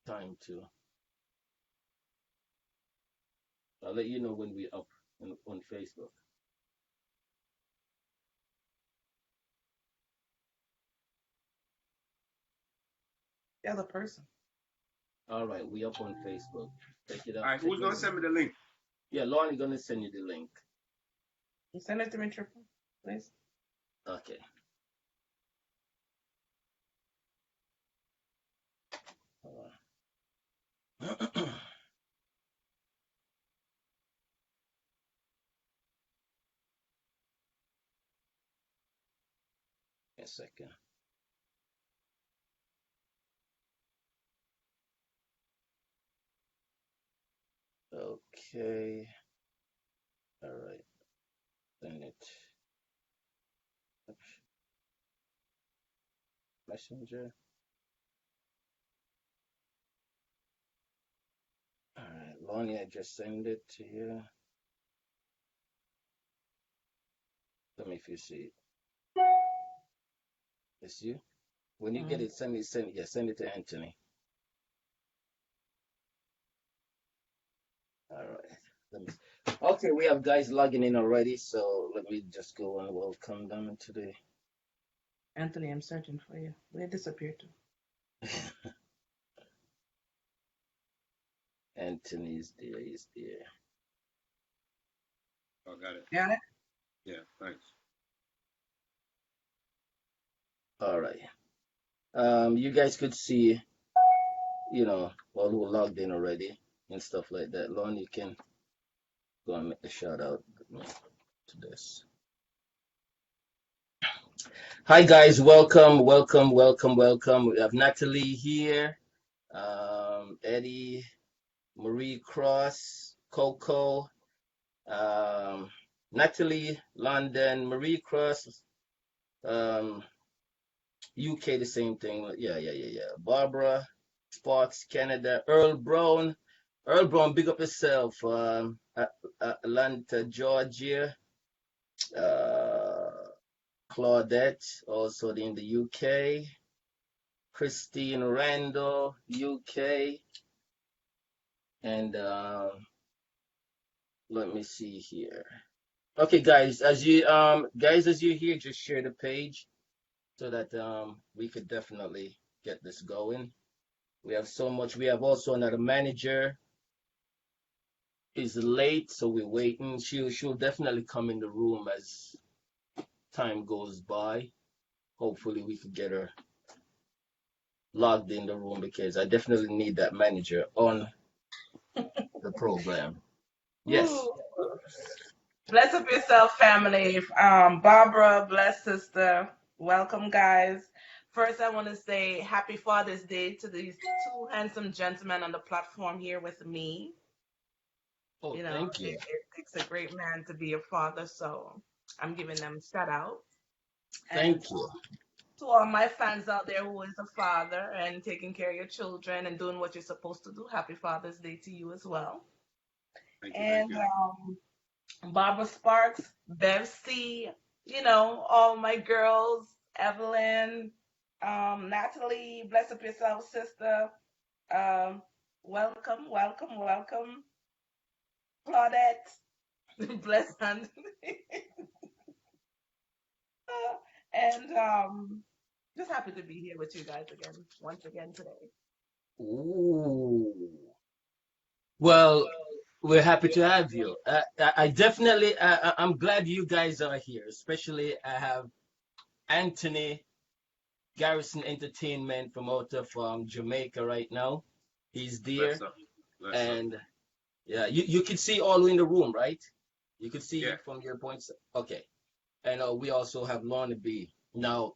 time to. I'll let you know when we're up on Facebook. The other person. All right, we up on Facebook. Check it out. All right, who's gonna send me the link? Yeah, Lorni gonna send you the link. You send it to me, Triple, please. Okay. A second. Okay. All right. Send it. Messenger. All right, Lonnie, I just send it to you. Tell me if you see it. It's you. When you get it, send it to Anthony. All right. Okay, we have guys logging in already, so let me just go and welcome them today. Anthony, I'm searching for you. Where you disappear to? Anthony's there. He's there. Oh, got it. Got it? Yeah, thanks. All right. You guys could see, all who logged in already and stuff like that. Lon, you can go and make a shout out to this. Hi guys, welcome. We have Natalie here, Eddie, Marie Cross, Coco, Natalie, London, Marie Cross, UK, the same thing. Yeah. Barbara, Sparks, Canada, Earl Brown, big up yourself. Atlanta, Georgia, Claudette, also in the UK. Christine Randall, UK. And let me see here. Okay, guys, as you're here, just share the page so that we could definitely get this going. We have so much. We have also another manager. Is late, so we're waiting. She'll definitely come in the room as time goes by. Hopefully we could get her logged in the room because I definitely need that manager on the program. Yes. Ooh. Bless up yourself, family. Barbara, bless sister. Welcome, guys. First, I want to say happy Father's Day to these two handsome gentlemen on the platform here with me. Oh, thank you. It takes a great man to be a father, so I'm giving them shout out. Thank you. To all my fans out there who is a father and taking care of your children and doing what you're supposed to do, happy Father's Day to you as well. Thank you. Barbara Sparks, Bev C, all my girls, Evelyn, Natalie, bless up yourself, sister. Welcome. Claudette, bless Anthony. And just happy to be here with you guys once again today. Ooh. Well, we're happy to have you. I definitely, I'm glad you guys are here. Especially, I have Anthony, Garrison Entertainment from out of Jamaica right now. He's there, and yeah, you can see all in the room, right? You can see from your points. Okay, and we also have Lorna B. Now,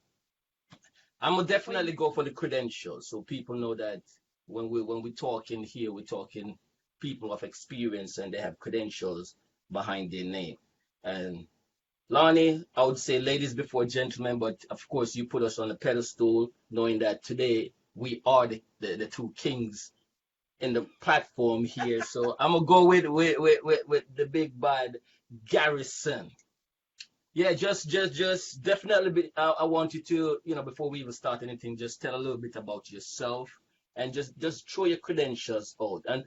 I'm gonna definitely go for the credentials so people know that when we talking here, we're talking people of experience and they have credentials behind their name. And Lonnie, I would say ladies before gentlemen, but of course you put us on a pedestal, knowing that today we are the two kings in the platform here. So I'm gonna go with the big bad Garrison. Yeah, just definitely. I want you to, before we even start anything, just tell a little bit about yourself and just throw your credentials out. And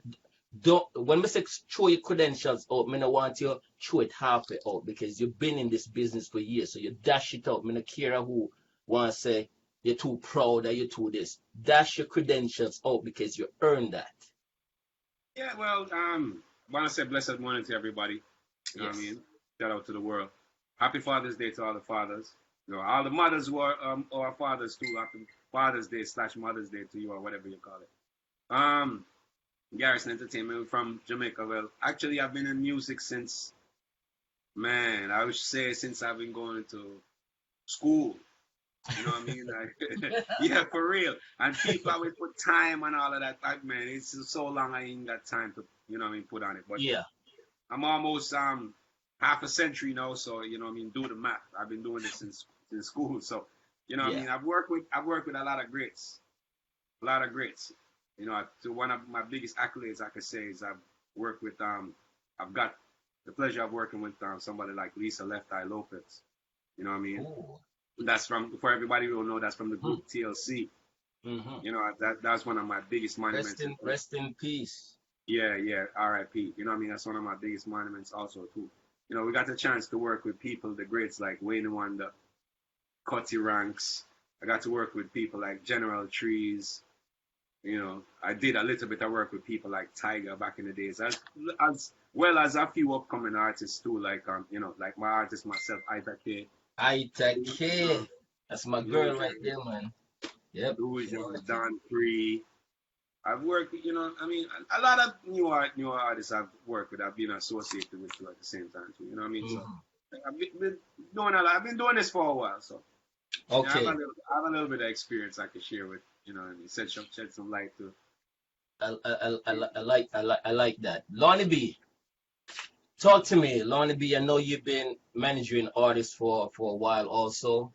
don't, when we say throw your credentials out, I don't want you to throw it halfway out, because you've been in this business for years. So you dash it out. I don't care who want to say you're too proud or you're too this. Dash your credentials out because you earned that. Yeah, well, want to say blessed morning to everybody. You know what I Yes. mean? Shout out to the world. Happy Father's Day to all the fathers. You know, all the mothers who are fathers too. Happy Father's Day / Mother's Day to you, or whatever you call it. Garrison Entertainment from Jamaica. Well, actually, I've been in music since, man, I would say since I've been going to school. You know what I mean? Like, yeah, for real. And people always put time and all of that. Like, man, it's so long I ain't got time to, you know what I mean, put on it. But Yeah. I'm almost half a century now, so you know what I mean, do the math. I've been doing this since school, so you know what I Yeah. mean. I've worked with a lot of greats, a lot of greats. You know, to one of my biggest accolades I could say is I've worked with I've got the pleasure of working with somebody like Lisa Left Eye Lopez. You know what I mean? Ooh. That's from, for everybody who don't know, that's from the Hmm. group TLC. Mm-hmm. You know, that's one of my biggest monuments. Rest in peace. Yeah, yeah, R.I.P. You know what I mean? That's one of my biggest monuments also too. You know, we got the chance to work with people, the greats like Wayne Wonder, Cutty Ranks. I got to work with people like General Trees. You know, I did a little bit of work with people like Tiger back in the days, as well as a few upcoming artists too, like you know, like my artist myself, a.k.a. a.k.a. That's my girl Illusion, right there, man. Yep. Illusion, Quality. Don Free. I've worked, you know, I mean, a lot of newer artists I've worked with, I've been associated with too at the same time too. You know what I mean? So Mm-hmm. I've been doing a lot. I've been doing this for a while, so yeah, Okay. I have a little bit of experience I could share with, you know, and shed some light to. I like that. Lonnie B, talk to me. Lonnie B, I know you've been managing artists for a while also,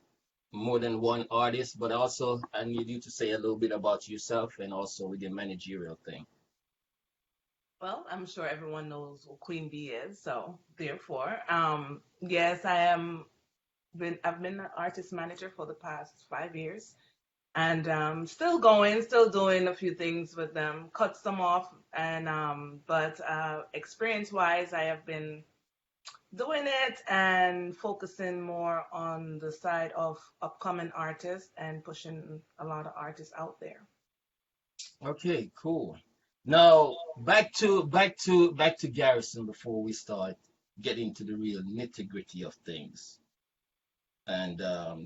more than one artist, but also I need you to say a little bit about yourself and also with your managerial thing. Well, I'm sure everyone knows who Queen Bee is, so therefore, yes, I've been an artist manager for the past 5 years, and still going, still doing a few things with them, cut some off, and but experience-wise, I have been doing it and focusing more on the side of upcoming artists and pushing a lot of artists out there. Okay, cool. Now back to Garrison before we start getting to the real nitty-gritty of things. And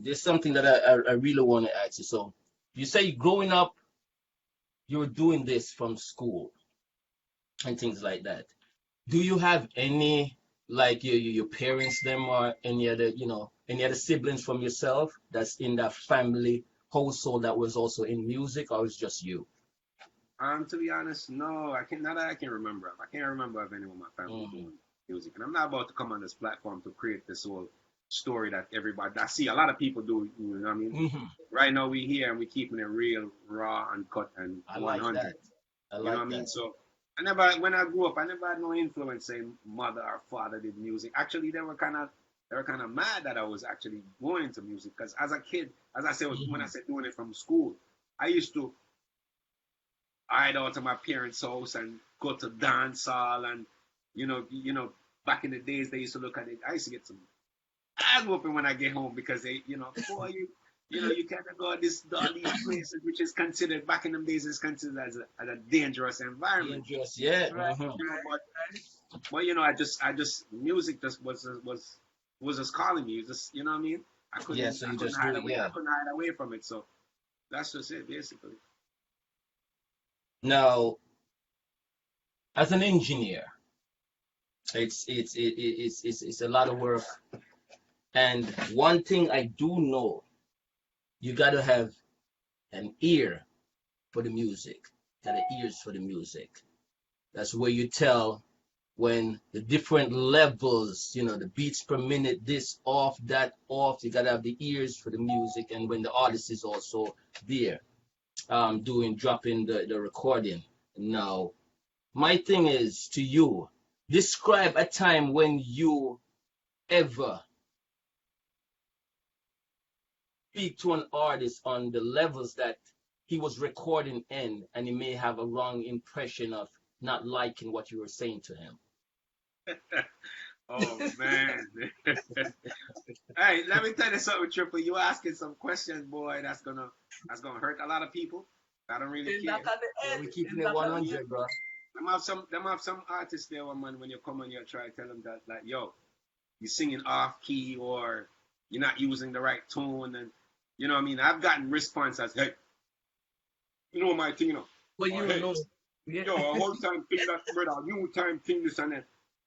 there's something that I really want to ask you. So you say growing up, you were doing this from school and things like that. Do you have any, like your parents, them, or any other, any other siblings from yourself that's in that family household that was also in music, or it's just you? To be honest, no, I can't. Not that I can remember. I can't remember of anyone in my family Hmm. doing music, and I'm not about to come on this platform to create this whole story that everybody. I see a lot of people do. You know what I mean? Hmm. Right now we here and we keeping it real, raw, and cut and I like 100. that. I You know what like I mean? that. So I never, when I grew up, I never had no influence saying mother or father did music. Actually, they were kind of mad that I was actually going into music because as a kid, as I said, when I Hmm. said doing it from school, I used to hide out to my parents' house and go to dance hall and back in the days they used to look at it. I used to get some ass whooping when I get home because they, boy, you can't go all these places, which is considered back in them days is considered as a dangerous environment. Dangerous, yeah. Right. Hmm. You know, but I just music just was just calling me. Just you know what I mean. I Yeah, couldn't so I you couldn't just do hide it, away. I yeah. couldn't hide away from it. So that's just it, basically. Now, as an engineer, it's a lot of work. And one thing I do know, you gotta have an ear for the music. Got the ears for the music. That's where you tell when the different levels, the beats per minute, this off, that off. You gotta have the ears for the music, and when the artist is also there, dropping the recording. Now, my thing is to you, describe a time when you ever speak to an artist on the levels that he was recording in, and he may have a wrong impression of not liking what you were saying to him. Oh man. Hey, let me tell you something, Triple. You asking some questions, boy, that's gonna hurt a lot of people. I don't really It's care. knock on the Yeah, head. we're It's keeping it knock on. 100, bro. Them have some artists there, man. When you come and you try to tell them that, like, yo, you're singing off key or you're not using the right tone, and you know what I mean. I've gotten responses, hey, you know my thing, you know, But or you hey, know, yeah. yo, a whole time thing that brother, new time thing this and that.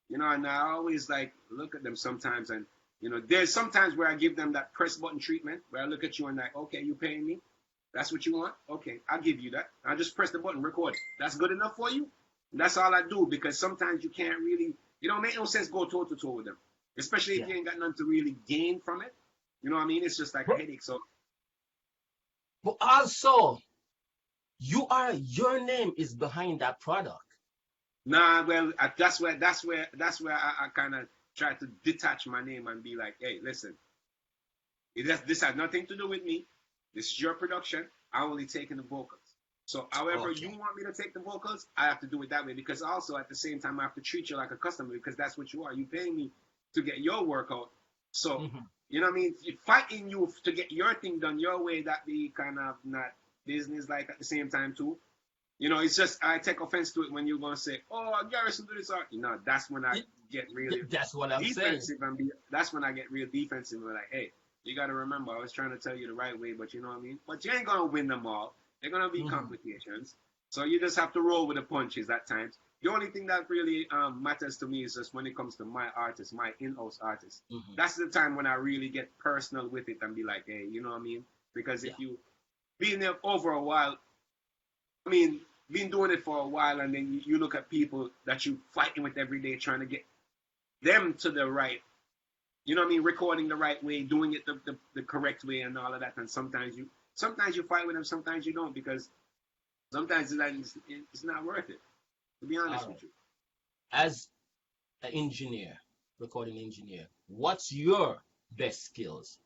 You know, and I always like look at them sometimes, and you know, there's sometimes where I give them that press button treatment, where I look at you and like, okay, you paying me? That's what you want? Okay, I'll give you that. I just press the button, record it. That's good enough for you? And that's all I do because sometimes you can't really, you don't make no sense go toe to toe with them, especially if Yeah. you ain't got nothing to really gain from it. You know what I mean? It's just like a But, headache. So but also, your name is behind that product. nah, well, that's where I kind of try to detach my name and be like, hey, listen, this has nothing to do with me. This is your production. I'm only taking the vocals. So, however you Okay. want me to take the vocals, I have to do it that way because also at the same time I have to treat you like a customer because that's what you are. You paying me to get your work out. So, Hmm. you know what I mean? Fighting you to get your thing done your way, that be kind of not business like at the same time too. You know, it's just I take offense to it when you're gonna say, "Oh, Garrison do this," or you know, that's when I get really That's what I'm saying. defensive and that's when I get real defensive. And like, hey, you got to remember, I was trying to tell you the right way, but you know what I mean. But you ain't gonna win them all. They're gonna be Hmm. complications. So you just have to roll with the punches at times. The only thing that really matters to me is just when it comes to my artists, my in-house artists. Hmm. That's the time when I really get personal with it and be like, hey, you know what I mean? Because Yeah. if you been there over a while, I mean, been doing it for a while, and then you look at people that you fighting with every day, trying to get them to the right, you know what I mean, recording the right way, doing it the correct way, and all of that. And sometimes you fight with them, sometimes you don't, because sometimes it's not worth it. To be All honest right. with you. As an engineer, recording engineer, what's your best skills?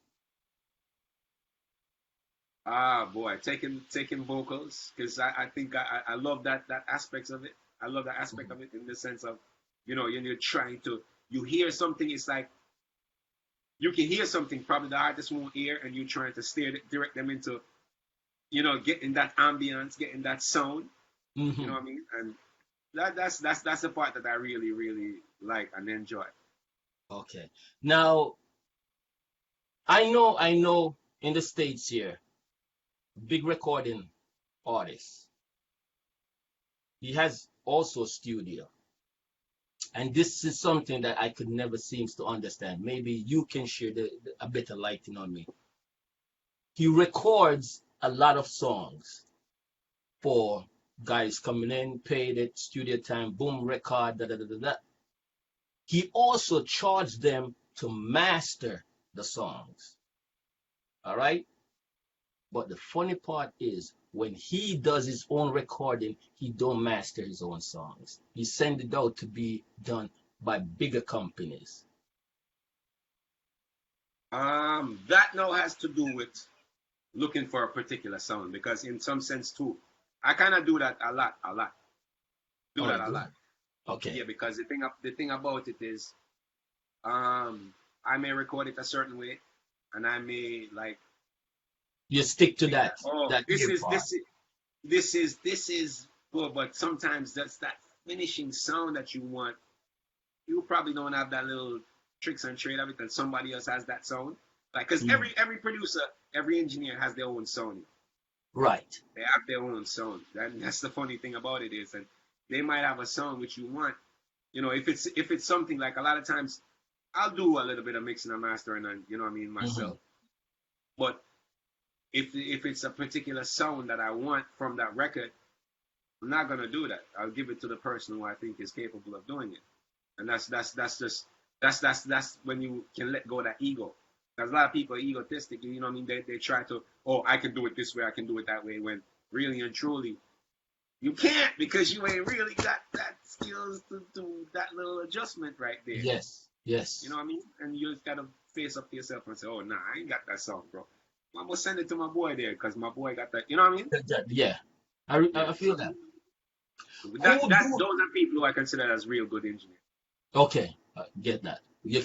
Ah, boy, taking vocals because I think I love that aspect of it. I love that aspect Hmm. of it in the sense of, you know, you're trying to you hear something. It's like you can hear something probably the artist won't hear, and you're trying to direct them into, you know, getting that ambience, getting that sound. You know Hmm. what I mean? And that's the part that I really really like and enjoy. Okay. Now, I know in the States here, big recording artist. He has also a studio. And this is something that I could never seems to understand. Maybe you can share a bit of lighting on me. He records a lot of songs for guys coming in, paid it, studio time, boom, record, da da da da da. He also charged them to master the songs. All right. But the funny part is when he does his own recording, he don't master his own songs. He send it out to be done by bigger companies. That now has to do with looking for a particular sound because in some sense too, I kind of do that a lot, do Oh, that you a do? lot. Okay. Yeah, because the thing about it is, I may record it a certain way, and I may like You stick to think that, oh, that this ear is part. this is this is good, but sometimes that's that finishing sound that you want. You probably don't have that little tricks and trade of it because somebody else has that sound. Like, because Mhm. every producer, every engineer has their own sound. Right. They have their own sound. That's the funny thing about it is, and they might have a sound which you want. You know, if it's something like a lot of times, I'll do a little bit of mixing and mastering, and you know what I mean Hmm. myself. But if it's a particular sound that I want from that record, I'm not gonna do that. I'll give it to the person who I think is capable of doing it. And that's just that's when you can let go of that ego. Because a lot of people are egotistic, you know what I mean? They try to, oh, I can do it this way, I can do it that way, when really and truly you can't because you ain't really got that skills to do that little adjustment right there. Yes. You know Yes. what I mean? And you just gotta face up to yourself and say, oh nah, I ain't got that song, bro. I'm gonna send it to my boy there because my boy got that. You know what I mean? Yeah, Yeah. I feel So that. that Who that do? those are people who I consider as real good engineers. Okay, get that.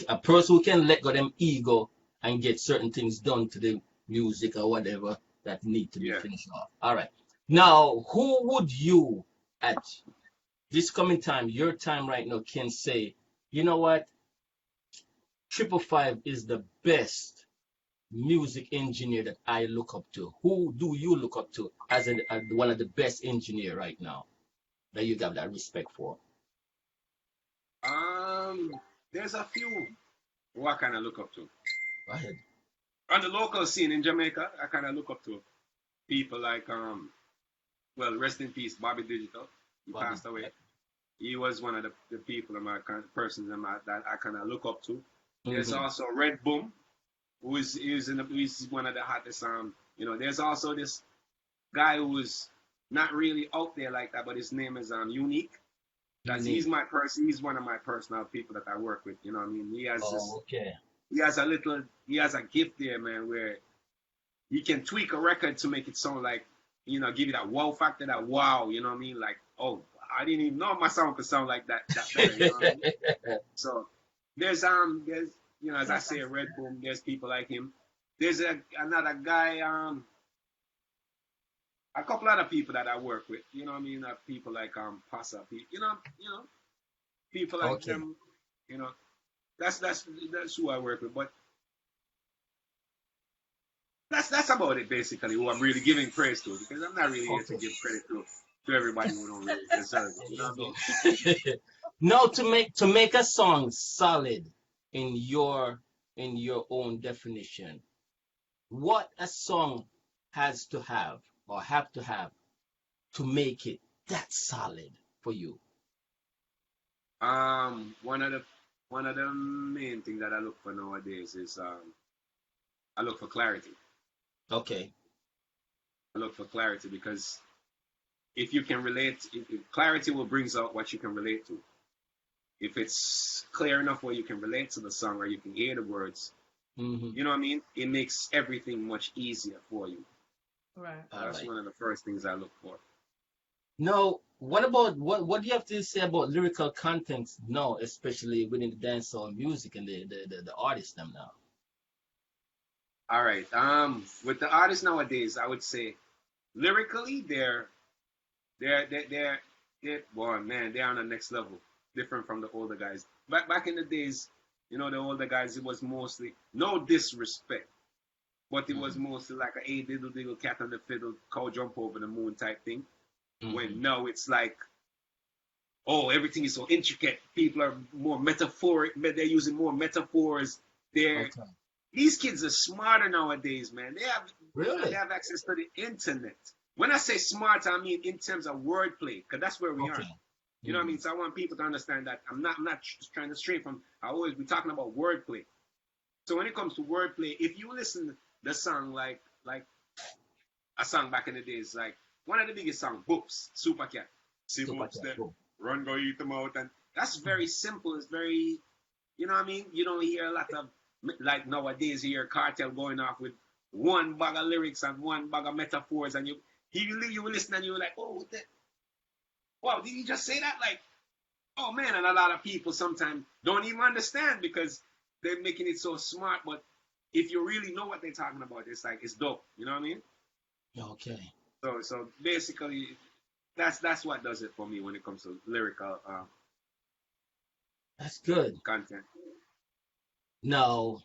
A person who can let go them ego and get certain things done to the music or whatever that need to be Yeah. finished off. All right. Now, who would you at this coming time, your time right now, can say, you know what, 555 is the best music engineer that I look up to? Who do you look up to as one of the best engineer right now that you got that respect for? Um, there's a few who I kind of look up to. Go ahead. On the local scene in Jamaica, I kind of look up to people like well, rest in peace, Bobby Digital. He Bobby. passed away. He was one of the people in my persons in my, that I kind of look up to. There's Mm-hmm. also Red Boom, who's one of the hottest. There's also this guy who's not really out there like that, but his name is Unique. Unique. He's one of my personal people that I work with. You know what I mean? Oh, okay. He has a gift there, man, where he can tweak a record to make it sound like, give you that wow factor, that wow, you know what I mean? Like, oh, I didn't even know my sound could sound like that better, you know what I mean? So there's as I say, Red Boom, there's people like him. There's another guy, a couple other people that I work with, you know what I mean? People like Pasa, people like Okay. them, you know. That's who I work with. But that's about it basically. Who I'm really giving praise to, because I'm not really here to Okay. give credit to everybody who don't really deserve it. You know what I mean? No, to make a song solid in your own definition, what a song has to have or have to make it that solid for you. One of the main things that I look for nowadays is I look for clarity. Okay. I look for clarity because if you can relate, if clarity will brings out what you can relate to. If it's clear enough where you can relate to the song or you can hear the words, Mm-hmm. you know what I mean? It makes everything much easier for you. Right. All That's right. one of the first things I look for. Now, what about what do you have to say about lyrical contents now, especially within the dancehall music and the artists them now? All right. With the artists nowadays, I would say lyrically, boy, man, they're on the next level, different from the older guys. Back in the days, the older guys, it was mostly no disrespect, but it was Mm-hmm. mostly like a diddle diddle cat on the fiddle, cow jump over the moon type thing. Mm-hmm. When now it's like, oh, everything is so intricate. People are more metaphoric. They're using more metaphors. They're Okay. These kids are smarter nowadays, man. They Really? have access to the internet. When I say smart, I mean in terms of wordplay, because that's where we are. Okay. You know what I Mm-hmm. mean? So I want people to understand that I'm not trying to stray from. I always be talking about wordplay. So when it comes to wordplay, if you listen to the song like a song back in the days, like one of the biggest songs, Boops, Super Cat, see Super Boops chat. there, Cool. run go eat them out, and that's Mm-hmm. very simple. It's very, you know what I mean? You don't hear a lot of, like nowadays, you hear Cartel going off with one bag of lyrics and one bag of metaphors, and you listen and you're like, oh, wow, did he just say that? Like, oh man, and a lot of people sometimes don't even understand because they're making it so smart, but if you really know what they're talking about, it's like, it's dope. You know what I mean? Okay. So basically, that's what does it for me when it comes to lyrical That's good. content. Now,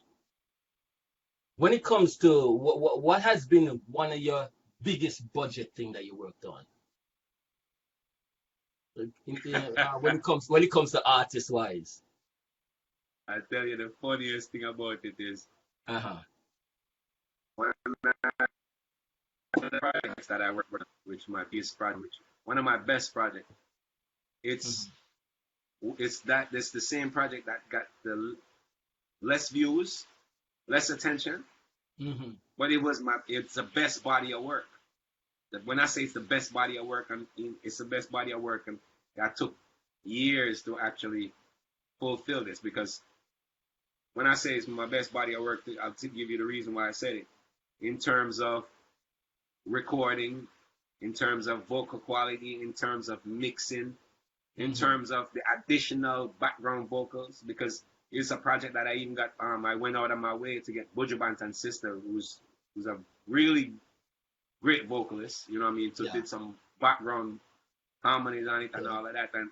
when it comes to what has been one of your biggest budget thing that you worked on? When it comes to artist wise. I tell you, the funniest thing about it is Uh-huh. one of the projects that I work with, which my biggest project, one of my best projects. It's Mm-hmm. it's the same project that got the less views, less attention, Mm-hmm. but it's the best body of work. When I say it's the best body of work, it's the best body of work, and that took years to actually fulfill this because when I say it's my best body of work, I'll give you the reason why I said it. in terms of recording, in terms of vocal quality, in terms of mixing, in terms of the additional background vocals, because it's a project that I even got. I went out of my way to get Buju Banton's sister, who's a really great vocalist. You know what I mean? To did some background harmonies on it and all of that, and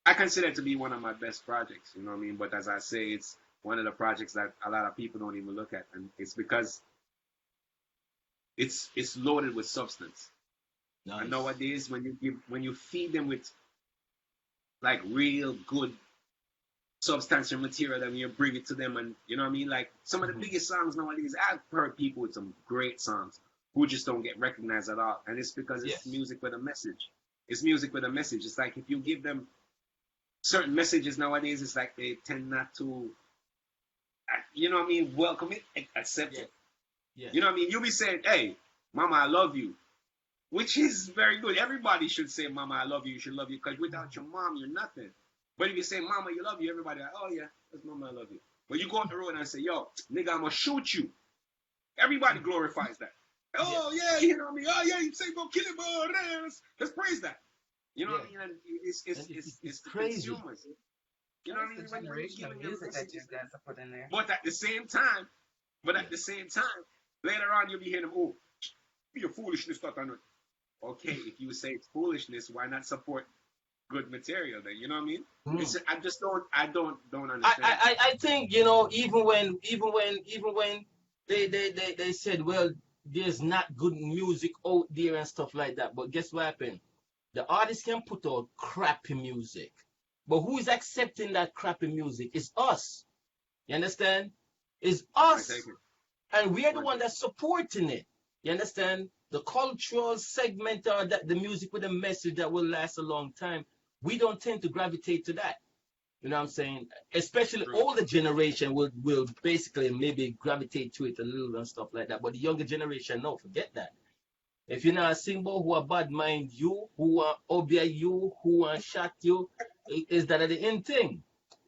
I consider it to be one of my best projects. You know what I mean? But as I say, it's one of the projects that a lot of people don't even look at, and it's because it's loaded with substance. Nice. And nowadays, when you feed them with like real good substantial material, and you bring it to them, and you know what I mean, like some of the biggest songs nowadays, I've heard people with some great songs who just don't get recognized at all, and it's because it's music with a message. It's music with a message. It's like if you give them certain messages nowadays, it's like they tend not to, you know what I mean, welcome it, accept it. Yeah. You know what I mean? You'll be saying, "Hey, Mama, I love you," which is very good. Everybody should say, "Mama, I love you." You should love you, because without your mom, you're nothing. But if you say, "Mama, you love you," everybody like, "Oh yeah, that's Mama, I love you." But you go up the road and say, "Yo, nigga, I'm gonna shoot you." Everybody glorifies that. Oh yeah, you know what I mean? Oh yeah, you say go kill him, let's praise that. You know what I mean? And it's crazy. Consumers. You know what I mean? The generation of music that you guys are putting there. But at the same time, later on you'll be hearing them, "Oh, be a foolishness that and okay, if you say it's foolishness, why not support good material then? You know what I mean? I just don't understand. I think, you know, even when they said, well, there's not good music out there and stuff like that, but guess what happened? The artist can put out crappy music, but who is accepting that crappy music? It's us. You understand? It's us, and we are the one that's supporting it. You understand? The cultural segment, or that the music with a message that will last a long time, we don't tend to gravitate to that. You know what I'm saying? Especially older generation will basically maybe gravitate to it a little and stuff like that. But the younger generation, no, forget that. If you're not a symbol who are bad mind you, who are obey you, who are shot you, is that the end thing?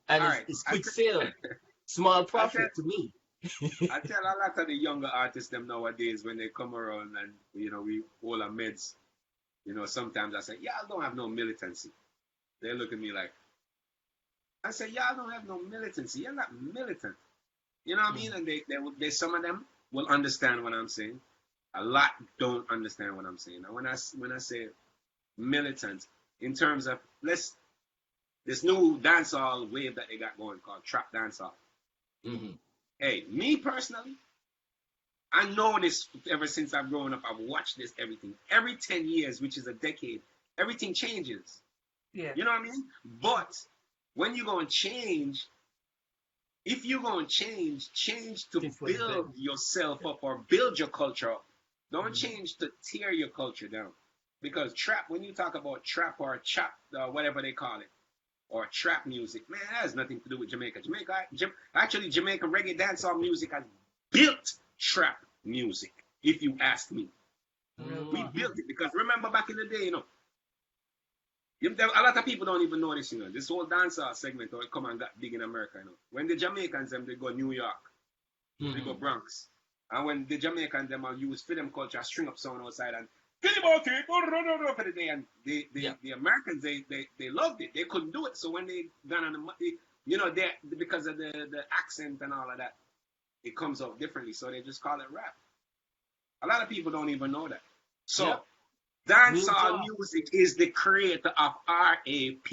And it's quick sale, small profit to me. I tell a lot of the younger artists them nowadays, when they come around and you know we all are meds, you know, sometimes I say, "Y'all don't have no militancy." They look at me like, I say, "Y'all don't have no militancy. You're not militant." You know what I mean? And they some of them will understand what I'm saying. A lot don't understand what I'm saying. And when I say militant, in terms of this new dancehall wave that they got going called trap dancehall. Hey, me personally, I know this ever since I've grown up. I've watched this everything. Every 10 years, which is a decade, everything changes. Yeah. You know what I mean? But when you're going to change, if you're going to change to build yourself up or build your culture up. Don't change to tear your culture down. Because trap, when you talk about trap or chap, whatever they call it, or trap music, man, that has nothing to do with Jamaica. Actually, Jamaican reggae dancehall music has built trap music, if you ask me. We built it, because remember back in the day, you know, a lot of people don't even know this, you know, this whole dancehall segment, or it come and got big in America, you know. When the Jamaicans, they go New York, they go Bronx, and when the Jamaicans, them use film culture, string up sound outside, and for the day, and the Americans, they loved it. They couldn't do it. So when they got on the, you know, because of the accent and all of that, it comes out differently. So they just call it rap. A lot of people don't even know that. So dancehall music is the creator of RAP.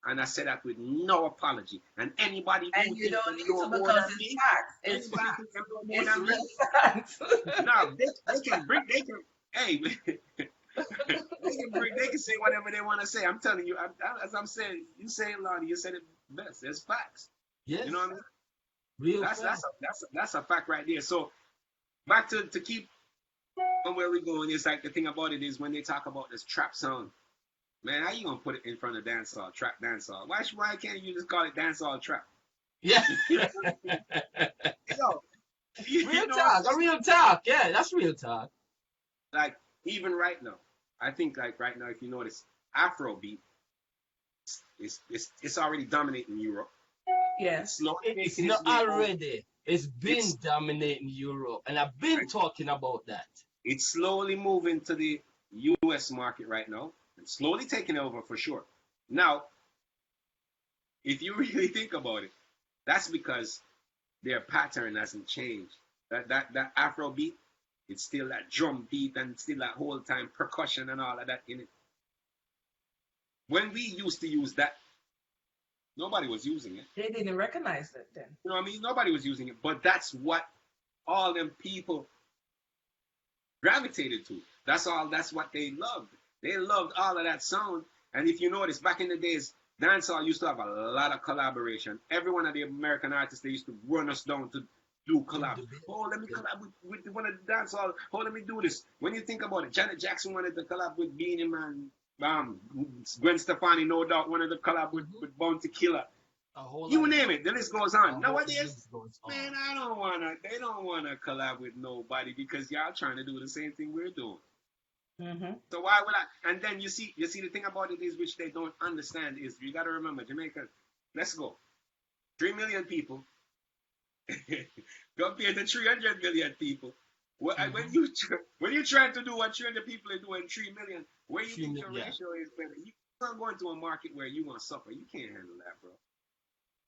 And I say that with no apology. And anybody who you don't need to, because it's facts. It's facts. It's real facts. No, they can, hey, they can say whatever they want to say. I'm telling you, as I'm saying, you say it, LORNI, you said it best. There's facts. Yes. You know what I mean? Real facts. That's a fact right there. So back to keep on where we're going, it's like the thing about it is when they talk about this trap sound, man, how you gonna put it in front of dancehall, trap dancehall? Why can't you just call it dancehall trap? Yeah. Real talk. Yeah, that's real talk. Like even right now, I think like right now, if you notice, Afrobeat, it's already dominating Europe. Yes. It's not already. It's been dominating Europe, and I've been talking about that. It's slowly moving to the U.S. market right now, and slowly taking over for sure. Now, if you really think about it, that's because their pattern hasn't changed. That Afro beat, it's still that drum beat and still that whole time percussion and all of that in it. When we used to use that, nobody was using it. They didn't recognize it then. You know what I mean? Nobody was using it. But that's what all them people gravitated to. That's what they loved. They loved all of that sound. And if you notice, back in the days, dancehall used to have a lot of collaboration. Every one of the American artists, they used to run us down to do collab. Oh, let me collab with one of the dancehall. Oh, let me do this. When you think about it, Janet Jackson wanted to collab with Beanie Man. Gwen Stefani, no doubt, wanted to collab with Bounty Killer. You name it, the list goes on. Nowadays, man, they don't wanna collab with nobody because y'all trying to do the same thing we're doing. So why would I? And then you see the thing about it is, which they don't understand, is you got to remember, Jamaica. Let's go, 3 million people compared to 300 million people. When you trying to do what 300 people are doing, 3 million, where you think your ratio is better? You're not going to a market where you're gonna suffer. You can't handle that, bro.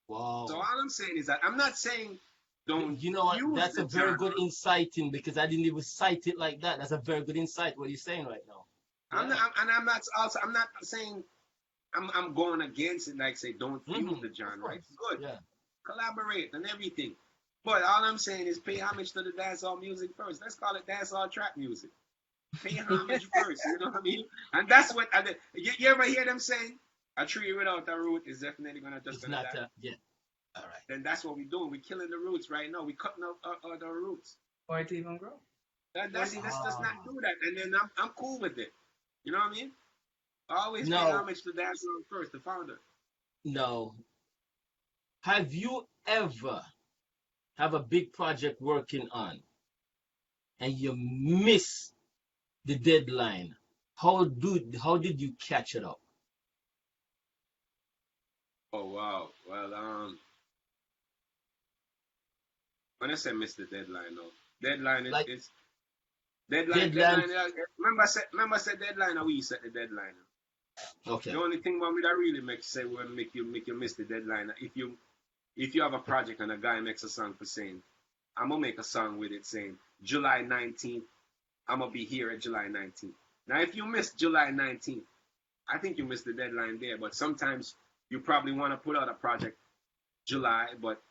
Wow. So all I'm saying is that I'm not saying don't. You know what? That's a very good insighting, because I didn't even cite it like that. That's a very good insight. What you're saying right now. I'm not saying I'm going against it. Like say, don't use the genre. It's good. Yeah. Collaborate and everything. But all I'm saying is pay homage to the dancehall music first. Let's call it dancehall trap music. Pay homage first. You know what I mean? And that's what you ever hear them saying? A tree without a root is definitely gonna die. Yeah. All right. Then that's what we're doing. We're killing the roots right now. We're cutting out the roots. Or it even grow. Let's just not do that. And then I'm cool with it. You know what I mean? Always pay homage to dancehall first, the founder. No. Have you ever have a big project working on and you miss the deadline? How did you catch it up? Oh wow. Well, when I say miss the deadline, deadline is, like, deadline. Remember I said deadline, or we set the deadline. Okay. The only thing one that really make you miss the deadline, if you have a project and a guy makes a song for saying, I'm gonna make a song with it saying July 19th, I'm gonna be here at July 19th. Now if you miss July 19th, I think you missed the deadline there. But sometimes you probably want to put out a project July, but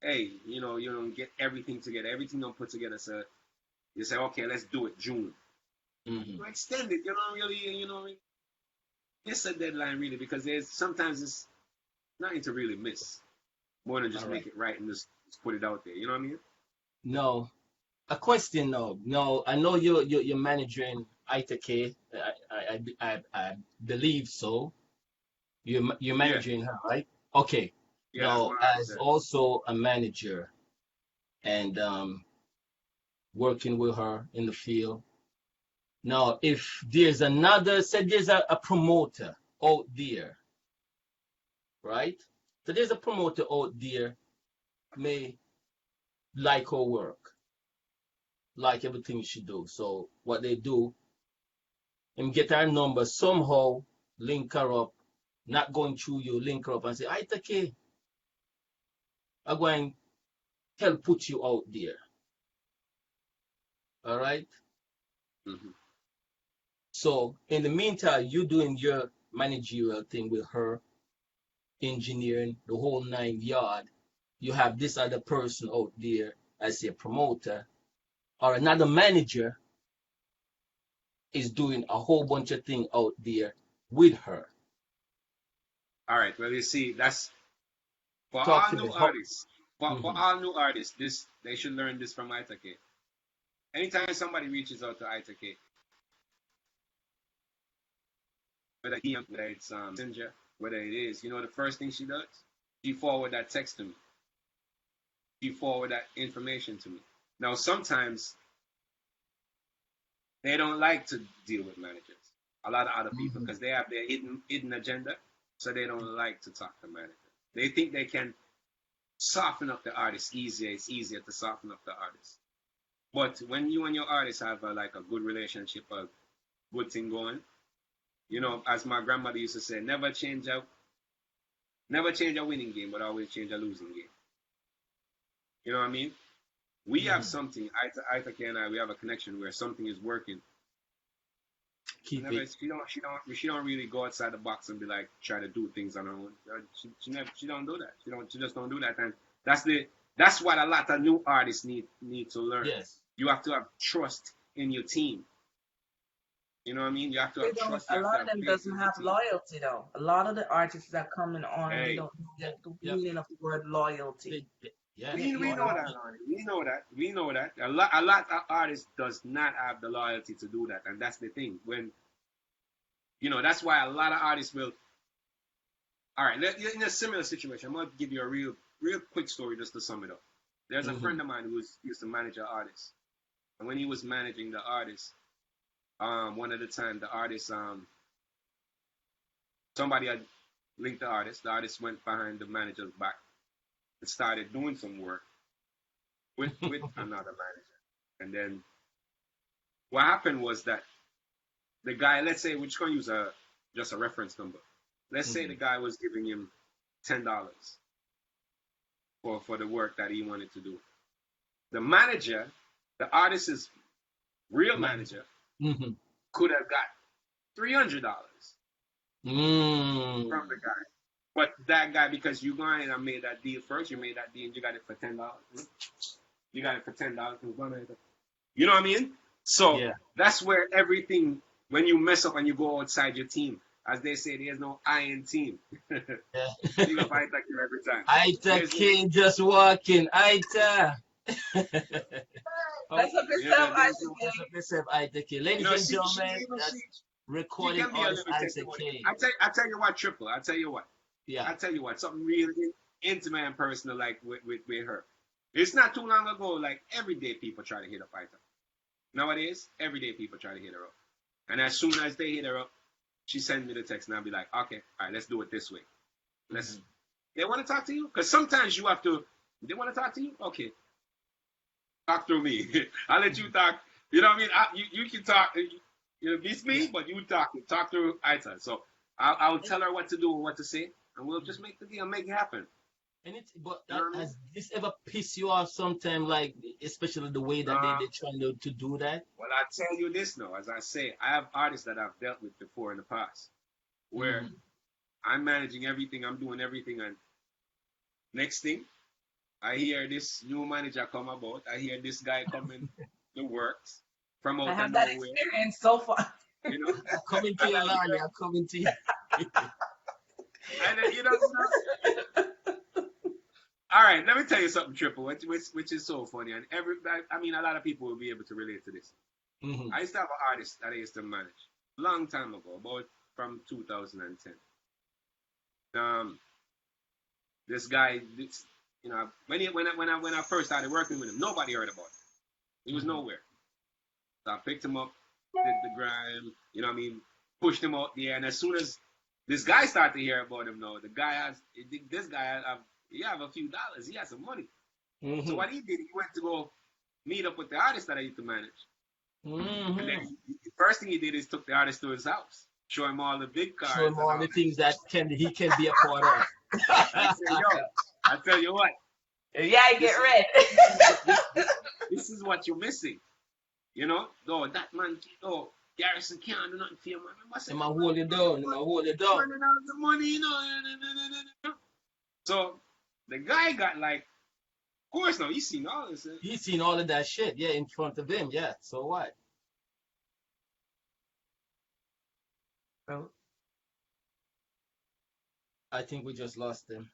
hey, you don't get everything together. Everything don't put together. So you say, okay, let's do it June. You extend it. You don't really, miss a deadline really, because sometimes it's nothing to really miss. More than just make it right and just put it out there. You know what I mean? No. A question, no. I know you're managing a.k.a. I believe so. You're managing her, right? Okay. Yeah, now, as also a manager and working with her in the field. Now, if there's there's a promoter out there, right? So there's a promoter out there may like her work, like everything she do. So what they do, and get her number, somehow link her up, not going through you, link her up and say, a.k.a. I'm going to help put you out there. All right? So in the meantime, you doing your managerial thing with her, engineering, the whole 9 yard. You have this other person out there as a promoter, or another manager is doing a whole bunch of things out there with her. All right. Well, you see, that's for all new artists. For all new artists, they should learn this from a.k.a. Anytime somebody reaches out to a.k.a., whether it's Messenger, whether it is, the first thing she does, she forward that text to me. She forward that information to me. Now, sometimes they don't like to deal with managers. A lot of other people, because they have their hidden agenda, so they don't like to talk to managers. They think they can soften up the artist easier. It's easier to soften up the artist. But when you and your artist have like a good relationship, a good thing going, you know, as my grandmother used to say, never change a winning game, but always change a losing game. You know what I mean? We have something, Ita and I, we have a connection where something is working. Keep it. She don't really go outside the box and be like try to do things on her own. She don't do that. She just don't do that. And that's what a lot of new artists need to learn. Yes. You have to have trust in your team. You know what I mean? You have to have trust. A lot of them doesn't have loyalty though. A lot of the artists that coming on, they don't know the meaning of the word loyalty. Yeah, we know that, Lonnie. We know that. A lot of artists does not have the loyalty to do that, and that's the thing. When you know, that's why a lot of artists will. All right, in a similar situation, I'm gonna give you a real quick story just to sum it up. There's a friend of mine who used to manage an artist, and when he was managing the artist, one of the time the artist, somebody had linked the artist. The artist went behind the manager's back and started doing some work with another manager. And then what happened was that the guy, let's say we're just going to use just a reference number. Let's say the guy was giving him $10 for the work that he wanted to do. The manager, the artist's real manager, could have got $300 from the guy. But that guy, because you gone and I made that deal first, you made that deal and you got it for $10. You got it for $10. You know what I mean? So that's where everything, when you mess up and you go outside your team, as they say, there's no I in team. You go fight like you every time. Ita King just walking. Ita. That's up yourself, Ita King. Ladies and gentlemen, that's recording artist Ita King. I tell you what, Triple. I tell you what. Yeah. I tell you what, something really intimate and personal, like with her. It's not too long ago, like everyday people try to hit up Ita. Nowadays, everyday people try to hit her up. And as soon as they hit her up, she sends me the text and I'll be like, okay, all right, let's do it this way. They want to talk to you? Because sometimes you have to, they want to talk to you? Okay. Talk through me. I'll let you talk. You know what I mean? You can talk. You know, it's me, but you talk through Ita. So I'll tell her what to do and what to say. And we'll just make the deal, make it happen. And has this ever pissed you off sometime, like, especially the way that they're trying to do that? Well, I tell you this now, as I say, I have artists that I've dealt with before in the past, where I'm managing everything, I'm doing everything, and next thing, I hear this new manager come about, I hear this guy coming to works from out of nowhere. I have that experience so far. You know? I'm coming to you, Lonnie, I'm coming to you. And then, you know, all right, let me tell you something, Triple, which is so funny. And I mean, a lot of people will be able to relate to this. I used to have an artist that I used to manage a long time ago, about from 2010. This guy, you know, when I first started working with him, nobody heard about him. He was nowhere. So I picked him up, did the grind, you know what I mean, pushed him out there, and as soon as this guy started to hear about him, though, he have a few dollars, he has some money. So what he did, he went to go meet up with the artist that I used to manage. And then the first thing he did is took the artist to his house, show him all the big cars. Show him all the things that he can be a part of. I said, yo, I tell you what. Yeah, get ready. This is what you're missing. You know? No, that man, Garrison can't do nothing for you, man. I'm going to hold it down. Running out the money, you know. So the guy got like, of course, now he's seen all this. He's seen all of that shit, yeah, in front of him, yeah. So what? Oh. I think we just lost him.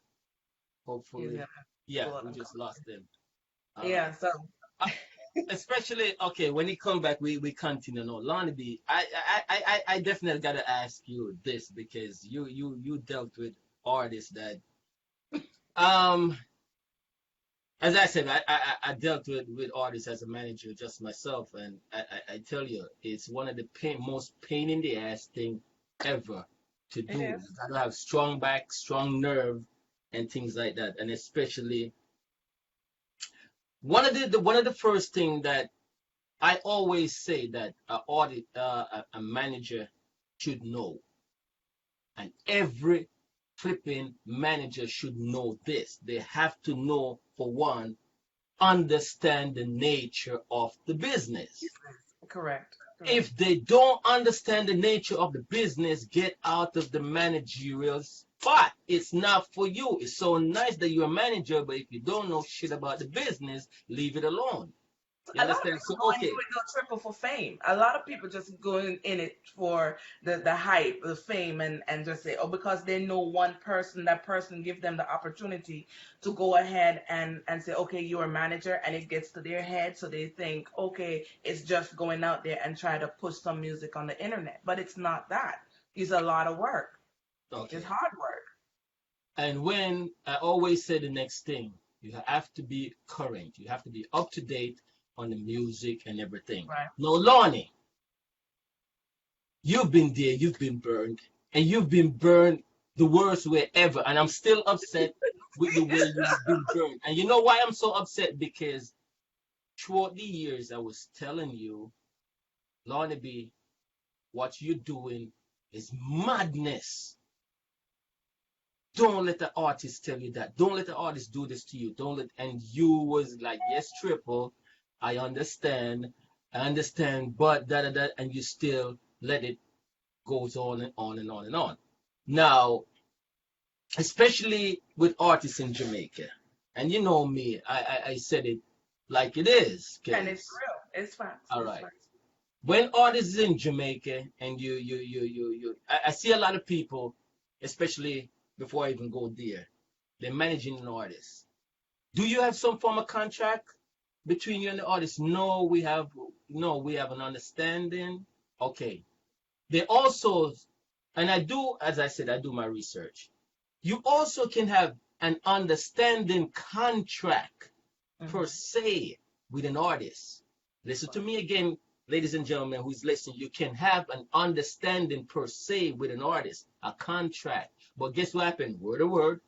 Hopefully. Yeah, we just lost him. So. Especially, okay, when he come back, we continue. No, Lonnie B, I definitely got to ask you this because you dealt with artists that, as I said, I dealt with artists as a manager just myself, and I tell you, it's one of the most pain in the ass thing ever to do. You gotta have strong back, strong nerve, and things like that. And especially one of the first thing that I always say that a manager should know, and every flipping manager should know this. They have to know, for one, understand the nature of the business. Correct. If they don't understand the nature of the business, get out of the managerial spot. It's not for you. It's so nice that you're a manager, but if you don't know shit about the business, leave it alone. You A lot of understand? people So, go into okay, it go triple for fame. A lot of people just go in it for the hype, the fame, and just say, oh, because they know one person, that person give them the opportunity to go ahead and say, okay, you're a manager, and it gets to their head, so they think, okay, it's just going out there and try to push some music on the internet. But it's not that. It's a lot of work. It's okay. hard work. And when I always say the next thing, you have to be current. You have to be up to date on the music and everything. Right. Now, Lonnie, you've been there, you've been burned, and you've been burned the worst way ever. And I'm still upset with the way you've been burned. And you know why I'm so upset? Because throughout the years, I was telling you, Lonnie B, what you're doing is madness. Don't let the artist tell you that. Don't let the artist do this to you. Don't let, and you was like, yes, Triple, I understand, but da da da, and you still let it goes on and on and on and on. Now, especially with artists in Jamaica, and you know me, I said it like it is, And it's cause real. It's facts. all It's right. facts. When artists in Jamaica and I see a lot of people, especially before I even go there, they're managing an artist. Do you have some form of contract between you and the artist? No, we have an understanding. Okay. They also, and I do, as I said, I do my research. You also can have an understanding contract per se with an artist. Listen to me again, ladies and gentlemen who's listening. You can have an understanding per se with an artist, a contract. But guess what happened? Word to word.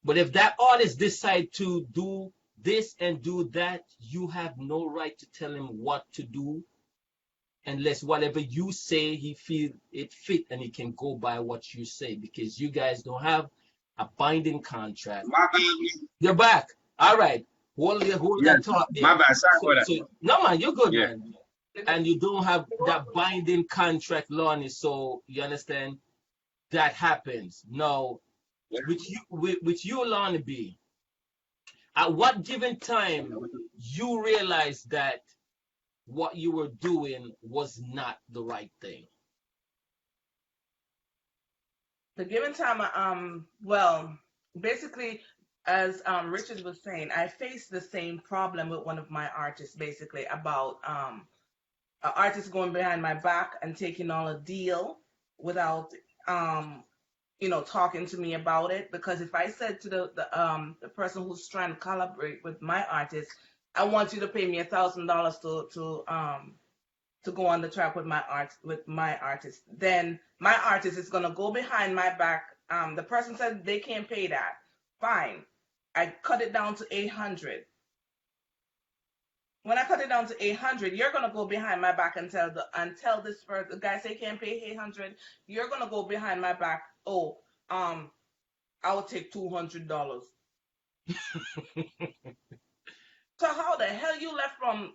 But if that artist decide to do this and do that, you have no right to tell him what to do unless whatever you say he feel it fit and he can go by what you say because you guys don't have a binding contract. My bad. You're back. All right. Hold Yeah, that thought there. my bad. Sorry So, for that. so no man, you're good, Yeah. man. And you don't have that binding contract, Lonnie. So you understand that happens. Now, with you, Lonnie B, at what given time you realize that what you were doing was not the right thing? The given time, well, basically, as Richard was saying, I faced the same problem with one of my artists, basically about an artist going behind my back and taking on a deal without talking to me about it. Because if I said to the person who's trying to collaborate with my artist, I want you to pay me $1,000 to go on the track with my artist, then my artist is gonna go behind my back. The person said they can't pay that. Fine. I cut it down to 800. When I cut it down to 800, you're gonna go behind my back and tell this person, the guy say can't pay 800. You're gonna go behind my back. Oh, I will take $200. So how the hell you left from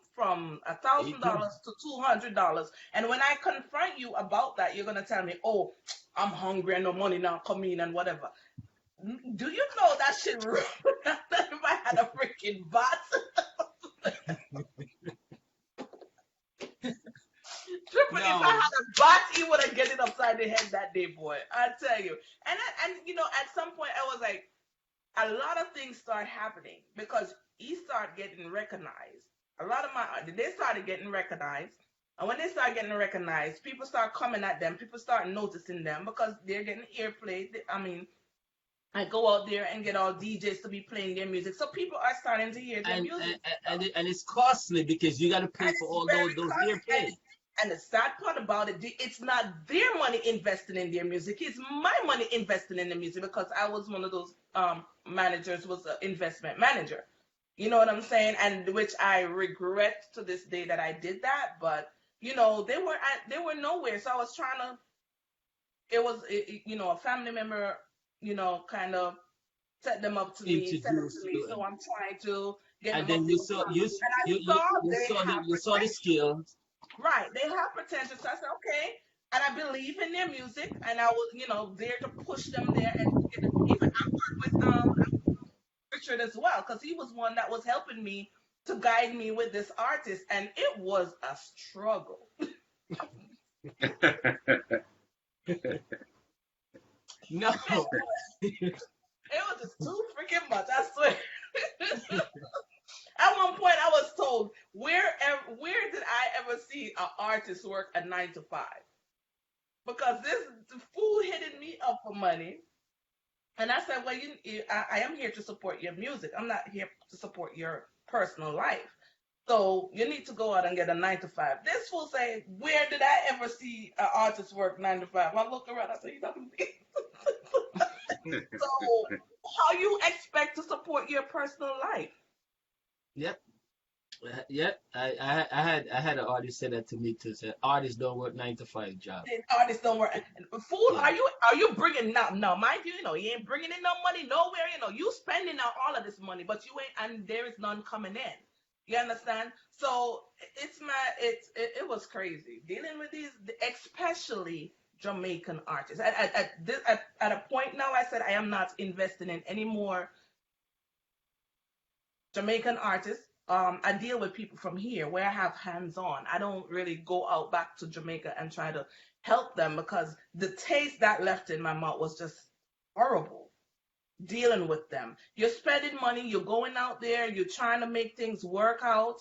$1,000 to $200? And when I confront you about that, you're gonna tell me, "Oh, I'm hungry and no money now come in and whatever." Do you know that shit? If I had a freaking bot, Triple, if I No. had a bot, he would have get it upside the head that day, boy. I tell you. And at some point, I was like, a lot of things start happening because he started getting recognized. A lot of they started getting recognized. And when they start getting recognized, people start coming at them. People start noticing them because they're getting airplay. I mean, I go out there and get all DJs to be playing their music. So people are starting to hear their and music. and, and, it, and it's costly because you got to And pay for it's all very those costly. airplay. And the sad part about it, it's not their money investing in their music. It's my money investing in the music because I was one of those managers, was an investment manager. You know what I'm saying? And which I regret to this day that I did that. But they were nowhere. So I was trying to. A family member, kind of set them to Introduce me. you, So I'm trying to get and them up then there. And I saw they have you saw the potential. skills. Right. They have potential. So I said, okay. And I believe in their music and I was, there to push them there and to get them. Even I worked with Richard as well, because he was one that was helping me to guide me with this artist. And it was a struggle. No. It was just too freaking much, I swear. At one point I was told, where did I ever see an artist work a 9 to 5? Because this fool hitting me up for money. And I said, well, I am here to support your music. I'm not here to support your personal life. So you need to go out and get a 9 to 5. This fool say, where did I ever see an artist work 9 to 5? I look around, I say, you know what I mean? So how you expect to support your personal life? Yep. Yep. I had an artist say that to me too. Said artists don't work 9 to 5 job. Artists don't work. Fool, Yeah. are you bringing no, mind you, you ain't bringing in no money nowhere. You spending out all of this money, but you ain't, and there is none coming in. You understand? So it was crazy dealing with these, especially Jamaican artists. At a point now, I said I am not investing in any more Jamaican artists. I deal with people from here where I have hands on. I don't really go out back to Jamaica and try to help them because the taste that left in my mouth was just horrible dealing with them. You're spending money, you're going out there, you're trying to make things work out.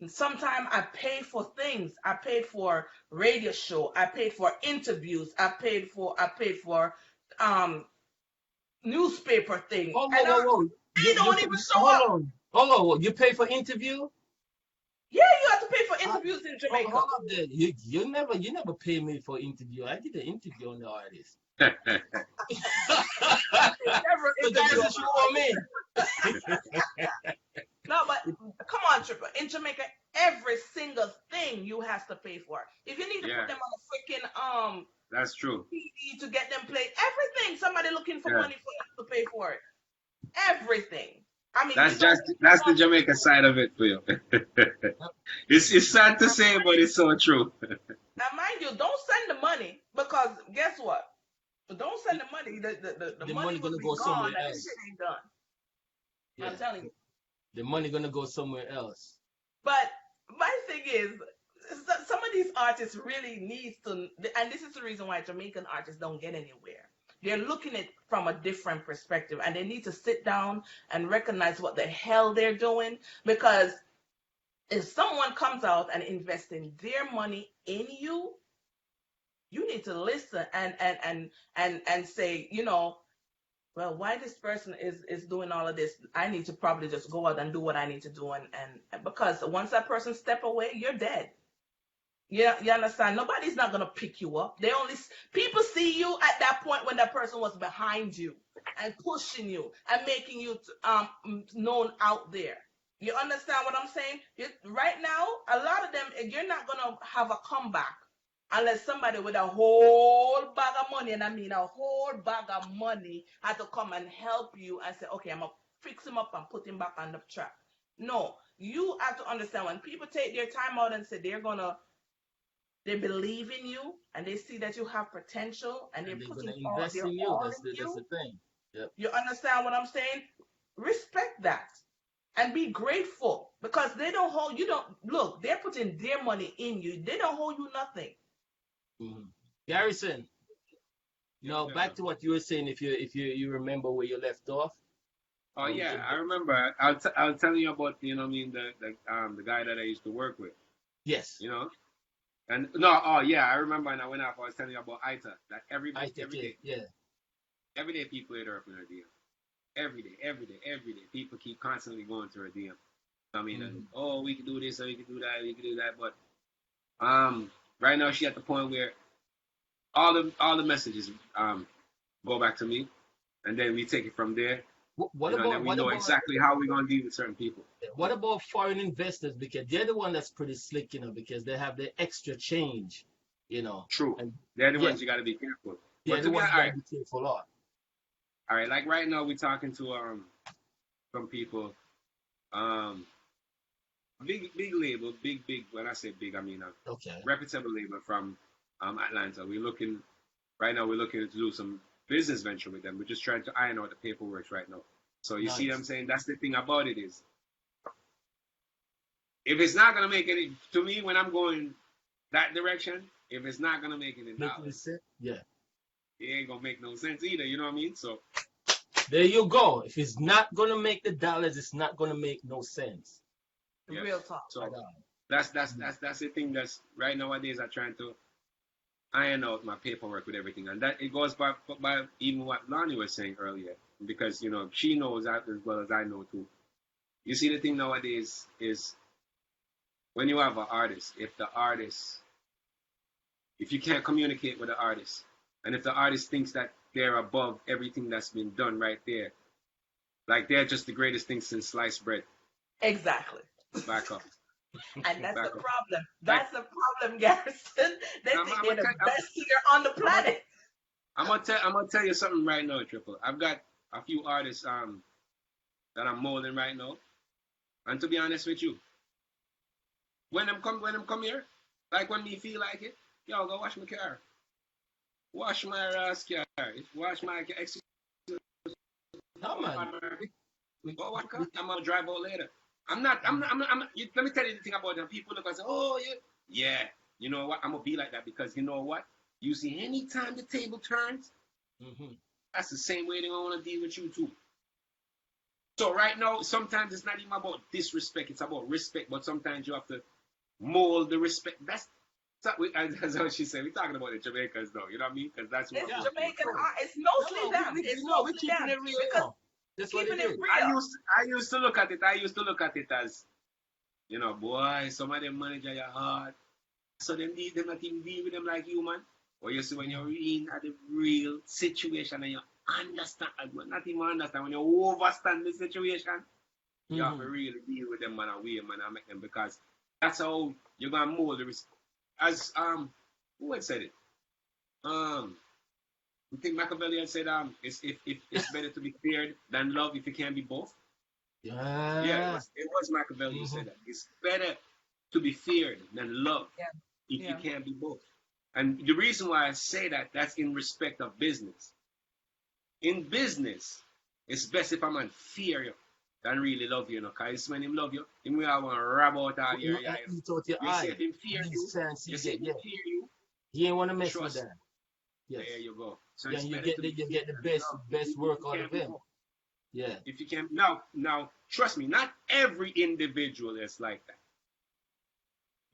Sometimes I pay for things. I paid for radio show, I paid for interviews, I paid for um newspaper thing. Whoa, whoa, And whoa, whoa. they don't even show Hold up. on. Hold on. You pay for interview? Yeah, you have to pay for I, interviews in hold Jamaica. up there. You never pay me for interview. I did an interview on the artist. So Never, that's what you want me. no, but come on, Triple. In Jamaica, every single thing you have to pay for. If you need to Yeah, put them on a freaking that's true. CD to get them played, everything. Somebody looking for Yeah, money for you to pay for it. Everything. I mean, that's we don't. that's the Jamaica side of it for you. It's sad to say, but it's so true. Now, mind you, don't send the money because guess what? Don't send the money. The The money money will gonna be go gone somewhere and the shit else. ain't done. I'm Yeah. telling you. The money gonna go somewhere else. But my thing is, some of these artists really needs to, and this is the reason why Jamaican artists don't get anywhere. They're looking at it from a different perspective, and they need to sit down and recognize what the hell they're doing. Because if someone comes out and invests in their money in you, you need to listen and say, well, why this person is doing all of this? I need to probably just go out and do what I need to do, and because once that person step away, you're dead. You understand? Nobody's not gonna pick you up. People see you at that point when that person was behind you and pushing you and making you known out there. You understand what I'm saying? Right now, a lot of them, you're not gonna have a comeback unless somebody with a whole bag of money, and I mean a whole bag of money, had to come and help you and say, okay, I'm gonna fix him up and put him back on the track. No, you have to understand when people take their time out and say they believe in you and they see that you have potential and they're And they're putting gonna invest their in you. all That's in the you. thing. Yep. You understand what I'm saying? Respect that and be grateful because they don't hold you. Don't look. They're putting their money in you. They don't hold you nothing. Mm-hmm. Garrison, Yes, back sir. to what you were saying. If you remember where you left off. Oh Was yeah, it? I remember. I was telling you about what I mean the guy that I used to work with. Yes. You know, and no, oh yeah, I remember. And I went off. I was telling you about Ita. That I take it. Yeah. every day people hit her up in her DM. Every day. People keep constantly going to her DM. I mean, Mm-hmm. oh, we can do this, or we can do that, we can do that. But Right now she at the point where all the messages go back to me, and then we take it from there. What And then about we know exactly how we're gonna deal with certain people. foreign investors? Because they're the one that's pretty slick, because they have the extra change, True, and they're the yeah, ones you got to be careful. they're But the to be ones all you gotta right, be careful of. all right. Like right now, we're talking to some people, um, big label, big. When I say big, I mean a Okay, reputable label from Atlanta. We're looking right now. We're looking to do some business venture with them. We're just trying to iron out the paperwork right now. So you see what I'm nice. saying? That's the thing about it is, if it's not gonna make any to me when I'm going that direction, if it's not gonna make any Making dollars, sense? Yeah. it ain't gonna make no sense either. You know what I mean? So There you go. If it's not gonna make the dollars, it's not gonna make no sense yes. Real talk. So at all. that's the thing that's right nowadays. I'm trying to iron out my paperwork with everything, and that it goes by even what LORNI was saying earlier, because she knows that as well as I know too. You see, the thing nowadays is when you have an artist, if you can't communicate with the artist, and if the artist thinks that they're above everything that's been done right there, like they're just the greatest thing since sliced bread, Exactly. back up, And that's the back up. problem. Like That's the problem, Garrison. They I'm, think I'm they're gonna the tell, best singer on the I'm, planet. I'm gonna tell you something right now, Triple. I've got a few artists that I'm molding right now, and to be honest with you, when I'm come here, like when me feel like it, yo, go wash my car, wash my ass car, wash my excuse. No man. We, Go wash we, car. I'm gonna drive out later. Let me tell you the thing about them. People look and say, oh yeah. You know what? I'm gonna be like that because you know what? You see, anytime the table turns, mm-hmm. that's the same way they're gonna deal with you too. So right now, sometimes it's not even about disrespect; it's about respect. But sometimes you have to mold the respect. That's what she said. We're talking about the Jamaicans, though. You know what I mean? Because that's what It's we're Yeah, looking of Jamaican course. art. It's No, mostly no, them. It's we're mostly keeping them. it real, Because That's what keeping it it is. I real. used I used to look at it. I used to look at it as, boy, some of them manager your heart. So them not even deal with them like you, man. Or you see when you're in at the real situation and you understand, not even understand, when you overstand the situation, you have to Mm-hmm. really deal with them, man, and way, man, and make them, because that's how you're gonna mold the as who had said it? I think Machiavelli had said if it's better to be feared than love if you can't be both. Yeah, Yeah. it was Machiavelli who Mm-hmm. said that. It's better to be feared than love Yeah. if you Yeah. can't be both. And the reason why I say that, that's in respect of business. In business, it's best if a man fear you than really love you, because when him love you, him will want to rub out all your life. Eat out your You see eye. if him fear These you, chance you you see get, if yeah. him fear you, He ain't wanna mess with trust that. me. There Yes. you go. So Yeah, it's and better to be you feared get the than best love if work you out can't of be him. both. Yeah. If you can now trust me, not every individual is like that.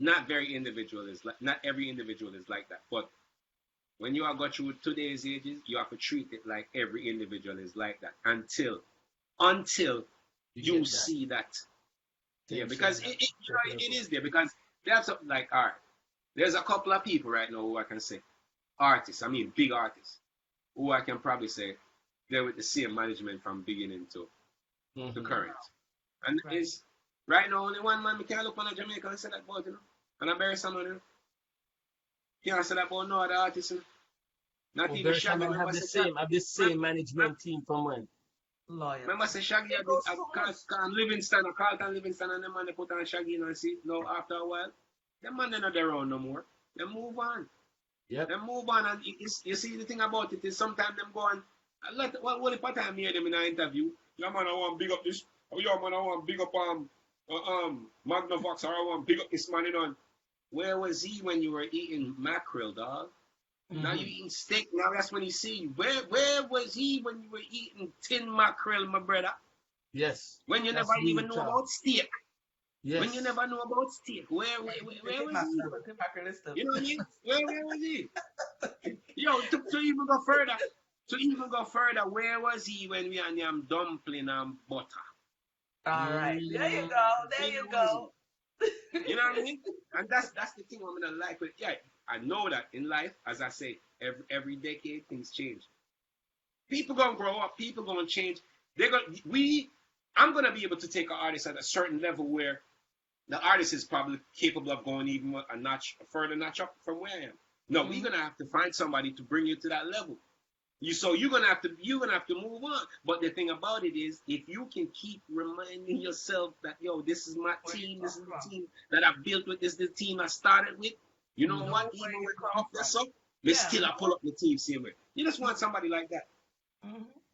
Not every individual is like that. But when you are go through today's ages, you have to treat it like every individual is like that until You you get that. see that. Yeah, Attention, because that it is there, because there's something like, all right, there's a couple of people right now who I can say artists, I mean big artists, who I can probably say they're with the same management from beginning to mm-hmm. current. And Right. is right now only one man we can't look on a Jamaica and say that about, and I bury someone, can't say that about no other artist, Not Well, even Garrison Shaggy. man Remember say Shaggy. have the same management team from when? Remember Loyalty. say Shaggy It did goes so much. Livingston, Carlton Livingston, and them man they put on Shaggy and see. No, after a while, them man they not there on no more. They move on. Yep. They move on, and you see the thing about it is sometimes them go on. What if I time hear them in an interview? Yeah man, I want big up this. Oh yeah man, I want big up Magnavox, or I want big up this man. Where was he when you were eating mackerel, dog? Now Mm-hmm. you eating steak. Now that's when you see you. Where was he when you were eating tin mackerel, my brother? Yes. When you That's never real even know talk. about steak. When you Yes. never know about steak. Where was he? Tim Mackerel. You know what I mean? Where was he? Yo, to even go further. To even go further, where was he when we had them dumpling and butter? All right. There you Mm, go. There Where you was he? go. You know what I mean? And that's the thing I'm gonna like with. Yeah, I know that in life, as I say, every decade things change. People gonna grow up. People gonna change. They're gonna I'm gonna be able to take an artist at a certain level where the artist is probably capable of going even a further notch up from where I am. No, we're gonna have to find somebody to bring you to that level. You're gonna have to move on. But the thing about it is, if you can keep reminding yourself that this is my team, this is the team that I built with, this is the team I started with. You know what? Even when I off that up, still I pull up the team same way. You just want somebody like that.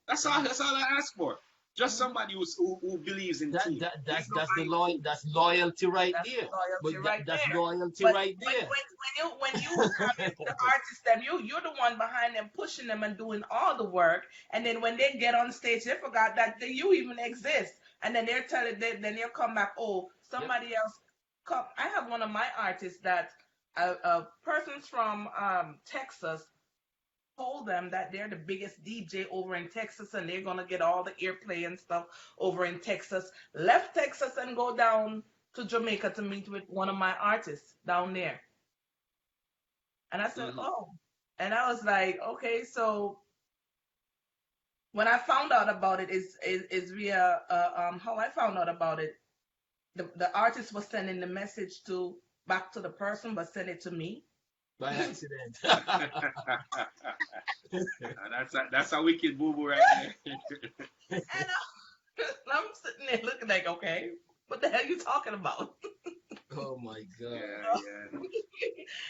That's all. That's all I ask for. Just somebody who believes in the team. That's loyalty right there. That's loyalty right there. When you the artist, then you're the one behind them, pushing them and doing all the work. And then when they get on stage, they forgot that you even exist. And then they're telling then they'll come back. Oh, somebody else come. I have one of my artists that a person from Texas told them that they're the biggest DJ over in Texas and they're gonna get all the airplay and stuff over in Texas. Left Texas and go down to Jamaica to meet with one of my artists down there. And I said, oh. And I was like, okay, so when I found out about it is via how I found out about it. The artist was sending the message back to the person, but send it to me. By accident. That's a wicked boo-boo right there. And I'm sitting there looking like, okay, what the hell are you talking about? Oh my God. Yeah.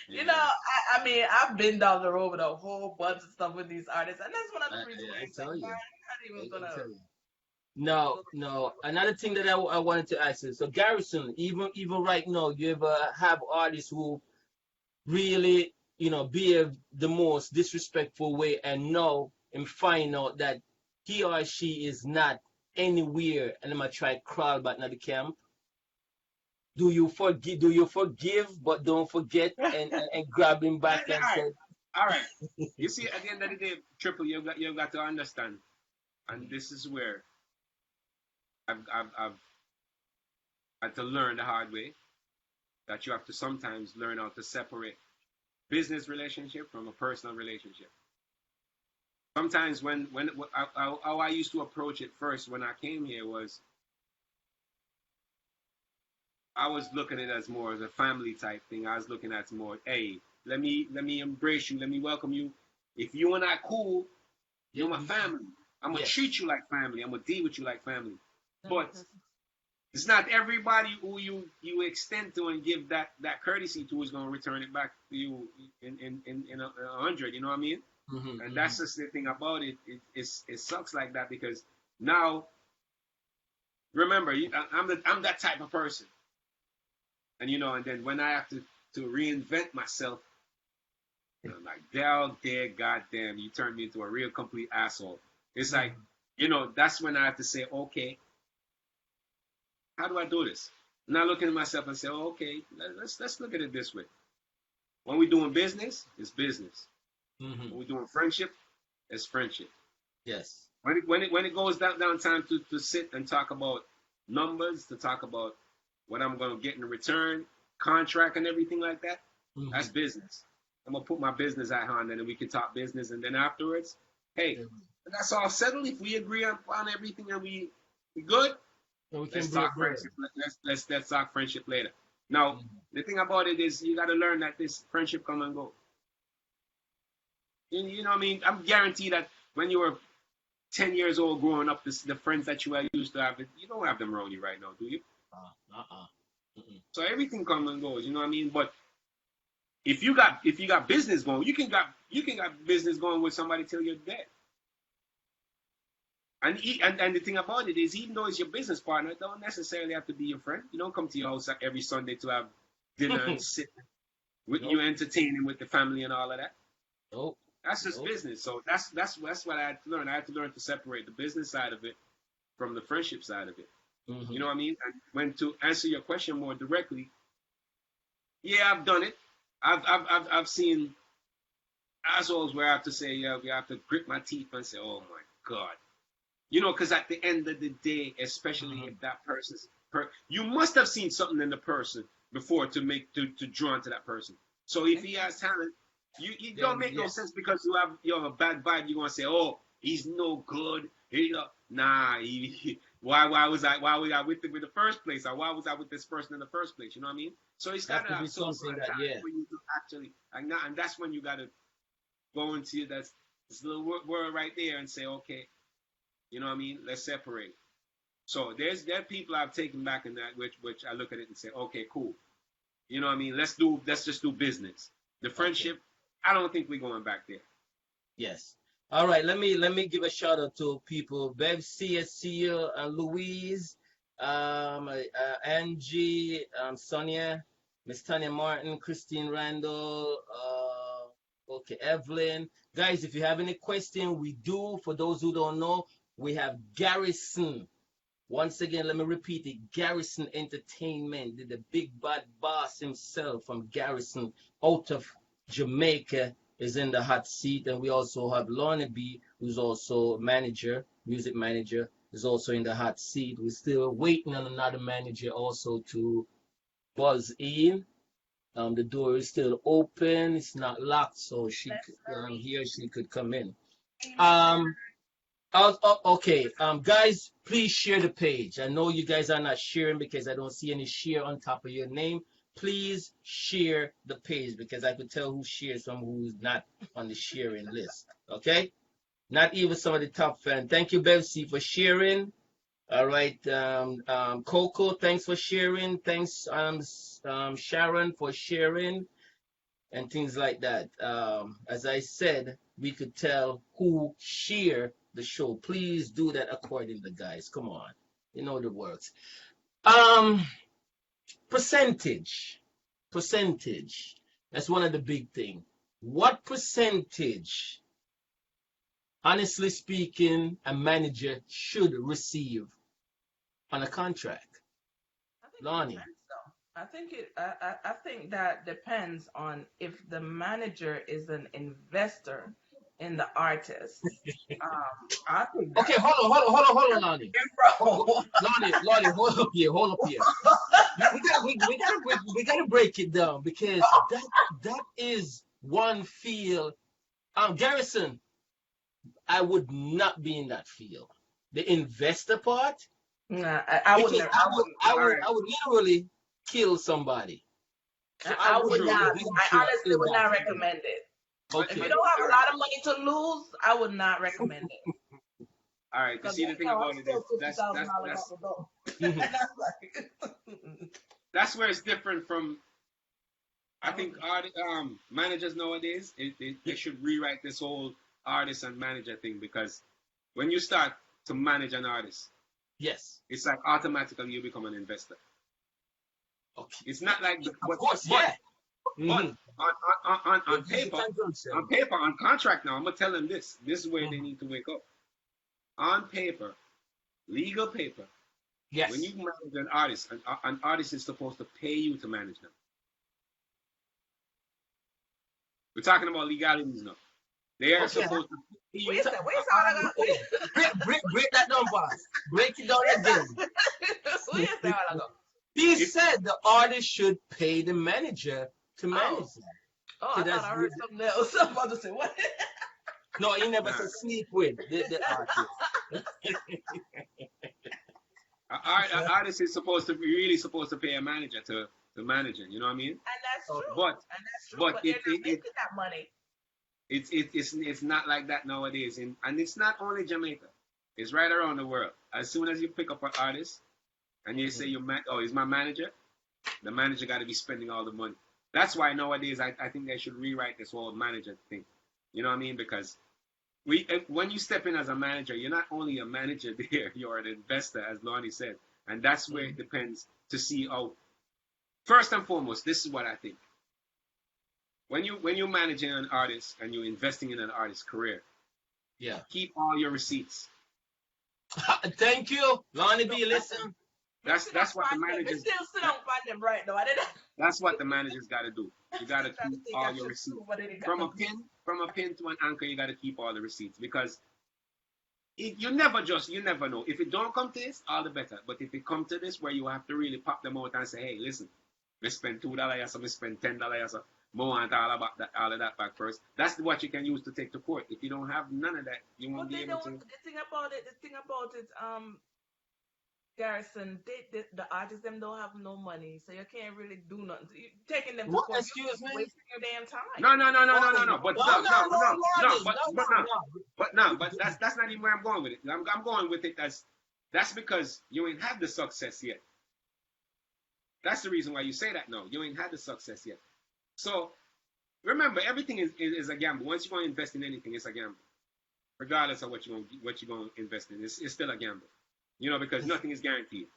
You know, I mean, I've been down the road with a whole bunch of stuff with these artists, and that's one of the reasons why I'm not even gonna. No. Another thing that I wanted to ask you. So Garrison, even right now, you ever have artists who really, behave the most disrespectful way, and know and find out that he or she is not anywhere, and I'm gonna try to crawl back to the camp? Do you forgive, but don't forget and grab him back and say, all right. You see, at the end of the day, Triple, you've got to understand, and this is where I've had to learn the hard way, that you have to sometimes learn how to separate business relationship from a personal relationship. Sometimes how I used to approach it first when I came here was, I was looking at it as more as a family type thing. I was looking at it more, hey, let me embrace you, let me welcome you. If you and I cool, you're my family. I'm gonna treat you like family. I'm gonna deal with you like family. But it's not everybody who you extend to and give that courtesy to is gonna return it back to you in 100. You know what I mean? And that's just the thing about it. It sucks like that, because now, remember, I'm that type of person. And and then when I have to reinvent myself, I'm like, goddamn, you turned me into a real complete asshole. It's like, that's when I have to say, okay, how do I do this? And I look at myself and say, oh, okay, let's look at it this way. When we're doing business, it's business. When we're doing friendship, it's friendship. Yes. When it goes down time to sit and talk about numbers, to talk about what I'm going to get in return, contract and everything like that, that's business. I'm going to put my business at hand, and then we can talk business. And then afterwards, hey, that's all settled. If we agree on everything and we good, let's talk friendship. Let's talk friendship later. Now, the thing about it is, you got to learn that this friendship come and go. You know what I mean? I'm guaranteed that when you were 10 years old growing up, the friends that you used to have, you don't have them around you right now, do you? So everything comes and goes, you know what I mean? But if you got business going, you can got business going with somebody till you're dead. And the thing about it is, even though it's your business partner, it don't necessarily have to be your friend. You don't come to your house every Sunday to have dinner and sit with you, entertaining with the family and all of that. Nope. That's just business. So that's what I had to learn. I had to learn to separate the business side of it from the friendship side of it. You know what I mean? And when to answer your question more directly, yeah, I've done it. I've seen assholes where I have to say, we have to grit my teeth and say, oh my God. Because at the end of the day, especially if that person's you must have seen something in the person before to draw into that person. So if he has talent, you don't make no sense because you have a bad vibe. You're gonna say, oh, he's no good. Nah. Why was I with him in the first place, or why was I with this person in the first place? You know what I mean? So he's got to have some sort of talent when you actually, and that's when you got to go into this little world right there and say, okay, you know what I mean? Let's separate. So there are people I've taken back in that which I look at it and say, okay, cool. You know what I mean? Let's just do business. The friendship, I don't think we're going back there. Yes. All right. Let me give a shout out to people. Bev, see you, Louise, Angie, Sonia, Miss Tanya Martin, Christine Randall, okay, Evelyn. Guys, if you have any question, we do. For those who don't know, we have Garrison. Once again, let me repeat it. Garrison Entertainment, the big bad boss himself from Garrison out of Jamaica is in the hot seat. And we also have LORNI B, who's also manager, music manager, is also in the hot seat. We're still waiting on another manager also to buzz in. The door is still open. It's not locked, so he or she could come in. Okay, guys, please share the page. I know you guys are not sharing because I don't see any share on top of your name. Please share the page because I could tell who shares from who's not on the sharing list. Okay, not even some of the top fans. Thank you, Bevsy, for sharing. All right, Coco, thanks for sharing. Thanks, Sharon, for sharing and things like that. As I said, we could tell who share the show. Please do that accordingly, guys. Come on, you know the works. Percentage. That's one of the big things. What percentage, honestly speaking, a manager should receive on a contract? LORNI. I think that depends on if the manager is an investor in the artist. I think okay, hold on, LORNI. LORNI, hold up here. We gotta break it down because that is one field. Garrison, I would not be in that field. The investor part, I would literally kill somebody. So I would not. I honestly would not recommend it. Okay. If you don't have a lot of money to lose, I would not recommend it. All right. You see the thing about it is that's where it's different from. I think managers nowadays they should rewrite this whole artist and manager thing because when you start to manage an artist, yes, it's like automatically you become an investor. Okay. It's not like of course, yeah. But on paper, on contract now, I'm gonna tell them this. This is where they need to wake up. On paper, legal paper. Yes. When you manage an artist is supposed to pay you to manage them. We're talking about legalities now. They are supposed to pay you. Break that down, boss. Break it down again. He said the artist should pay the manager to manage them. Oh, I thought I heard something else. I'm about to say, what? No, he never said sleep with the artist. An artist is supposed to pay a manager to manage it. You know what I mean? And that's true. But they're not making that money. It's not like that nowadays, and it's not only Jamaica. It's right around the world. As soon as you pick up an artist and you say he's my manager, the manager got to be spending all the money. That's why nowadays I think they should rewrite this whole manager thing. You know what I mean? Because when you step in as a manager, you're not only a manager there, you're an investor, as LORNI said. And that's where it depends to see how. First and foremost, this is what I think. When you're managing an artist and you're investing in an artist's career, keep all your receipts. Thank you, LORNI B. Listen. That's what the managers. Still don't find them right though. I didn't. That's what the managers got to do. You got to keep all your receipts. From a pin to an anchor, you got to keep all the receipts because you never know. If it don't come to this, all the better. But if it come to this, where you have to really pop them out and say, hey, listen, We spend $2, so we spend $10, so we want all of that back first. That's what you can use to take to court. If you don't have none of that, you won't But be they able don't. to. The thing about it, Garrison, the artists them don't have no money, so you can't really do nothing. Taking them to What? court, you're Excuse just me? wasting your damn time. No. Oh, But no, no, no, no, no, no, no. Lordy. No, no, no. But that's not even where I'm going with it. I'm going with it as that's because you ain't had the success yet. That's the reason why you say that. No, you ain't had the success yet. So remember, everything is a gamble. Once you're going to invest in anything, it's a gamble, regardless of what you're going to invest in. It's still a gamble, because nothing is guaranteed.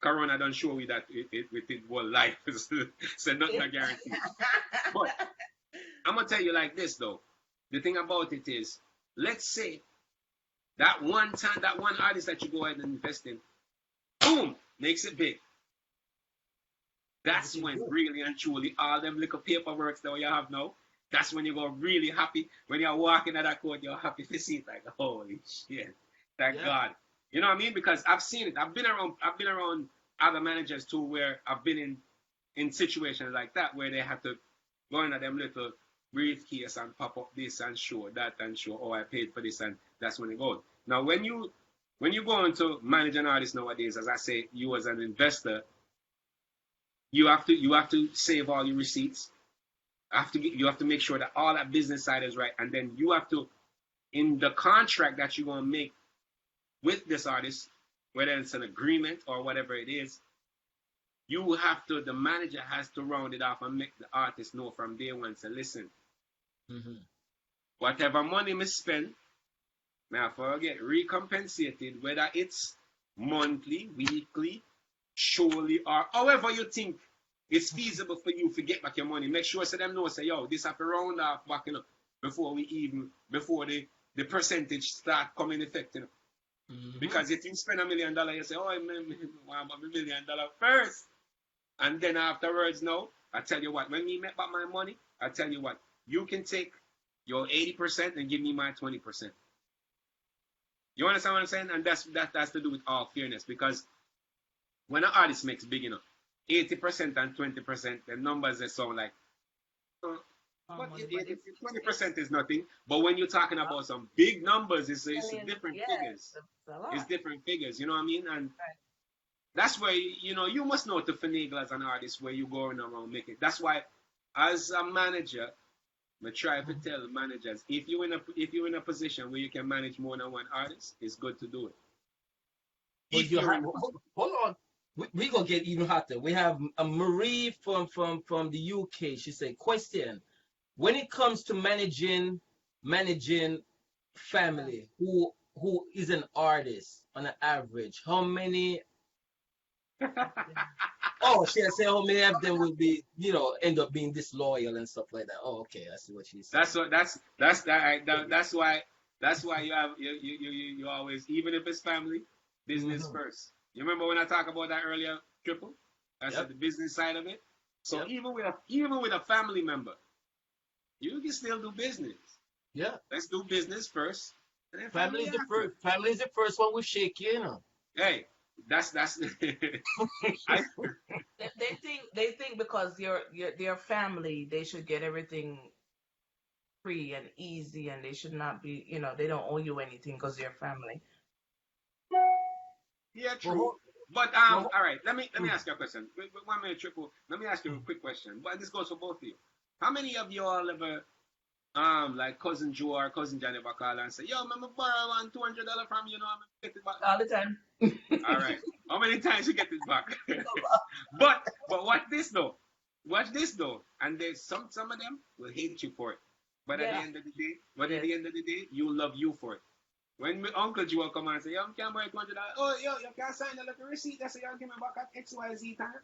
Corona done show you that with it whole life, so nothing is guaranteed. But I'm gonna tell you like this though. The thing about it is, let's say that one time, that one artist that you go ahead and invest in, boom, makes it big. That's when really and truly all them little paperwork that you have now, that's when you go really happy. When you're walking at that court, you're happy to see it like, holy shit, thank God. You know what I mean? Because I've seen it. I've been around other managers too, where I've been in situations like that where they have to go into them little briefcase and pop up this and show that and show, oh, I paid for this, and that's when it goes. Now when you go into manage an artist nowadays, as I say, you as an investor, you have to save all your receipts. You have to make sure that all that business side is right, and then you have to, in the contract that you're gonna make with this artist, whether it's an agreement or whatever it is, the manager has to round it off and make the artist know from day one. So listen, whatever money me spend, may I forget recompensated, whether it's monthly, weekly, surely, or however you think it's feasible for you to get back your money. Make sure so them know, say, yo, this have to round off back, before the percentage start coming effect, Because if you spend $1 million, you say, oh, I want $1 million first. And then afterwards, no, I tell you what, when we make back my money, I tell you what, you can take your 80% and give me my 20%. You understand what I'm saying? And that's to do with all fairness, because when an artist makes big enough, 80% and 20%, the numbers that sound like, but 20% is nothing. But when you're talking about some big numbers, it's different figures. It's different figures, you know what I mean? And that's where, you must know to finagle as an artist where you're going around making. That's why, as a manager, I try to tell managers, if you're in a position where you can manage more than one artist, it's good to do it. Hold on. We gonna get even hotter. We have a Marie from the UK. She said, question: when it comes to managing family who is an artist on an average, how many? Oh, she said how many of them will be, end up being disloyal and stuff like that. Oh, okay, I see what she's saying. That's why you always, even if it's family, business first. You remember when I talked about that earlier, Triple? I said the business side of it. So even with a family member, you can still do business. Yeah. Let's do business first. And then family is the first one we shake, Hey, that's They think because they're family, they should get everything free and easy, and they should not be, they don't owe you anything because they're family. Yeah, true. But all right, let me ask you a question. 1 minute, Triple. Let me ask you a quick question. But this goes for both of you. How many of you all ever like cousin Joe or cousin Johnny ever call and say, yo, I'm gonna borrow $200 from you, I'm gonna get it back? All the time. All right. How many times you get it back? but watch this though. And there's some of them will hate you for it. But at the end of the day, you love you for it. When my Uncle Joe come and say, yo, I can't borrow $200. Oh, yo, you can't sign the little receipt. That's say, yo, give me back at XYZ time.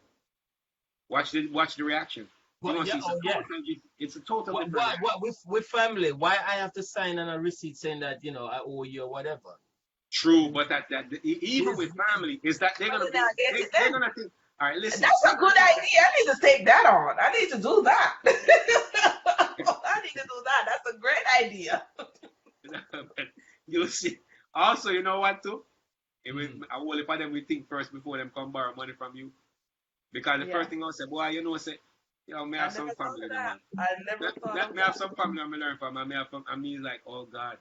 Watch the reaction. It's a total different. What with family? Why I have to sign on a receipt saying that I owe you or whatever? True, but even with family, is that they're gonna think. All right, listen. That's a good idea. I need to take that on. I need to do that. That's a great idea. You'll see. Also, you know what too? I will if them we think first before them come borrow money from you. Because the Yeah. first thing I say, boy, you know, say, yo, may I have never some thought family, of there, that. man. I never thought of May have that. some family I learn from. I may have I mean, like, oh God,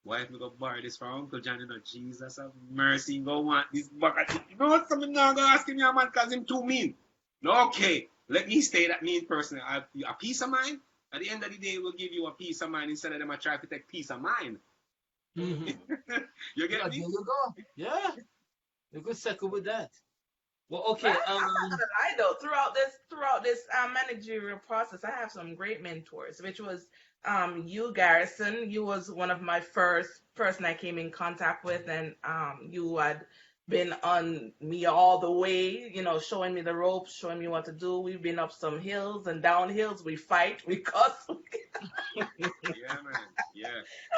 why if we go borrow this from Uncle John? You know, Jesus have mercy, go want this bucket. You know what? Something now go asking me a man because him too mean. No, okay, let me stay that mean person. A peace of mind. At the end of the day, we'll give you a peace of mind instead of them trying to take peace of mind. Mm-hmm. You Yeah, get there me? you go. Yeah, you could settle with that. Well, But okay. I'm not gonna lie though, throughout this managerial process, I have some great mentors, which was you, Garrison. You was one of my first person I came in contact with, and you had been on me all the way, you know, showing me the ropes, showing me what to do. We've been up some hills and down hills. We fight, we cuss. Yeah, man. Yeah.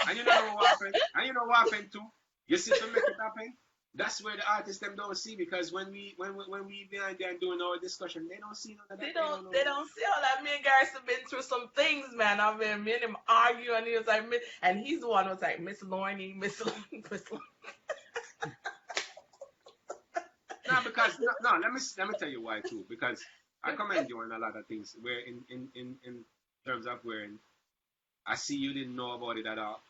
And you know what happened? And you know what happened too? You see to make it happen? That's where the artists them don't see because when we behind there and doing our discussion, they don't see none of that. They They don't don't know. they don't see all that. Me and Garrison been through some things, man. I've been me and him argue, and he was like, and he's the one who was like, Miss LORNI, Miss LORNI, Miss LORNI. No, because no, let me tell you why too. Because I commend you on a lot of things. Where in terms of where I see you didn't know about it at all.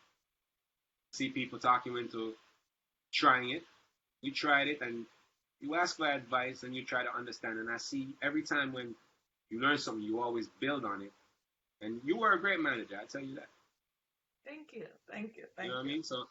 See people talking into trying it. You tried it and you ask for advice and you try to understand. And I see every time when you learn something, you always build on it. And you were a great manager, I tell you that. Thank you, thank you, You know thank what I you. mean? So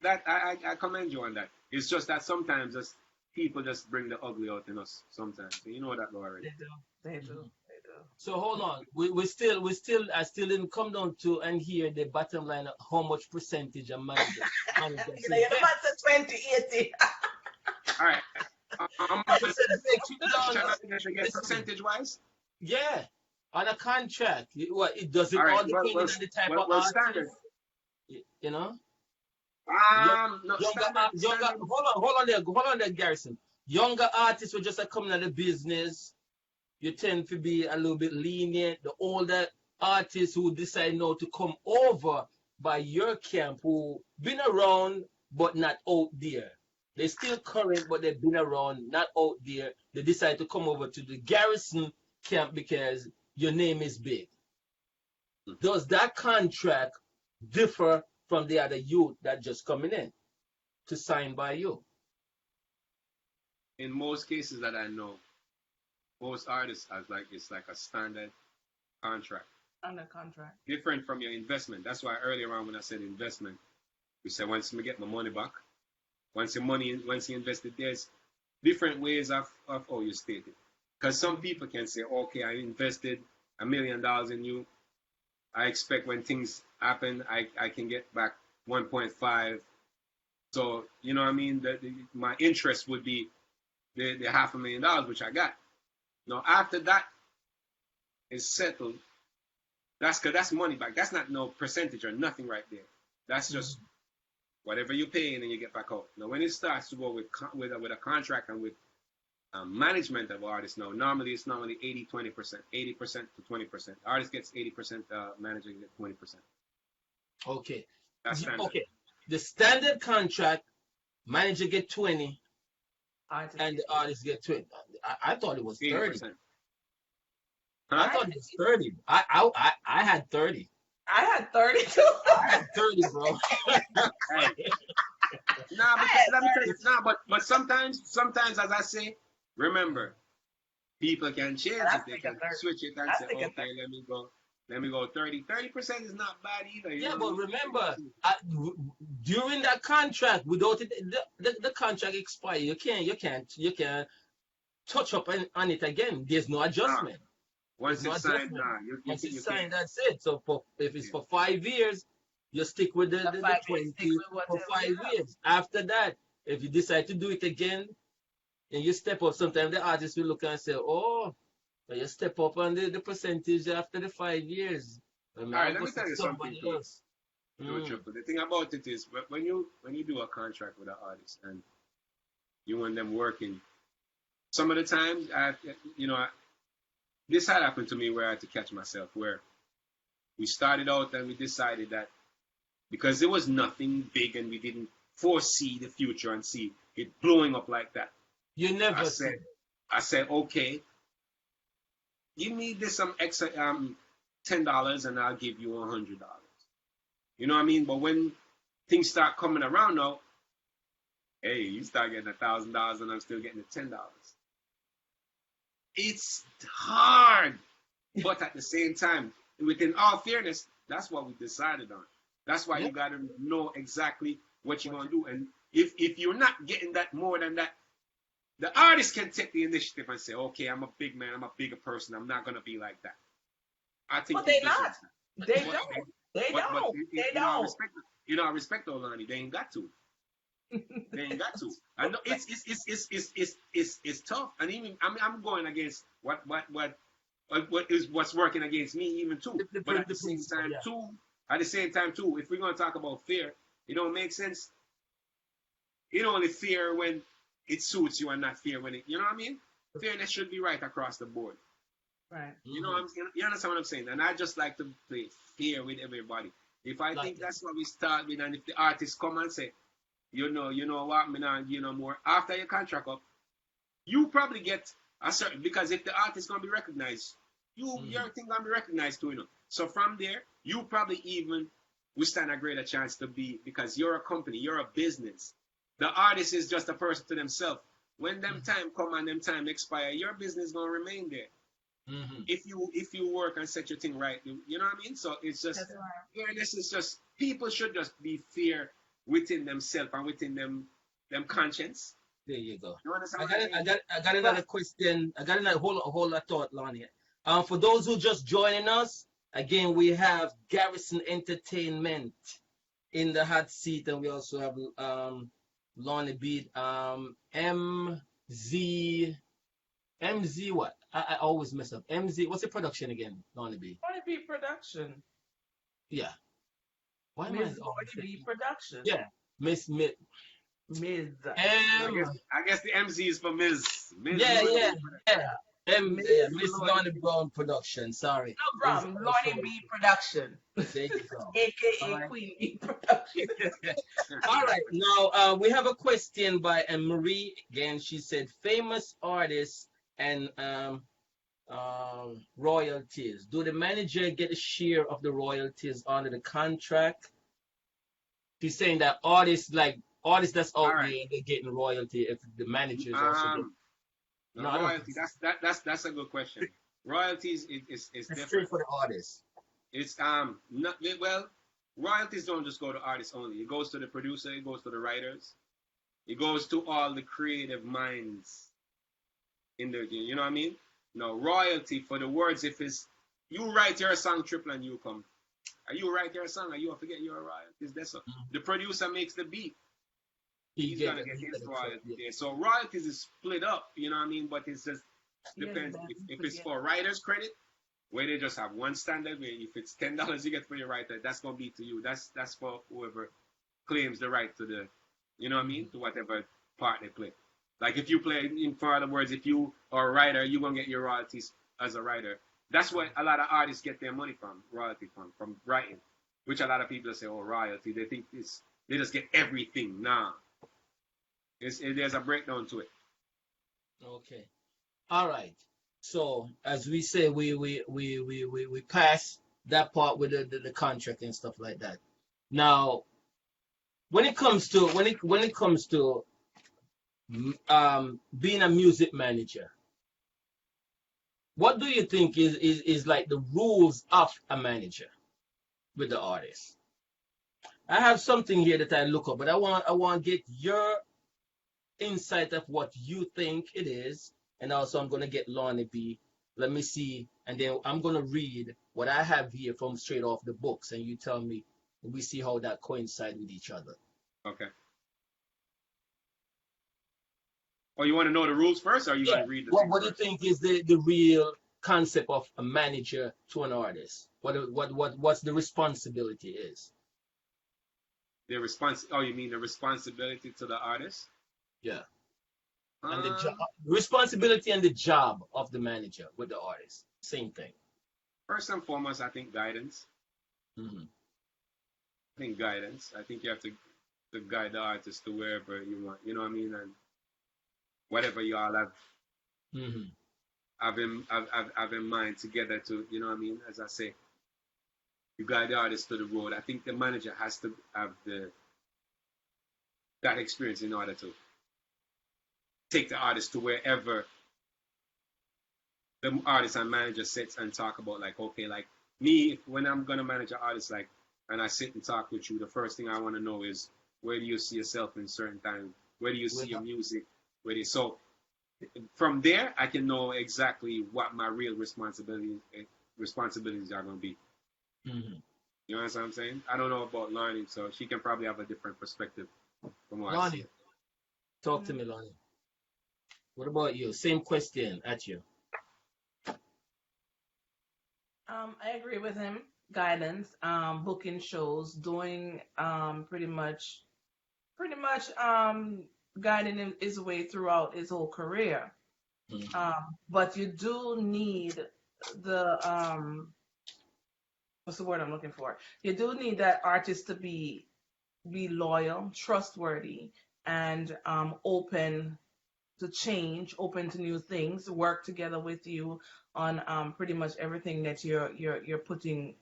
that I commend you on that. It's just that sometimes just people just bring the ugly out in us sometimes. So you know that already. They do, they do, Mhm. they do. So hold on. I still didn't come down to and hear the bottom line of how much percentage a manager You know, should you're the get. man said 2080. All right. How much I said break it percentage down. I should get Listen, percentage wise? yeah, on a contract, what it does it All right. all depending on the type of Standard. artist, you know. No Younger, standard. hold on there, Garrison. Younger artists who just are coming out of business, you tend to be a little bit lenient. The older artists who decide now to come over by your camp, who been around but not out there. They're still current, but they've been around, not out there. They decide to come over to the Garrison camp because your name is big. Does that contract differ from the other youth that just coming in to sign by you? In most cases that I know, most artists has like it's like a standard contract. Under contract. Different from your investment. That's why earlier on when I said investment, we said once we get my money back, once you invested, there's different ways of how you state it. Because some people can say, okay, I invested $1 million in you. I expect when things happen, I can get back 1.5. So, you know what I mean? My interest would be the $500,000, which I got. Now, after that is settled, that's money back. That's not no percentage or nothing right there. That's just whatever you pay and then you get back out. Now, when it starts to go with a contract and with management of artists, now normally it's normally 80-20%, 80% to 20%. Artist gets 80%, manager gets 20%. Okay. That's standard. Okay. The standard contract, manager get 20 Artist and the get artist get 20. I thought it was 30. 80%. I Huh? thought it was 30. I had 30. I had 32. I had 30, bro. Hey. Nah, I but had let me tell you, 32. but sometimes, as I say, remember, people can change But I it. They stick at can 30. switch it and I say, stick at 30. okay, let me go 30. 30% is not bad either. You Yeah, know what I but mean? remember, during that contract, without it, the contract expire. You can't touch up on it again. There's no Nah, adjustment. There's once no it's signed, adjustment. nah, Once it's you can't. signed, that's it. So if it's Yeah. for 5 years, you stick with The the 5 years stick 20 with what for yeah. 5 years. After that, if you decide to do it again and you step up, sometimes the artist will look and say, oh, but you step up on the percentage after the 5 years. All right, I'll let go me see tell you something somebody too. else. Do a Mm. triple. The thing about it is when you do a contract with an artist and you want them working, some of the times this had happened to me where I had to catch myself where we started out and we decided that because there was nothing big and we didn't foresee the future and see it blowing up like that. You I never said see. I said okay. give me this some extra $10 and I'll give you $100. You know what I mean? But when things start coming around now, hey, you start getting $1,000 and I'm still getting the $10. It's hard, but at the same time, within all fairness, that's what we decided on. That's why you got to know exactly what you're gonna do. And if you're not getting that more than that, the artist can take the initiative and say, okay, I'm a big man, I'm a bigger person, I'm not gonna be like that. I think But they not. They don't. They don't. They don't. I respect LORNI. They ain't got to. They ain't got to. I know it's tough. And even I'm going against what's working against me even too. But at the same time too, if we're gonna talk about fear, it don't make sense. It only fear when it suits you and not fear when it, you know what I mean? Fairness should be right across the board. Right. You know, you understand what I'm saying? And I just like to play fair with everybody. If I think that's what we start with, and if the artists come and say, you know what, me not, more after your contract up, you probably get a certain, because if the artist gonna be recognized, your thing gonna be recognized too, So from there, you probably even we stand a greater chance to be, because you're a company, you're a business. The artist is just a person to themselves. When them time come and them time expire, your business gonna remain there. If you work and set your thing right, you know what I mean? So it's just fairness is just, people should just be fair within themselves and within them conscience. There you go. You understand? I got another question. I got another whole lot of thought, Lonnie. For those who just joining us, again, we have Garrison Entertainment in the hot seat, and we also have LORNI Beat, MZ what? I always mess up. MZ, what's the production again, LORNI Beat? LORNI Beat Production. Yeah. Why Miss LORNI Beat Production. Yeah. Miss. I guess the MZ is for Ms. Yeah. Miss LORNI Brown Production. Sorry. No problem. LORNI Beat Production. There you go. a.k.a. Queen Bee Production. All right. Now we have a question by Marie again. She said, famous artists and royalties. Do the manager get a share of the royalties under the contract? She's saying that artists that's out there, they're getting royalty if the managers also get. Royalty. That's a good question. Royalties is different. Straight for the artists. It's not well. Royalties don't just go to artists only. It goes to the producer. It goes to the writers. It goes to all the creative minds in the, you know what I mean? No, royalty for the words. If it's you write your song, Triple, and you come. Are you write your song? Are you forget your royalties? That's so. The producer makes the beat. He's gonna get his royalties there. So royalties is split up. You know what I mean? But it just depends. If it's for writers' credit, where they just have one standard, where if it's $10 you get for your writer, that's gonna be to you. That's for whoever claims the right to the, you know what I mean, to whatever part they play. Like if you play, in for other words, if you are a writer, you're gonna get your royalties as a writer. That's what a lot of artists get their money from, royalty from writing. Which a lot of people say, oh, royalty. They think they just get everything. Nah, there's a breakdown to it. Okay. All right. So as we say, we pass that part with the contract and stuff like that. Now, when it comes to being a music manager, what do you think is like the rules of a manager with the artist? I have something here that I look up, but I want to get your insight of what you think it is, and also I'm gonna get LORNI B. Let me see, and then I'm gonna read what I have here from straight off the books, and you tell me. We see how that coincides with each other. Okay. Oh, you want to know the rules first, or are you going to read the what do you think is the real concept of a manager to an artist? What's the responsibility is? Oh, you mean the responsibility to the artist? Yeah. And the job, responsibility and the job of the manager with the artist. Same thing. First and foremost, I think guidance. Mm-hmm. I think guidance. I think you have to guide the artist to wherever you want. You know what I mean? And whatever you all have. Mm-hmm. have in mind together to, you know what I mean? As I say, you guide the artist to the road. I think the manager has to have that experience in order to take the artist to wherever the artist and manager sits and talk about, like, okay, like me, when I'm gonna manage an artist, like, and I sit and talk with you, the first thing I want to know is, where do you see yourself in certain time? Where do you see your music? So from there, I can know exactly what my real responsibilities are going to be. Mm-hmm. You know what I'm saying? I don't know about LORNI, so she can probably have a different perspective from what I see. LORNI, talk to me, LORNI. What about you? Same question at you. I agree with him. Guidance, booking shows, doing pretty much guiding him his way throughout his whole career. But you do need the what's the word I'm looking for? You do need that artist to be loyal, trustworthy, and open to change, open to new things, work together with you on pretty much everything that you're putting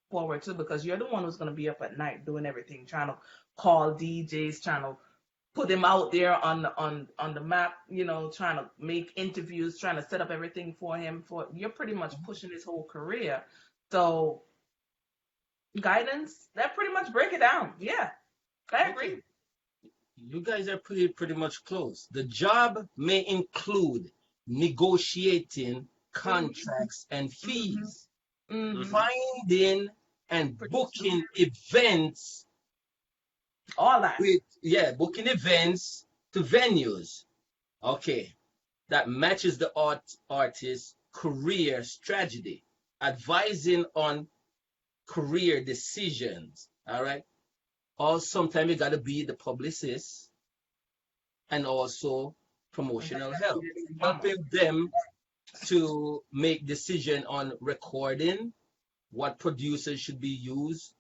forward to, because you're the one who's going to be up at night doing everything, trying to call DJs, trying to put him out there on the map, you know, trying to make interviews, trying to set up everything for him. You're pretty much pushing his whole career. So guidance, that pretty much break it down. Yeah, I agree. Okay. You guys are pretty much close. The job may include negotiating contracts and fees, finding and booking events. All that. Booking events to venues. Okay, that matches the artist's career strategy, advising on career decisions. All right. Or sometimes you gotta be the publicist and also promotional help, helping them to make decision on recording, what producers should be used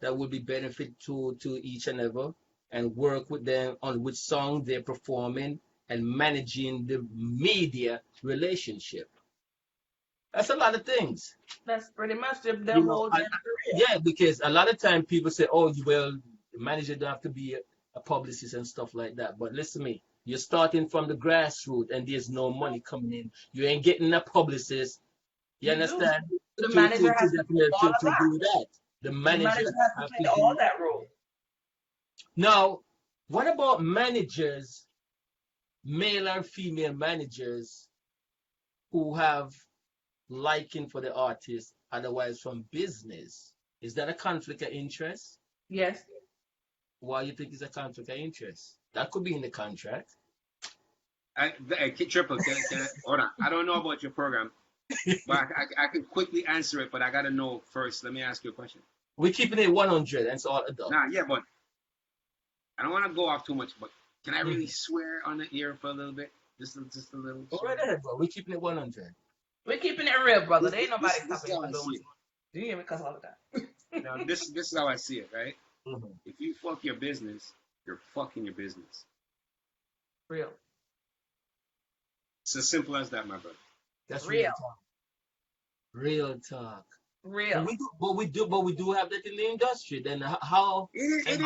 that would be benefit to each and every, and work with them on which song they're performing and managing the media relationship. That's a lot of things. That's pretty much the You know, whole damn career. yeah, because a lot of time people say, "Oh, well, the manager don't have to be a publicist and stuff like that." But listen to me, you're starting from the grassroots, and there's no money coming in. You ain't getting a publicist. You understand? The manager has to do all of To that. do that. The manager has to play all that role. Now, what about managers, male and female managers, who have liking for the artist, otherwise from business? Is that a conflict of interest? Yes. Why you think it's a conflict of interest? That could be in the contract. Triple, hold on. I don't know about your program, but I can quickly answer it, but I got to know first. Let me ask you a question. We're keeping it 100, and it's all adult. Nah, yeah, but I don't want to go off too much, but can I really swear on the ear for a little bit? Just a little. Go right ahead, bro. We're keeping it 100. We're keeping it real, brother. There ain't nobody stopping you from doing it. Do you hear me cuss all the time? Now, this is how I see it, right? Mm-hmm. If you fuck your business, you're fucking your business. Real. It's as simple as that, my brother. That's real talk. Real talk. Real. But we do have that in the industry. Then how? It is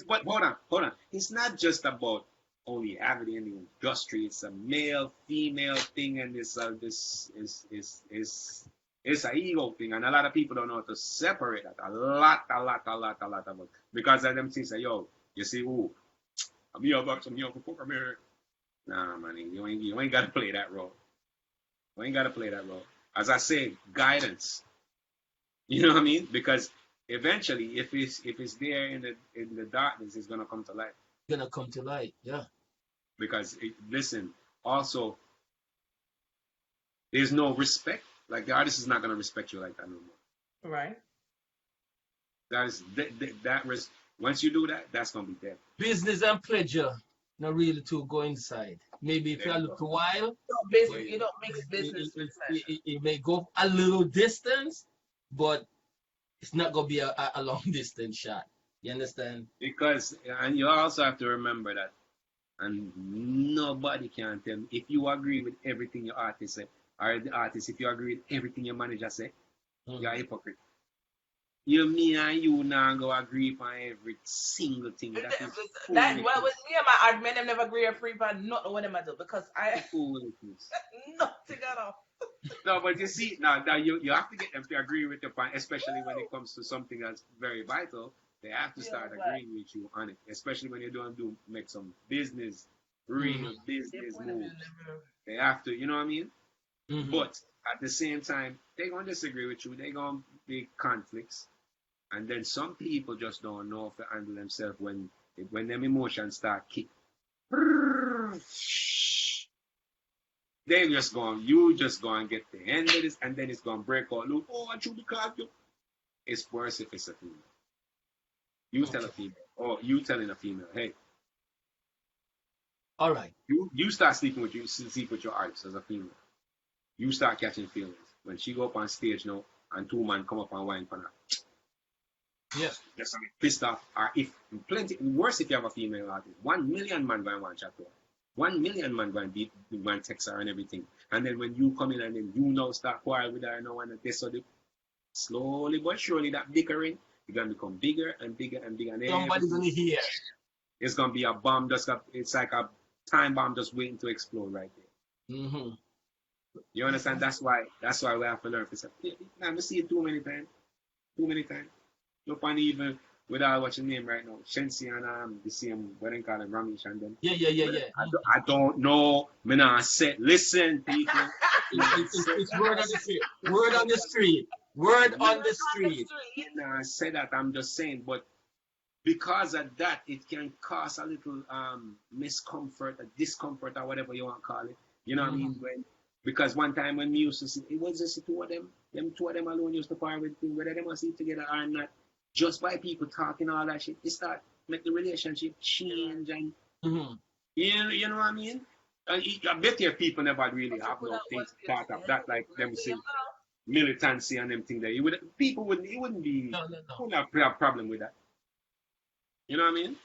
but hold on. It's not just about only having it in the industry. It's a male female thing, and this it's an ego thing, and a lot of people don't know how to separate that. A lot of it, because of them things say, yo, you see who? I'm here about some young people. I'm here. Nah, man, you ain't gotta play that role. You ain't gotta play that role. As I say, guidance. You know what I mean? Because eventually, if it's there in the darkness, it's gonna come to light. Gonna come to light, yeah. Because listen, also, there's no respect. Like, the artist is not gonna respect you like that no more. Right. Once you do that, that's gonna be dead. Business and pleasure, not really to go inside. Maybe if you look a while, you don't mix business with pleasure. It may go a little distance, but it's not gonna be a long distance shot. You understand? Because, and you also have to remember that And nobody can tell me if you agree with everything your artist say, or the artist, if you agree with everything your manager say, you're a hypocrite. You, me, and you now go agree on every single thing. That is That foolishness. well with me and my admin, them never agree or free, but not what them I do because I Foolishness. nothing at all. No, but you see, now you have to get them to agree with your point, especially when it comes to something that's very vital. They have to start agreeing with you on it, especially when you're doing make some business, real business moves. They have to, you know what I mean? But at the same time, they're gonna disagree with you. They're gonna be conflicts, and then some people just don't know if to handle themselves when them emotions start kick. They just going, you just going to get the end of this, and then it's going to break out. Look, oh, I should because you. It's worse if it's a female. You tell a female, or you telling a female, hey. All right. You start sleep with your artist as a female. You start catching feelings when she go up on stage now, and two men come up and wine for her. Yeah. Just pissed off. Or if plenty worse if you have a female artist. 1 million man going to want chat to her. 1 million man going to text her and everything. And then when you come in and then you now start quarrel with her and now and this so slowly but surely that bickering is going to become bigger and bigger and bigger. And somebody's going to hear. It's going to be a bomb it's like a time bomb just waiting to explode right there. You understand? That's why we have to learn. I see it too many times. No point even without what's your name right now. Shensi and the same, what they call him, Ramesh and them. Yeah. I don't know. Me not say, listen, people. It's word on the street. Word on the street. Word on the street. I say that, I'm just saying, but because of that, it can cause a little miscomfort, a discomfort, or whatever you want to call it. You know what I mean? Because one time when we used to see, it was just the two of them alone used to party with things, whether they must see together or not. Just by people talking all that shit, it start make the relationship change and you know what I mean? And I bet your people never really have no things to talk of that, like them say militancy and them things that it wouldn't be wouldn't have a problem with that. You know what I mean?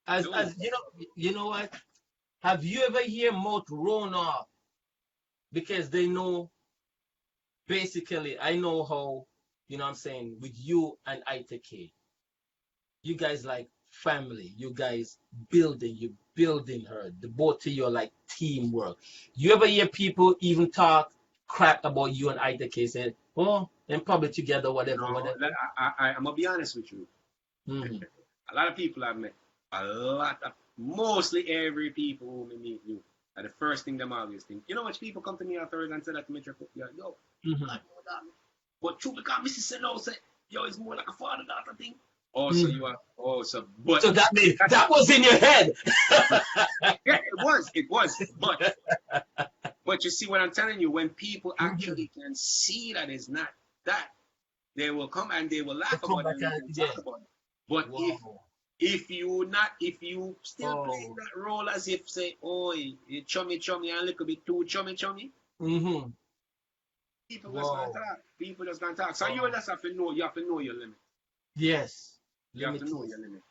As you know what? Have you ever hear mouth run off? Because they know basically I know how, you know what I'm saying, with you and a.k.a. you guys like family, you guys building her. The both of you are like teamwork. You ever hear people even talk crap about you and a.k.a. saying, oh, they're probably together, whatever. I'm gonna be honest with you. A lot of people I've met, mostly every people who meet you, are the first thing them always think. You know much people come to me afterwards and say that to me, yo, but true because Mrs. said no, say, yo, it's more like a father-daughter thing. So you are, so that was in your head. Yeah, it was, but you see what I'm telling you, when people actually can see that it's not that, they will come and they will laugh about it and talk about it. But if you still play that role as if say, oh, you chummy and a little bit too chummy, people just gonna talk. So you just have to know your limit. Yes. You have to know your limit.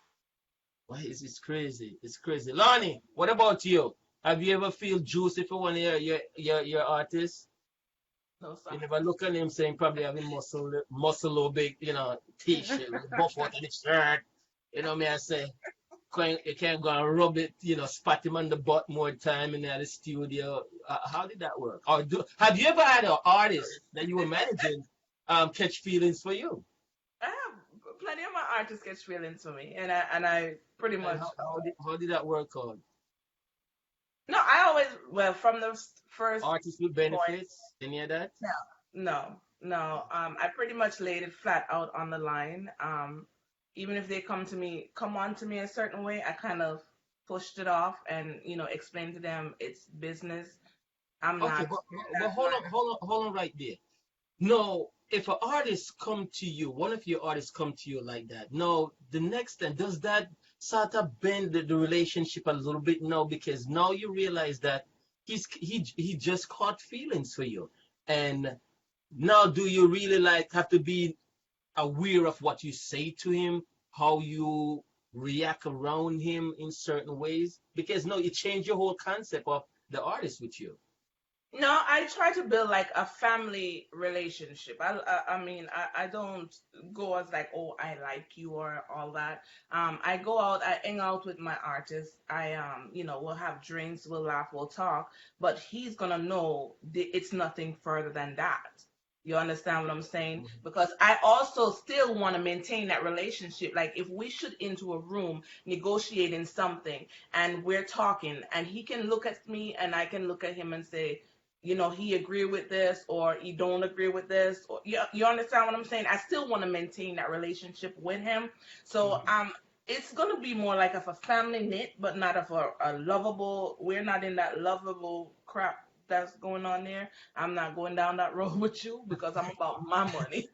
Why is it's crazy? It's crazy. LORNI, what about you? Have you ever feel juicy for one of your artists? No, sir. You never look at him saying probably having muscle or big, t-shirt, buff out of the shirt. You know me I say. You can't go and rub it, spot him on the butt more time in the studio. How did that work? Or have you ever had an artist that you were managing catch feelings for you? I have plenty of my artists catch feelings for me, and I pretty much. How did that work out? No, I always from the first artists with benefits. Any of that? No. I pretty much laid it flat out on the line. Even if they come on to me a certain way, I kind of pushed it off and explained to them it's business. I'm not. But hold on right there. No, if an artist come to you, one of your artists come to you like that. No, the next time does that sort of bend the relationship a little bit? No, because now you realize that he just caught feelings for you, and now do you really have to be aware of what you say to him, how you react around him in certain ways? Because no, it changed your whole concept of the artist with you. No, I try to build like a family relationship. I mean, I don't go as like, oh, I like you or all that. I go out, I hang out with my artist. We'll have drinks, we'll laugh, we'll talk, but he's gonna know it's nothing further than that. You understand what I'm saying? Mhm. Because I also still want to maintain that relationship. Like if we should into a room negotiating something and we're talking and he can look at me and I can look at him and say, he agree with this or he don't agree with this, or you understand what I'm saying? I still want to maintain that relationship with him. So Mhm. it's gonna be more like of a family knit, but not of a lovable. We're not in that lovable crap that's going on there. I'm not going down that road with you because I'm about my money.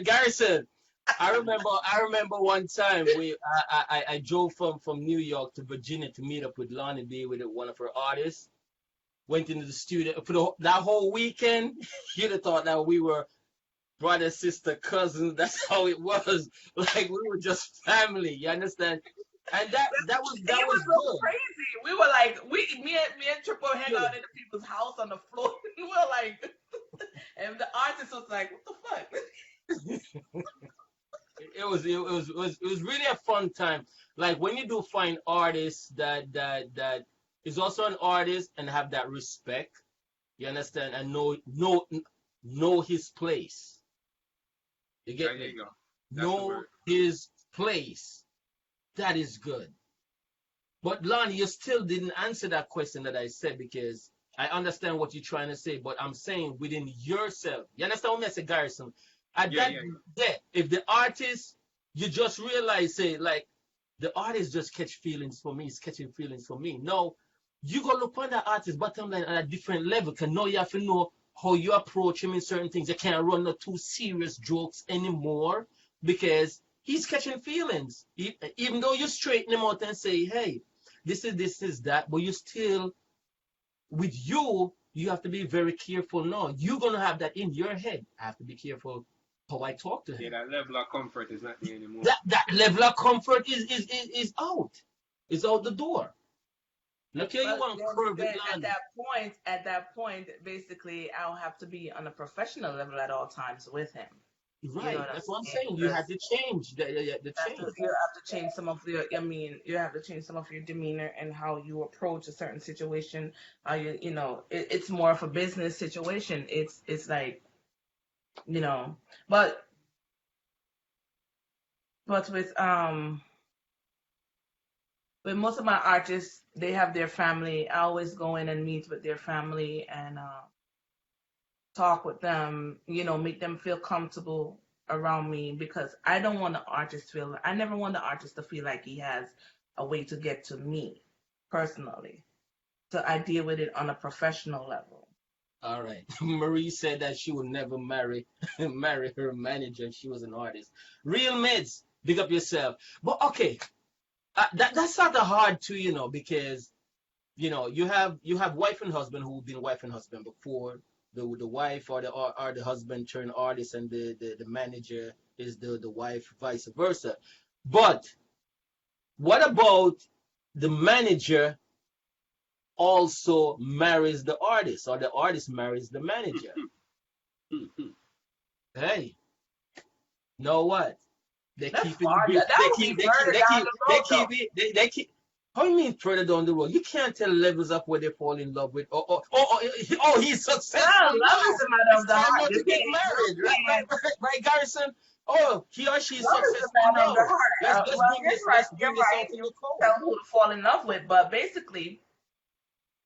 Garrison, I remember one time I drove from New York to Virginia to meet up with Lonnie B with one of her artists. Went into the studio for that whole weekend. You'd have thought that we were brother, sister, cousins. That's how it was. Like we were just family. You understand? And that It was was so good. crazy. We were like, me and Triple hang Yeah. out in the people's house on the floor. We were like, and the artist was like, what the fuck? It was really a fun time. Like when you do find artists that is also an artist and have that respect. You understand? And know his place. You There get me? you go. That's the Know word. his place. That is good. But Lonnie, you still didn't answer that question that I said because I understand what you're trying to say, but I'm saying within yourself. You understand what I say, Garrison? At Yeah, that yeah, day, if the artist, you just realize, say, like, the artist just catch feelings for me, is catching feelings for me. No, you go look on that artist bottom line at a different level. Cause now you have to know how you approach him in certain things. You can't run no too serious jokes anymore because he's catching feelings. Even though you straighten him out and say, hey, this is that, but you still, with you, you have to be very careful now. You're gonna have that in your head. I have to be careful how I talk to yeah. him. That level of comfort is not there anymore. That level of comfort is out. Is out the door. Look here, you But want curve it, then Lonnie. at that point, basically, I'll have to be on a professional level at all times with him. You know Right. what I'm That's what I'm saying? saying. You Because have to change the change. you have to change some of your. I mean, you have to change some of your demeanor and how you approach a certain situation. It's more of a business situation. It's like you know, but with most of my artists, they have their family. I always go in and meet with their family and talk with them, make them feel comfortable around me because I don't want the artist feel, I never want the artist to feel like he has a way to get to me personally. So I deal with it on a professional level. All right. Marie said that she would never marry marry her manager if she was an artist. Real mids, big up yourself. But okay, that's not hard to because you have wife and husband who've been wife and husband before. The wife or the husband turn artist and the manager is the wife, vice versa. But what about the manager also marries the artist or the artist marries the manager? Hey, know what? They That's keep it. far. They That would be keep. They keep. further They down keep. the They road, though. keep it. They keep. How you mean further down the road? You can't tell levels up where they fall in love with. Oh, he's No, successful love is now. a matter It's of the time heart. now to get married, right? Right, right, right, Garrison. Oh, he or she is Love is a successful matter of the now. heart. Let's Well, bring you're this. right. Let's You're bring this right. out to You the tell cold. who to fall in love with, but basically,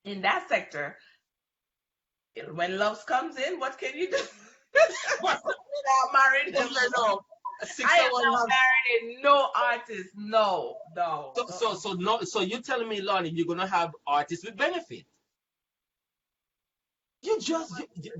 in that sector, when love comes in, what can you do? But Not married him. you know, a I am 601 not love. married in no artist. No, no. So you're telling me, Lonnie, you're gonna have artists with benefit?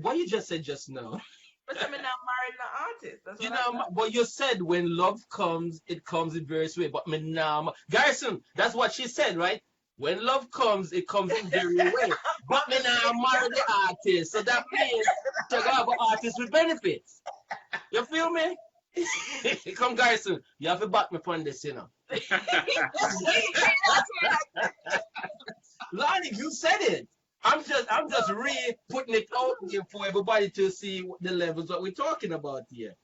What you just said just now. But I'm not married an artist. That's You what I know, said. but you said when love comes, it comes in various ways. But me now, Garrison, that's what she said, right? When love comes, it comes in various ways. But I'm me just now saying. marry the artist, so that means you gotta have an artist with benefits. You feel me? Come, Garrison, you have to back me on this, you know. Lonnie, you said it. I'm just putting it out here for everybody to see the levels that we're talking about here.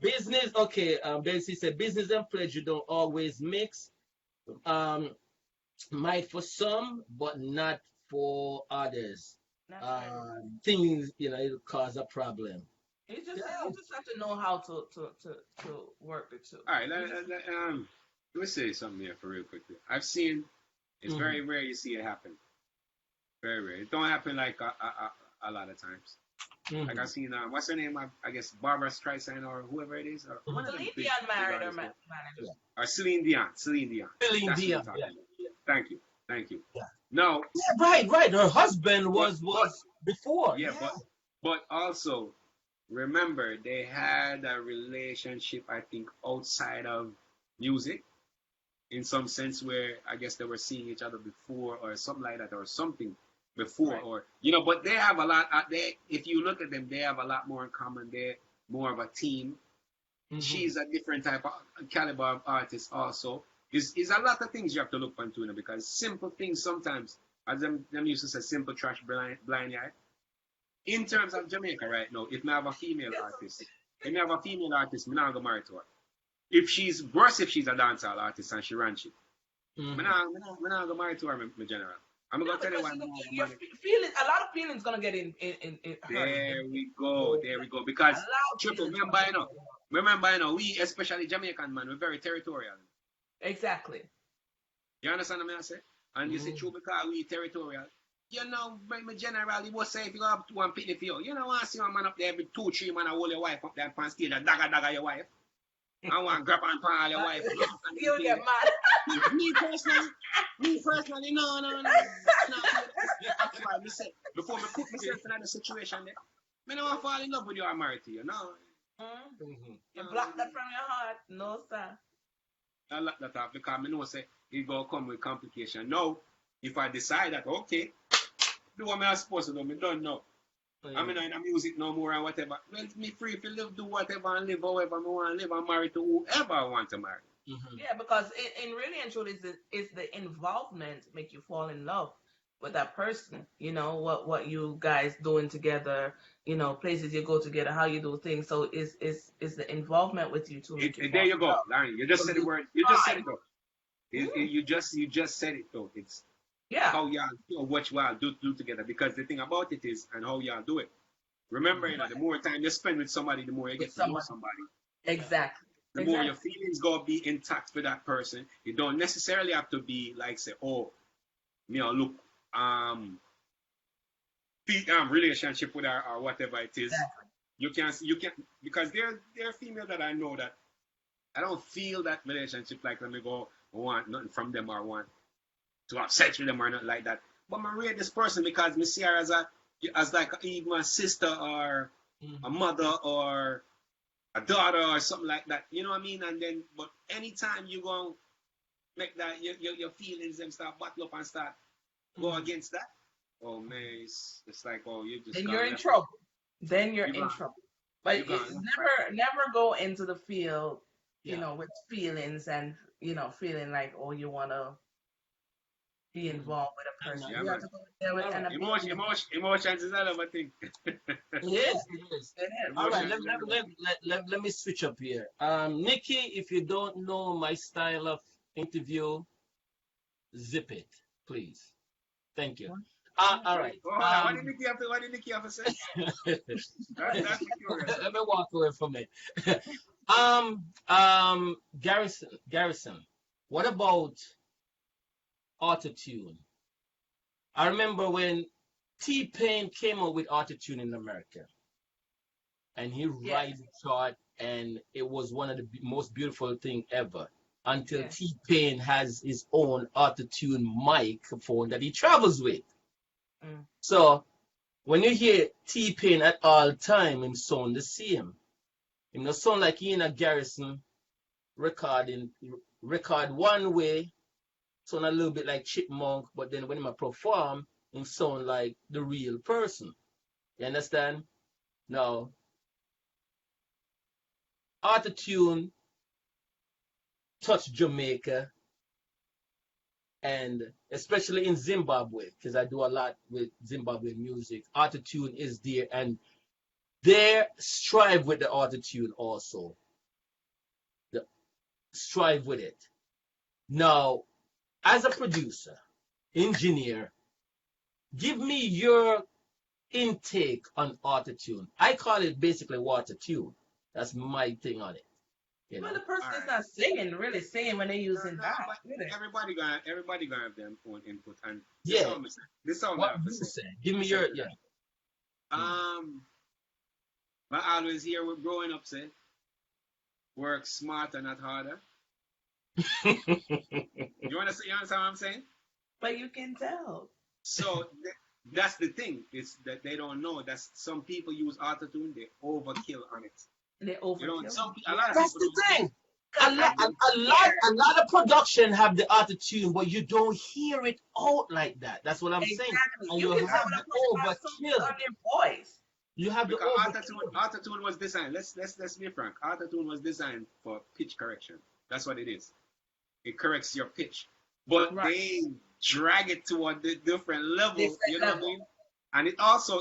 Business, okay. Bessie said business and pleasure don't always mix. Um, might for some, but not for others. That's right. Things, it'll cause a problem. You just have to know how to work the two. All right, let me say something here for real quickly. I've seen it's Mhm. very rare you see it happen. Very rare. It don't happen like a lot of times. Like Mhm. I've seen, what's her name? I guess Barbara Streisand or whoever it is, or one of them Celine big, Dion big married her artists. manager. Or Celine Dion. Celine Dion. Celine That's what I'm Dion, talking yeah. about. Thank you. Thank you. Yeah. No, Yeah, right. Her husband but was before. yeah, Yeah. but also remember they had a relationship. I think outside of music, in some sense, where I guess they were seeing each other before, or something like that, or something before, Right. or But they have a lot. They, if you look at them, they have a lot more in common. They're more of a team. Hmm. She's a different type of caliber of artist also. Is a lot of things you have to look into, because simple things sometimes, as them used to say, simple trash blind eye. In terms of Jamaica right now, if I have a female artist, me not go marry to her. If she's worse, if she's a dancehall artist and she runs shit, me Hmm. not go marry to her, my general. I'm Yeah, gonna tell you because why me not go your marry. feeling, a lot of feelings gonna get in hurt. There we go. A Because lot of triple, feelings gonna remember, get we especially Jamaican man, we're very territorial. exactly. You understand what I say? And you see, Hmm. true, because we territorial. My general, he was say if you have one picnic for you, want to see one man up there every 2, 3 man and hold your wife up there on stage and dagger your wife. I want to grab and pan your wife. You'll get mad. Me personally, no. That's why I say, before I put myself in that situation there, I don't want to fall in love with you or marry to you, no. Mm. You No, block that from your heart. No, sir. I lock that off because I know say it going to come with complication. Now, if I decide that, okay, do what I'm supposed to do, I don't know. I'm not in the music no more and whatever. Well, me free to live, do whatever and live however I want to live and marry to whoever I want to marry. Hmm. Yeah, because in really and truly, is the involvement make you fall in love with that person. You know what you guys doing together. You know, places you go together, how you do things. So is the involvement with you to make you There fall you in go, love. Larry. You just So said the you word. You just said try. it though. Mm, You just said it though. It's yeah, how y'all what y'all do together. Because the thing about it is, and how y'all do it. Remember, Hmm. the more time you spend with somebody, the more you with get to know someone. somebody. Yeah. Exactly. The more your Exactly. feelings go be intact for that person. You don't necessarily have to be like say, oh, look, um, relationship with her or whatever it is. Exactly. You can because there are female that I know that I don't feel that relationship like let me go want nothing from them or want to have sex with them or nothing like that. But I rate this person because me see her as like even a sister or a Hmm. mother or a daughter or something like that. You know what I mean? And then, but anytime you go make that your feelings them start bottle up and start go Hmm. against that, oh man, it's like oh you just Then you're gone in left right. trouble. Then you're You in gone trouble. But you gone left right. never go into the field, Yeah. with feelings and feeling like, oh, you wanna be Hmm. involved with a And, person. Yeah You have man. to go there with all and right. a baby. Emotions is another thing. It is. It is. It is. All right. Emotions Let, is let, another let, thing. let me switch up here. Nikki, if you don't know my style of interview, zip it, please. Thank you. All What, right. oh, hold on. What did Nicky have to say? That's the curious one. Let me walk away from it. Garrison. What about autotune? I remember when T-Pain came out with autotune in America, and he Yes. ride the chart, and it was one of the most beautiful thing ever. Until Yes. T-Pain has his own autotune microphone that he travels with. Mm. So when you hear T-Pain at all time, him sound the same. Him not sound like he in a Garrison recording record one way, sound a little bit like Chipmunk, but then when him a perform, him sound like the real person. You understand? Now, Autotune touched Jamaica, and especially in Zimbabwe, because I do a lot with Zimbabwe music. Autotune is there, and they strive with the autotune also. The, strive with it. Now, as a producer, engineer, give me your intake on autotune. I call it basically water tune. That's my thing on it. You Well, know. the person All is right. not singing, really singing when they're No, using no, that. but Really. everybody gonna have their own input, and this Yeah. all me say. This all me What have to you say. say? Give me Say your to yeah. that. I always hear with growing up say, work smarter, not harder. You understand what I'm saying? But you can tell. So that's the thing. It's that they don't know that some people use autotune, they overkill on it. They You know, overkill. a lot of That's people the don't know. thing. Because I They, A lot of production have the autotune, but you don't hear it out like that. That's what I'm saying. exactly. And You you can tell have when a the person has something overkill. on their voice. You have the because overkill. autotune was designed. Let's be frank. Autotune was designed for pitch correction. That's what it is. It corrects your pitch, but Right. they drag it to a different level. Different You know what I level. mean? And it also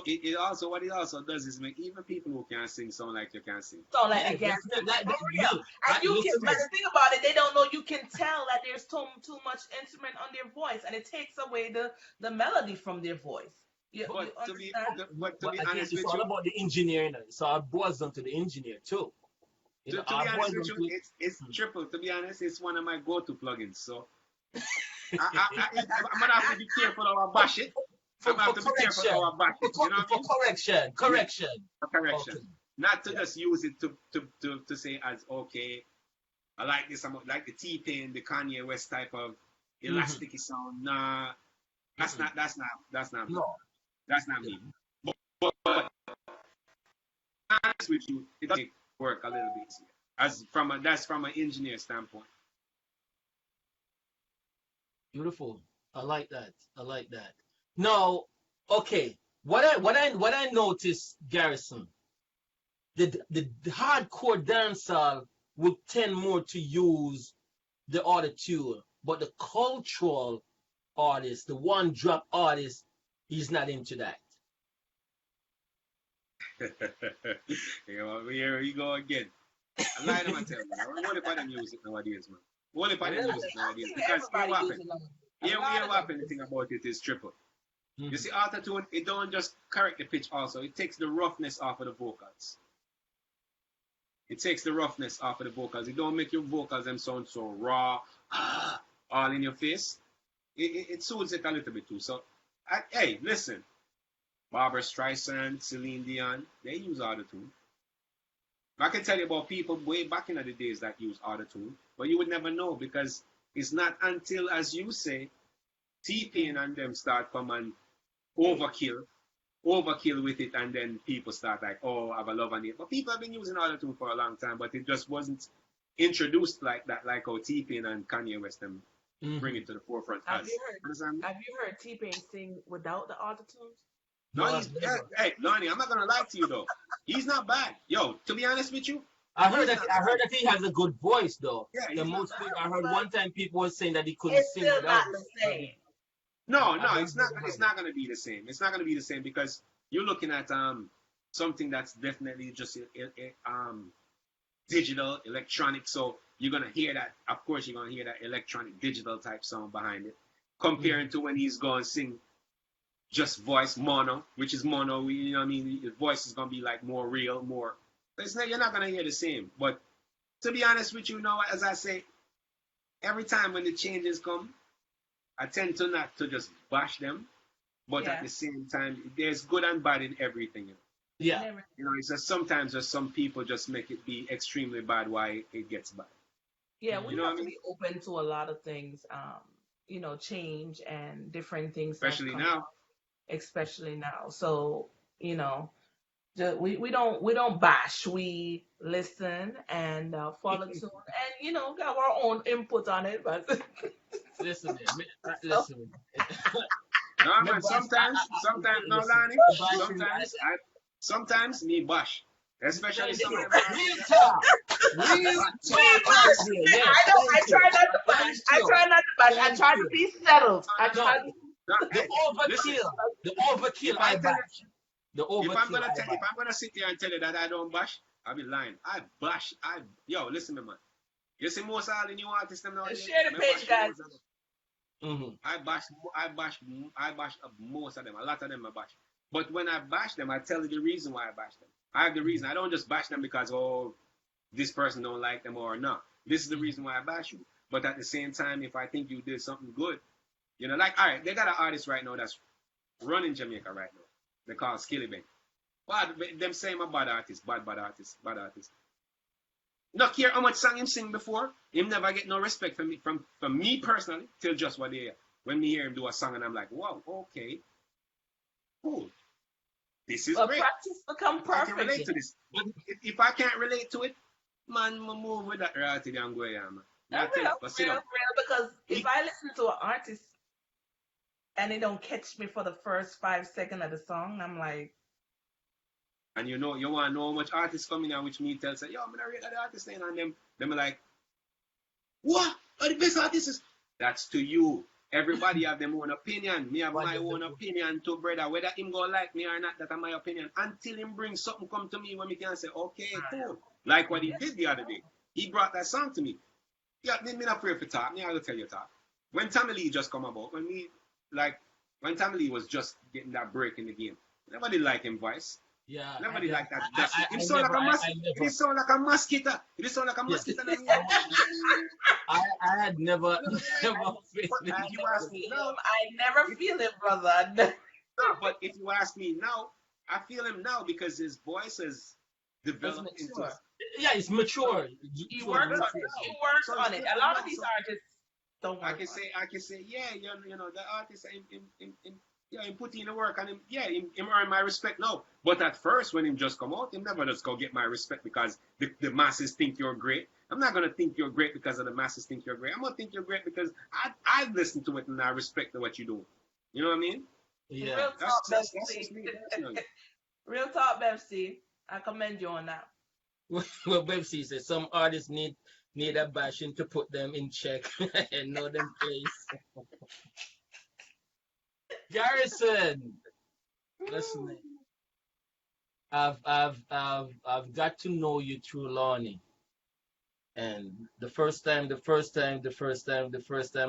what it also does is make even people who can't sing sound like you can sing. So like Yeah, again, that, for you, real. And you can, listen, but the thing about it, they don't know. You can tell that there's too much instrument on their voice, and it takes away the melody from their voice. You But to be understand? to be again, honest it's with all you, about the engineering. So our boys down to the engineer too. You know, to be our honest boys with down you, to. it's triple. To be honest, it's one of my go-to plugins. So I'm gonna have to be careful how I bash it. I'm gonna have to be careful how I bash it. You know what I For mean? correction, Yeah, correction. for correction. Okay. Not to Yeah. just use it to say as okay, I like this. I like the T-Pain, the Kanye West type of Mm-hmm. elasticy sound. Nah, that's not me. No. That's not me. But honest with you, it does make work a little bit easier. That's from an engineer standpoint. Beautiful. I like that. I like that. Now, okay. What I noticed, Garrison, the hardcore dancehall would tend more to use the autotune, but the cultural artist, the one drop artist, he's not into that. You know, here we go again. I lie to myself, man. What about the music nowadays, man? What about the music I nowadays? think Because here everybody what happened? using them. Here A lot of what them. happened, the thing about it is triple. You Mhm. see, autotune, it don't just correct the pitch also. It takes the roughness off of the vocals. It takes the roughness off of the vocals. It don't make your vocals them sound so raw, all in your face. It soothes it a little bit too. So, hey, listen. Barbara Streisand, Celine Dion, they use autotune. I can tell you about people way back in the days that use autotune, but you would never know because it's not until, as you say, T-Pain and them start come and overkill with it, and then people start like, oh, I have a love on it. But people have been using autotune for a long time, but it just wasn't introduced like that, like how T-Pain and Kanye West them bring it to the forefront Have as. you heard? Understand? Have you heard T-Pain sing without the autotunes? No, No, he's I've never. hey, LORNI, I'm not gonna lie to you though. He's not bad. Yo, to be honest with you, I he's heard that not I heard bad. that he has a good voice though. Yeah, The he's not most bad. people I heard But one time people were saying that he couldn't it's sing still without not it. the same. No, I've it's not. never It's heard not going to be the same. It's not going to be the same because you're looking at something that's definitely just digital, electronic. So you're gonna hear that. Of course, you're gonna hear that electronic, digital type sound behind it, comparing to when he's going to sing just voice mono, which is mono. You know what I mean? His voice is gonna be like more real, more. It's not, you're not gonna hear the same. But to be honest with you, now as I say, every time when the changes come, I tend to not to just bash them, but at Yeah. the same time, there's good and bad in everything. Yeah. Never. You know, it's just sometimes just some people just make it be extremely bad why it gets bad. Yeah, Mhm. we You know have what I to mean? be open to a lot of things, change and different things that Especially come now. up, especially now. So, we don't bash. We listen and follow tune, and got our own input on it. But Listen, man, so, listen. No, Me man, bash, sometimes, no, listen, Lonnie, bashing, sometimes me bash. Especially Thank some of you. them are Real talk. Real We talk right bash. here. Yes, I don't. I thank you. try not to bash. Thank I you. try not to bash. I Thank try to you. be settled. I No, try to. no, the hey, listen. overkill. The overkill If I I tell you, bash. The if I'm overkill gonna I tell, if bash. I'm gonna sit here and tell you that I don't bash, I'll be lying. I bash. Yo, listen, me man. You see most all the new artists them nowadays. Share the Me page, bash guys. most of them. Mm-hmm. I bash most of them. A lot of them I bash. But when I bash them, I tell you the reason why I bash them. I have the reason. I don't just bash them because this person don't like them or not. This is the reason why I bash you. But at the same time, if I think you did something good, like all right, they got an artist right now that's running Jamaica right now. They call Skilly Bang. But them saying I'm bad artist, bad artist, bad artist. Not care how much song him sing before, him never get no respect from me personally till just one day. When me hear him do a song and I'm like, wow, okay, cool. This is But great. practice become I can perfect. relate to this. But if I can't relate to it, man, I move with that reality and go, yeah, man. That's That's it. real, But sit real, down. real. Because if I listen to an artist and they don't catch me for the first 5 seconds of the song, I'm like, And you want to know how much artists coming out, which me tell say, yo, I'm gonna rate that artist name, and them are like, what? Are the best artists? That's to you. Everybody have their own opinion. Me have my own opinion too, brother. Whether him go like me or not, that's my opinion. Until him bring something come to me when me can say, okay, cool. Like what he did the other day. He brought that song to me. Yeah, me not afraid for talk. Me I will tell you talk. When Tommy Lee just come about, when Tommy Lee was just getting that break in the game, nobody like him voice. Yeah. Nobody like that. I never. It sound like a mosquito. It sound like a Yes. mosquito. I had never never But I if you never ask me feel now, him. I never feel him, brother. no, but if you ask me now, I feel him now because his voice has It's developed into. mature. Yeah, it's mature. He So works good on for it. He now. works So it's on it. good A for lot of now. these So artists don't I work can on it. say, yeah, the artist, him put in the work, and him earn my respect now. But at first, when him just come out, him never just go get my respect because the masses think you're great. I'm not gonna think you're great because of the masses think you're great. I'm gonna think you're great because I've listened to it and I respect what you do. You know what I mean? Yeah. Real talk, That's Betsy. just me personally. Real talk, Betsy. I commend you on that. Well, Betsy says some artists need a bashing to put them in check and know them place. Garrison, listen, I've got to know you through LORNI. And the first time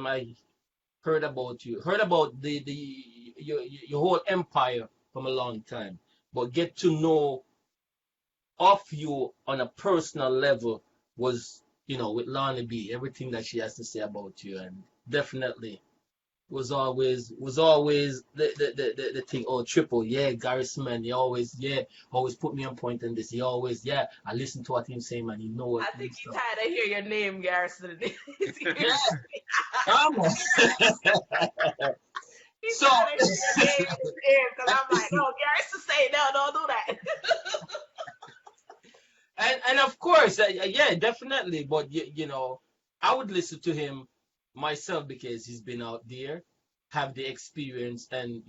I heard about your whole empire from a long time, but get to know of you on a personal level was, with LORNI B, everything that she has to say about you, and definitely was always the thing. Oh, Triple, yeah, Garrison, man, he always put me on point in this. He always, yeah, I listen to what he's saying, man. He know what I think he's he's saying. tired of hear your name, Garrison. He's Yeah, come on. So, tired of hear your name in his ear because I'm like, no, Garrison say no, don't do that. and of course, yeah, definitely. But I would listen to him myself because he's been out there, have the experience, and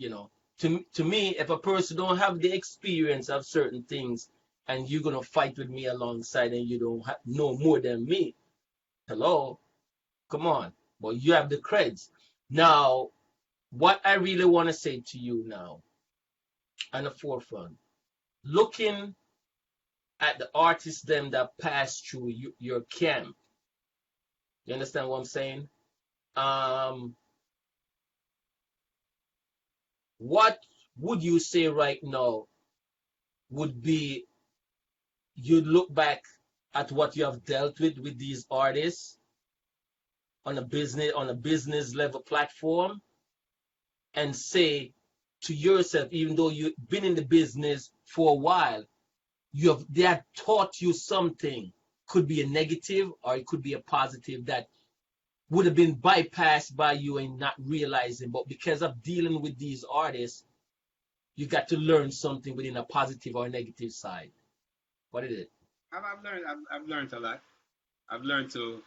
to me, if a person don't have the experience of certain things, and you're gonna fight with me alongside, and you don't know more than me, hello, come on. But you have the creds. Now, what I really want to say to you now, on the forefront, looking at the artists them that pass through your camp. You understand what I'm saying? Um, what would you say right now would be you look back at what you have dealt with these artists on a business level platform and say to yourself, even though you've been in the business for a while, they have taught you something. Could be a negative or it could be a positive that would have been bypassed by you and not realizing. But because of dealing with these artists, you got to learn something within a positive or negative side. What is it? I've learned a lot. I've learned to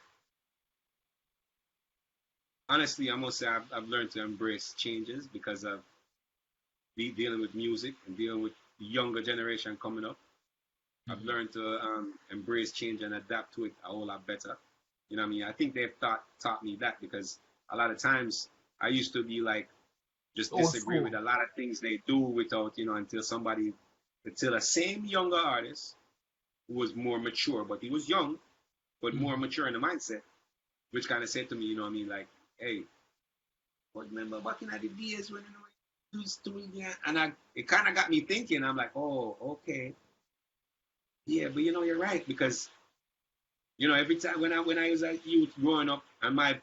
honestly, I must say I've learned to embrace changes because of dealing with music and dealing with the younger generation coming up. I've learned to embrace change and adapt to it a whole lot better. You know what I mean? I think they've taught me that because a lot of times I used to be like just Old disagree school. with a lot of things they do without, until a same younger artist who was more mature, but he was young, but more mature in the mindset, which kind of said to me, you know what I mean, like, hey, but remember back in the days when you used to, yeah, and it kind of got me thinking. I'm like, oh, okay, yeah, but you're right because every time when I was a youth growing up, and my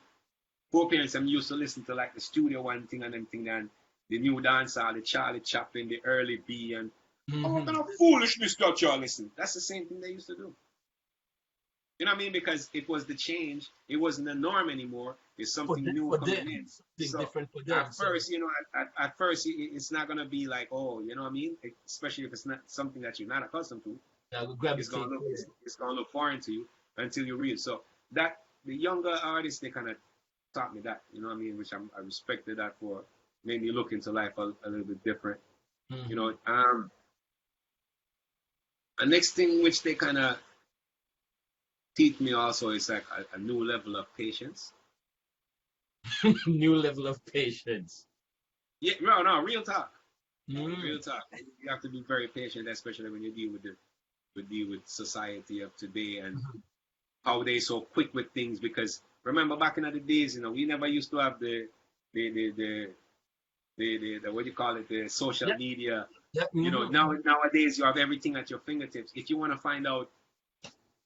poor parents, I'm used to listen to like the Studio One thing and them thing, and the new dancehall, the Charlie Chaplin, the early B, and what kind of foolishness that y'all listen? That's the same thing they used to do. You know what I mean? Because it was the change. It wasn't the norm anymore. It's something new For coming them, in. something So different for them. at So first, at first, it's not gonna be like, oh, you know what I mean? Especially if it's not something that you're not accustomed to. I will It's gonna gravitate look toward it's, it. it's gonna look foreign to you until you read. So that the younger artists, they kind of taught me that. You know what I mean? Which I respected that for. Made me look into life a little bit different. You know. The next thing which they kind of teach me also is like a new level of patience. New level of patience. Yeah, no, real talk. Mm. Real talk. You have to be very patient, especially when you deal with society of today and how they so quick with things. Because remember back in the days, we never used to have the what do you call it, the social Yeah, media. yeah. Nowadays you have everything at your fingertips. If you want to find out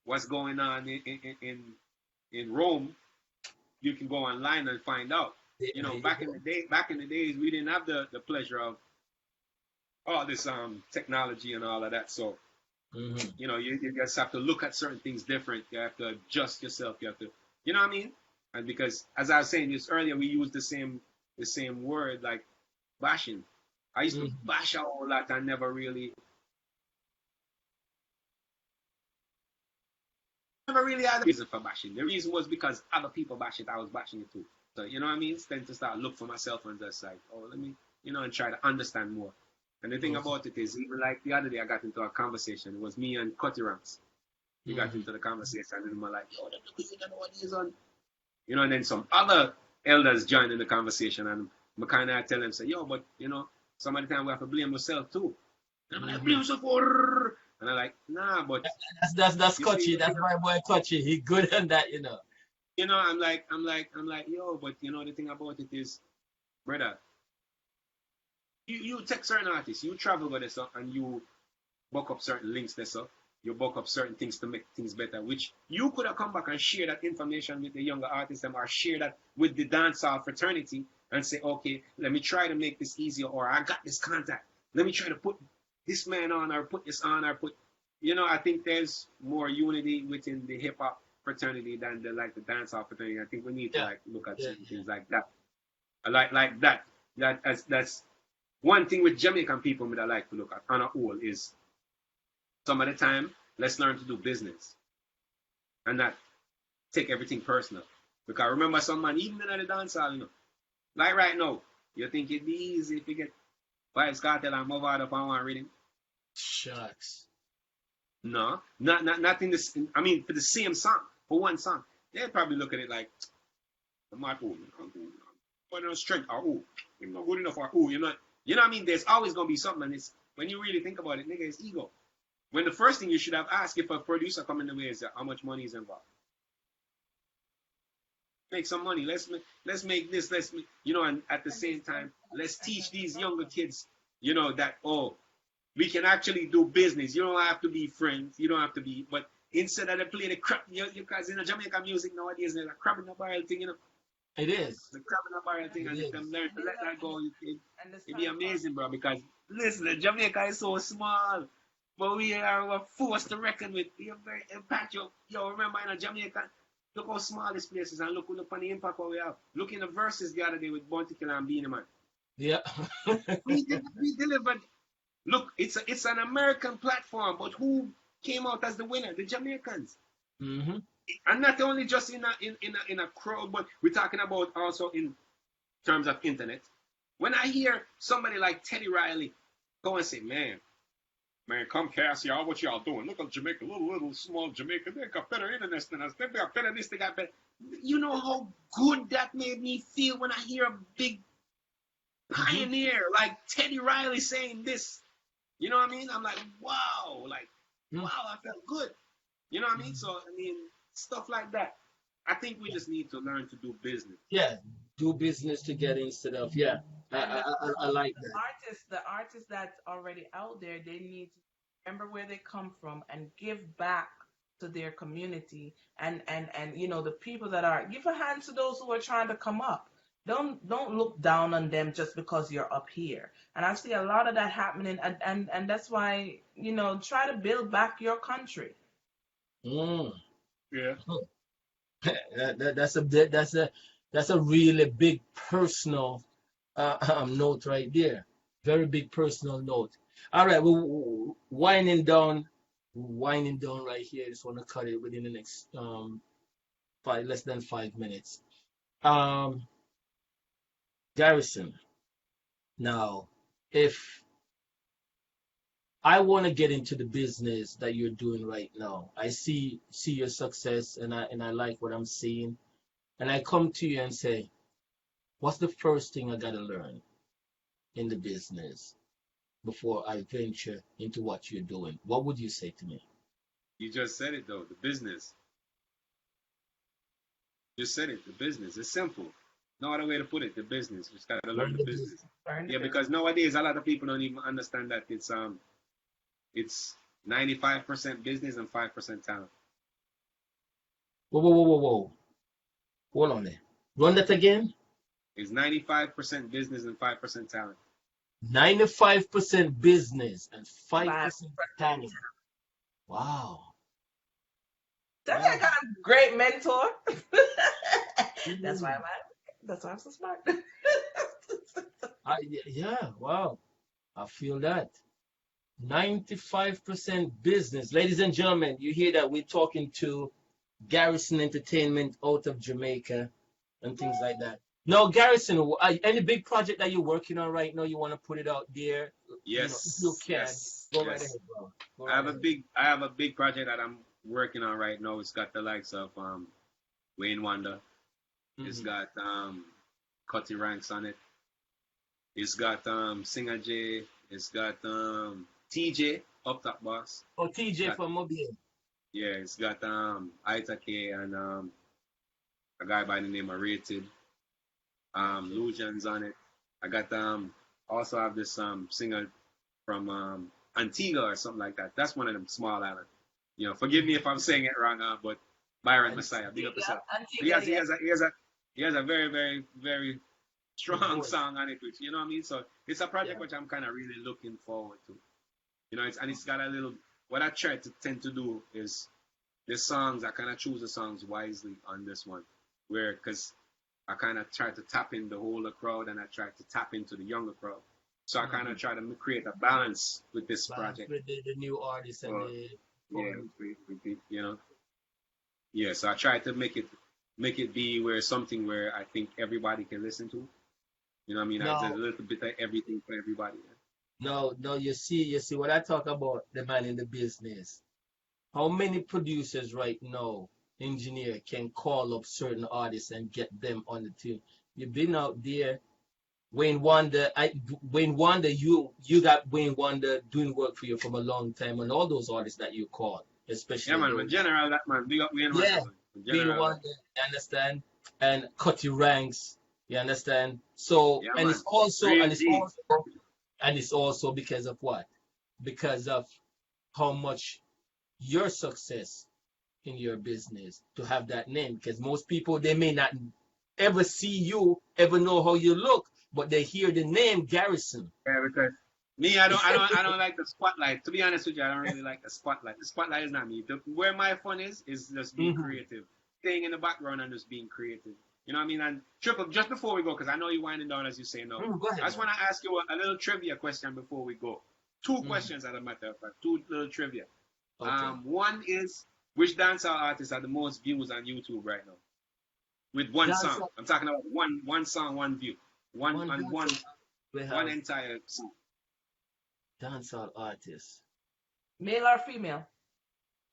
what's going on in Rome, you can go online and find out. There you Back in go. the days, we didn't have the pleasure of all this technology and all of that. So you just have to look at certain things different. You have to adjust yourself. You have to, you know what I mean? And because as I was saying just earlier, we use the same word like bashing. I used to bash a whole lot. I never really had a reason for bashing. The reason was because other people bash it. I was bashing it too. So you know what I mean? It's then to start look for myself and just like, oh, let me, and try to understand more. And the thing about it is, even like the other day, I got into a conversation. It was me and Cutty Ranks. We got into the conversation, and we're like, yo, you know what he's on. And then some other elders joined in the conversation, and I kind of tell them, say, yo, but some of the time we have to blame ourselves too. And I'm like, blame yourself for. And I'm like, nah, but That's you see, Kochi. That's my boy Kochi. He good on that. I'm like, yo, but the thing about it is, brother, you take certain artists, you travel with this and you book up certain links this up, you book up certain things to make things better, which you could have come back and share that information with the younger artists or share that with the dancehall fraternity and say, okay, let me try to make this easier, or I got this contact. Let me try to put this man on or put this on or put I think there's more unity within the hip hop fraternity than the dancehall fraternity. I think we need to Yeah, look at yeah, certain things like that. Like that. That's one thing with Jamaican people that I like to look at on a whole is some of the time let's learn to do business and not take everything personal. Because remember some man, even in the dancehall, like right now, you think it'd be easy if you get Vibes Cartel and move out up on one rhythm? shucks. No, not in this. I mean, for the same song, for one song, they'd probably look at it like, my fool, but no strength, or you're not good enough, or you know what I mean? There's always gonna be something, and it's when you really think about it, nigga, it's ego. When the first thing you should have asked if a producer coming the way is how much money is involved. Make some money. Let's make this. And at the same time, let's teach these younger kids, that we can actually do business. You don't have to be friends. You don't have to be. But instead of they play the crap, you guys in the Jamaican music nowadays, they're like crab in the barrel thing, It is. the crab in the barrel thing, and if It them is. learn to let that go, it'd be Understand part. amazing, bro. Because listen, Jamaica is so small, but we are forced to reckon with. We are very impact. Yo, remember in Jamaica, look how small this place is, and look on the impact what we have. Look in the verses the other day with Bounty Killer and Beanie Man. Yeah. We delivered. Look, it's an American platform, but who came out as the winner? The Jamaicans. And not only just in a crowd, but we're talking about also in terms of internet. When I hear somebody like Teddy Riley go and say, man, Man, come Cassie, all what y'all doing? Look at Jamaica, little small Jamaica. They got better internet than us. They got better this, they got better. You know how good that made me feel when I hear a big pioneer like Teddy Riley saying this. You know what I mean? I'm like, wow, wow, I felt good. You know what I mean? So, I mean, stuff like that. I think we just need to learn to do business. Yeah, do business together instead of, yeah. I like that. The artists that's already out there, they need to remember where they come from and give back to their community and you know the people that are give a hand to those who are trying to come up. Don't look down on them just because you're up here. And I see a lot of that happening and that's why, you know, try to build back your country. Mm. Yeah. That's a really big personal note right there. Very big personal note. All right, we're winding down right here. Just want to cut it within the next less than 5 minutes. Um, Garrison. Now, if I want to get into the business that you're doing right now, I see your success and I like what I'm seeing, and I come to you and say, what's the first thing I gotta learn in the business before I venture into what you're doing? What would you say to me? You just said it though, the business. You said it, the business. It's simple. No other way to put it, the business. You just gotta learn the business. Yeah, because nowadays a lot of people don't even understand that it's 95% business and 5% talent. Whoa. Hold on there. Run that again. It's 95% business and 5% talent. 95% business and 5% talent. Wow. That's I got a great mentor. That's why I'm so smart. Yeah, wow. I feel that. 95% business. Ladies and gentlemen, you hear that we're talking to Garrison Entertainment out of Jamaica and things like that. Now, Garrison, any big project that you're working on right now, you want to put it out there? Yes. If you can, go right yes. ahead, bro. I have a big project that I'm working on right now. It's got the likes of Wayne Wonder. It's got Cutty Ranks on it. It's got Singer J. It's got TJ Up Top Boss. Oh, TJ from Mobile. Yeah, it's got a.k.a. and a guy by the name of Rated. Lujan's on it. I got also have this singer from Antigua or something like that. That's one of them small islands. You know, forgive me if I'm saying it wrong, but Byron Messiah, big up yourself. He has a very, very, very strong song on it, which you know what I mean. So it's a project which I'm kind of really looking forward to. You know, it's got a little. What I try to tend to do is the songs. I kind of choose the songs wisely on this one, because I kind of try to tap in the older crowd and I try to tap into the younger crowd. So I kind of try to create a balance with this project. With the new artists and you know. Yeah, so I try to make it be something where I think everybody can listen to. You know what I mean? There's a little bit of everything for everybody. No, you see what I talk about, the man in the business. How many producers right now, engineer, can call up certain artists and get them on the team? You've been out there, Wayne Wonder. You got Wayne Wonder doing work for you from a long time, and all those artists that you called, especially. Yeah, man, general, that man, big up Wayne Wonder. Yeah, Wayne Wonder, you understand, and Cutty Ranks, you understand. So, yeah, and man. it's also because of what? Because of how much your success in your business to have that name. Because most people, they may not ever see you, ever know how you look, but they hear the name Garrison. Yeah, because me, I don't like the spotlight. To be honest with you, I don't really like the spotlight. The spotlight is not me. Where my fun is just being creative, staying in the background and just being creative. You know what I mean? And Triple, just before we go, because I know you're winding down as you say no. Go ahead, I just want to ask you a little trivia question before we go. Two questions, as a matter of fact. Two little trivia. Okay. One is, which dancehall artists are the most views on YouTube right now? With one song. I'm talking about one song, one view. One entire song. Dancehall artists. Male or female?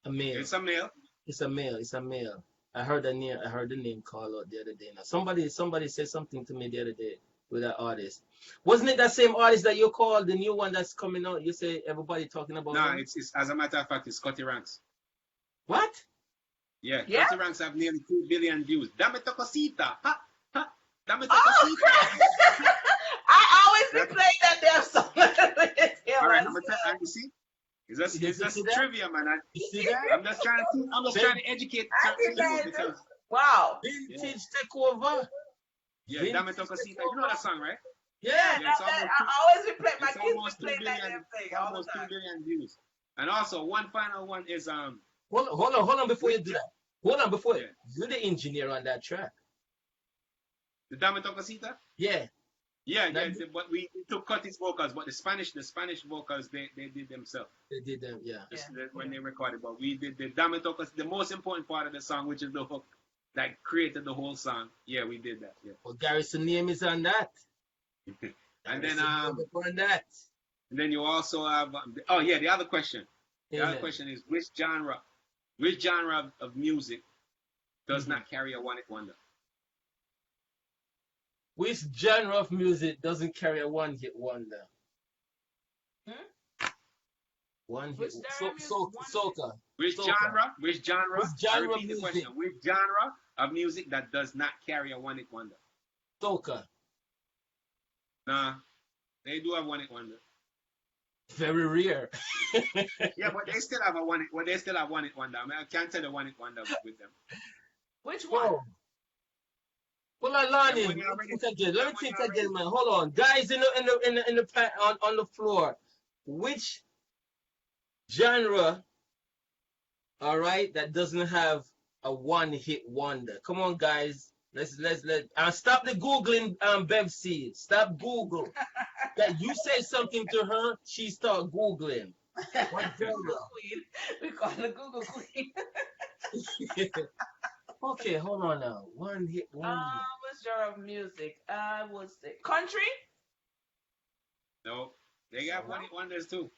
A male. It's a male. It's a male. It's a male. I heard the name. I heard the name called out the other day. Now somebody said something to me the other day with that artist. Wasn't it that same artist that you called the new one that's coming out? You say everybody talking about No, him. it's as a matter of fact, it's Scotty Ranks. What? Yeah, Yeah? Scotty Ranks have nearly 2 billion views. Dame tocosita. Ha, ha. Dame Oh, tocosita. crap. I always be playing that damn song. All right, and you see, it's just trivia, man. You see that? I'm just trying to educate people because Wow. Vintage takeover. yeah, Dame tocosita. You know that song, right? Yeah. Yeah, it's I almost always be playing. My it's kids almost be 2 playing that billion, damn thing all the almost 2 time. billion views. And also, one final one is Hold on before you do that. Hold on before Yeah. you're the engineer on that track. the Dame tocosita. Yeah. Yeah, Now, but we took Cutty's vocals, but the Spanish vocals they did themselves. they did them. Yeah. When they recorded, but we did the Dame tocosita, the most important part of the song, which is the hook that created the whole song. Yeah, we did that. Yeah. Well, Garrison name is on that. And then on that. and then you also have the other question. The Amen. other question is which genre of music does not carry a one-hit wonder? Which genre of music doesn't carry a one-hit wonder? One hit. Soca. Which Soca. genre? Which genre? Which genre I repeat the question. Which genre of music that does not carry a one-hit wonder? Soca. Nah, they do have one-hit wonder. Very rare. Yeah, but they still have a one. Well, they still have one-hit wonder. I mean, I can't tell the one-hit wonder with them. Which one? Well, Alani, let me think again, man. Hold on, guys, on the floor. Which genre, all right, that doesn't have a one-hit wonder? Come on, guys. Let's stop the googling, Bev C. Stop Google. That you say something to her, she start googling. What genre? Queen. We call her Google Queen. Okay, hold on now. One hit wonder. What genre of music? I would say country. No, they got one-hit wonders too.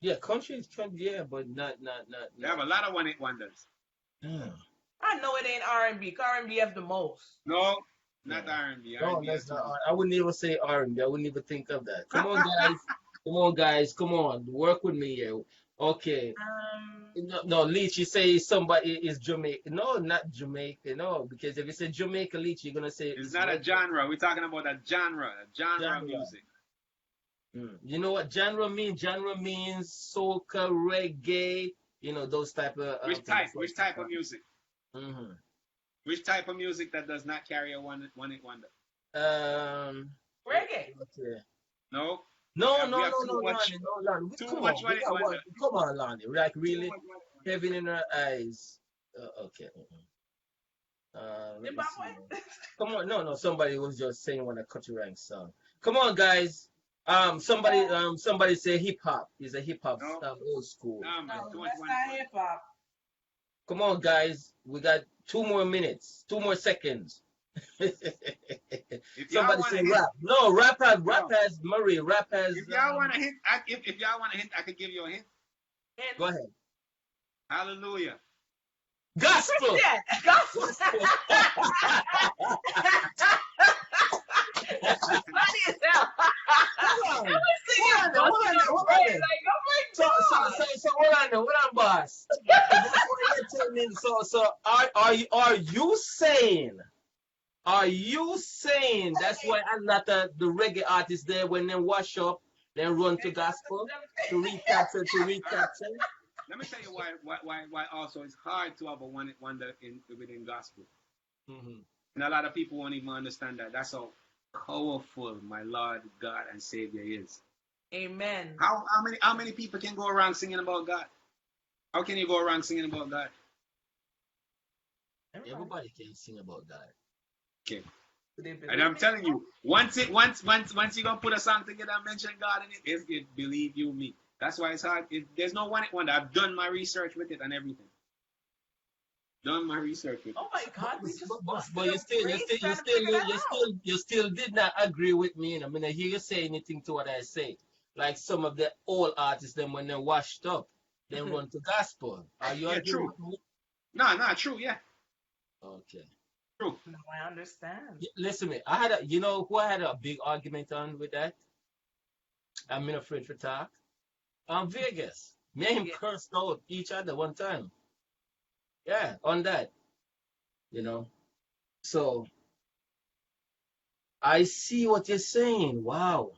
Yeah, country is yeah, but not. They have a lot of one-hit wonders. Yeah. I know it ain't R&B. R&B have the most. No, not R&B. No, that's not. I wouldn't even say R&B. I wouldn't even think of that. Come on, guys. Come on, guys. Come on. Work with me here. Okay. No, Leach, you say somebody is Jamaican. No, not Jamaica. No, because if you say Jamaica, Leach, you're gonna say it's not a genre. We're talking about a genre of music. You know what genre means? Genre means soca, reggae. You know those type of. Which type of music? Which type of music that does not carry a one-hit wonder? Reggae. Okay. No. No, Lonnie. Come on, Lonnie. Like really, heaven in our eyes. Okay. Come on, no. Somebody was just saying when I cut your rank song. Come on, guys. Somebody say hip hop. It's a hip hop old school. No, that's not hip hop. Come on, guys. We got 2 more minutes, 2 more seconds. Somebody say rap. No, rap has Murray. Rap has. If y'all want a hint, if y'all want a hint, I could give you a hint. Go ahead. Hallelujah. Gospel. Gospel. Funny as hell. So hold on, boss. So are you saying? Are you saying that's why a lot of the reggae artists there when they wash up, then run to gospel to recapture? Let me tell you why also it's hard to have a one-hit wonder within gospel. And a lot of people won't even understand that. That's how powerful my Lord, God, and Savior is. Amen. How many people can go around singing about God? How can you go around singing about God? Everybody can sing about God. Okay. And I'm telling you, once you gonna put a song together and mention God in it, believe you me. That's why it's hard. There's no one wonder. I've done my research with it and everything. Done my research with it. Oh my God! But you still did not agree with me, and I'm gonna hear you say anything to what I say. like some of the old artists, then when they're washed up, they run to gospel. Are you Yeah, agreeing true. with me? No, true. Yeah, Okay. true. No, I understand. Listen, me. I had a, you know, who I had a big argument on with that. I'm not afraid to talk. Vegas. Me and him Yeah. cursed out each other one time. Yeah, on that. You know. So I see what you're saying. Wow,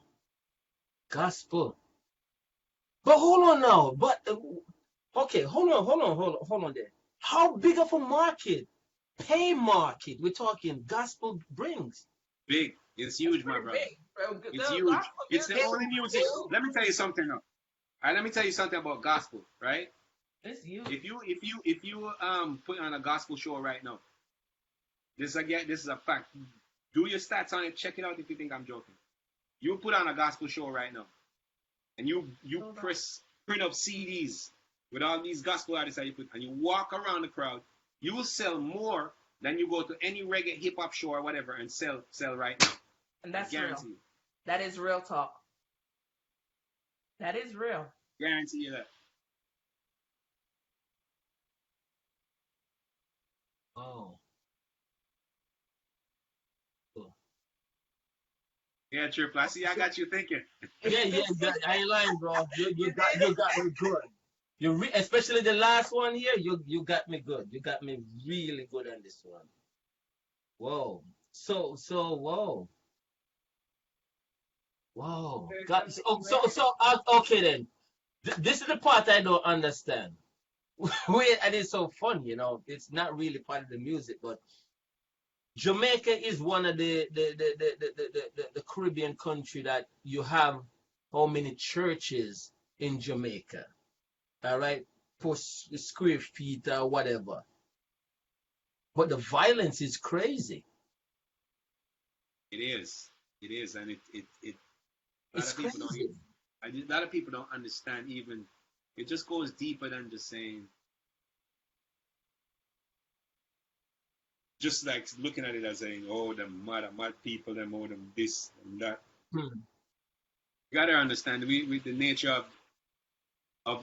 gospel. But hold on now. But okay, hold on there. How big of a market, pay market, we're talking gospel brings? Big. It's It's huge, my pretty brother. big. Bro. It's The huge. gospel It's the music only music. is Let me tell you something now. All right, let me tell you something about gospel, right? it's huge. If you put on a gospel show right now, this is a fact. Do your stats on it. Check it out if you think I'm joking. You put on a gospel show right now, and you Hold on. print up CDs with all these gospel artists that you put, and you walk around the crowd, you will sell more than you go to any reggae, hip hop show or whatever and sell right now. And I that's real. guarantee you. That is real talk. That is real. Guarantee you that. Oh, cool. Yeah, Triple. I see. I got you thinking. Yeah, I ain't lying, bro. You You did? got me good. Especially the last one here, you got me good. You got me really good on this one. Whoa. Whoa. Whoa. There's Got, something okay then. This is the part I don't understand. Wait, and it's so fun, you know. It's not really part of the music, but Jamaica is one of the Caribbean country that you have how many churches in Jamaica, all right, per square feet or whatever. But the violence is crazy. It is. It is, and it. A lot It's of people don't crazy. even. A lot of people don't understand even. It just goes deeper than just saying. Just like looking at it as saying, "Oh, the mad people, them, oh, them this and that." Hmm. You gotta understand with the nature of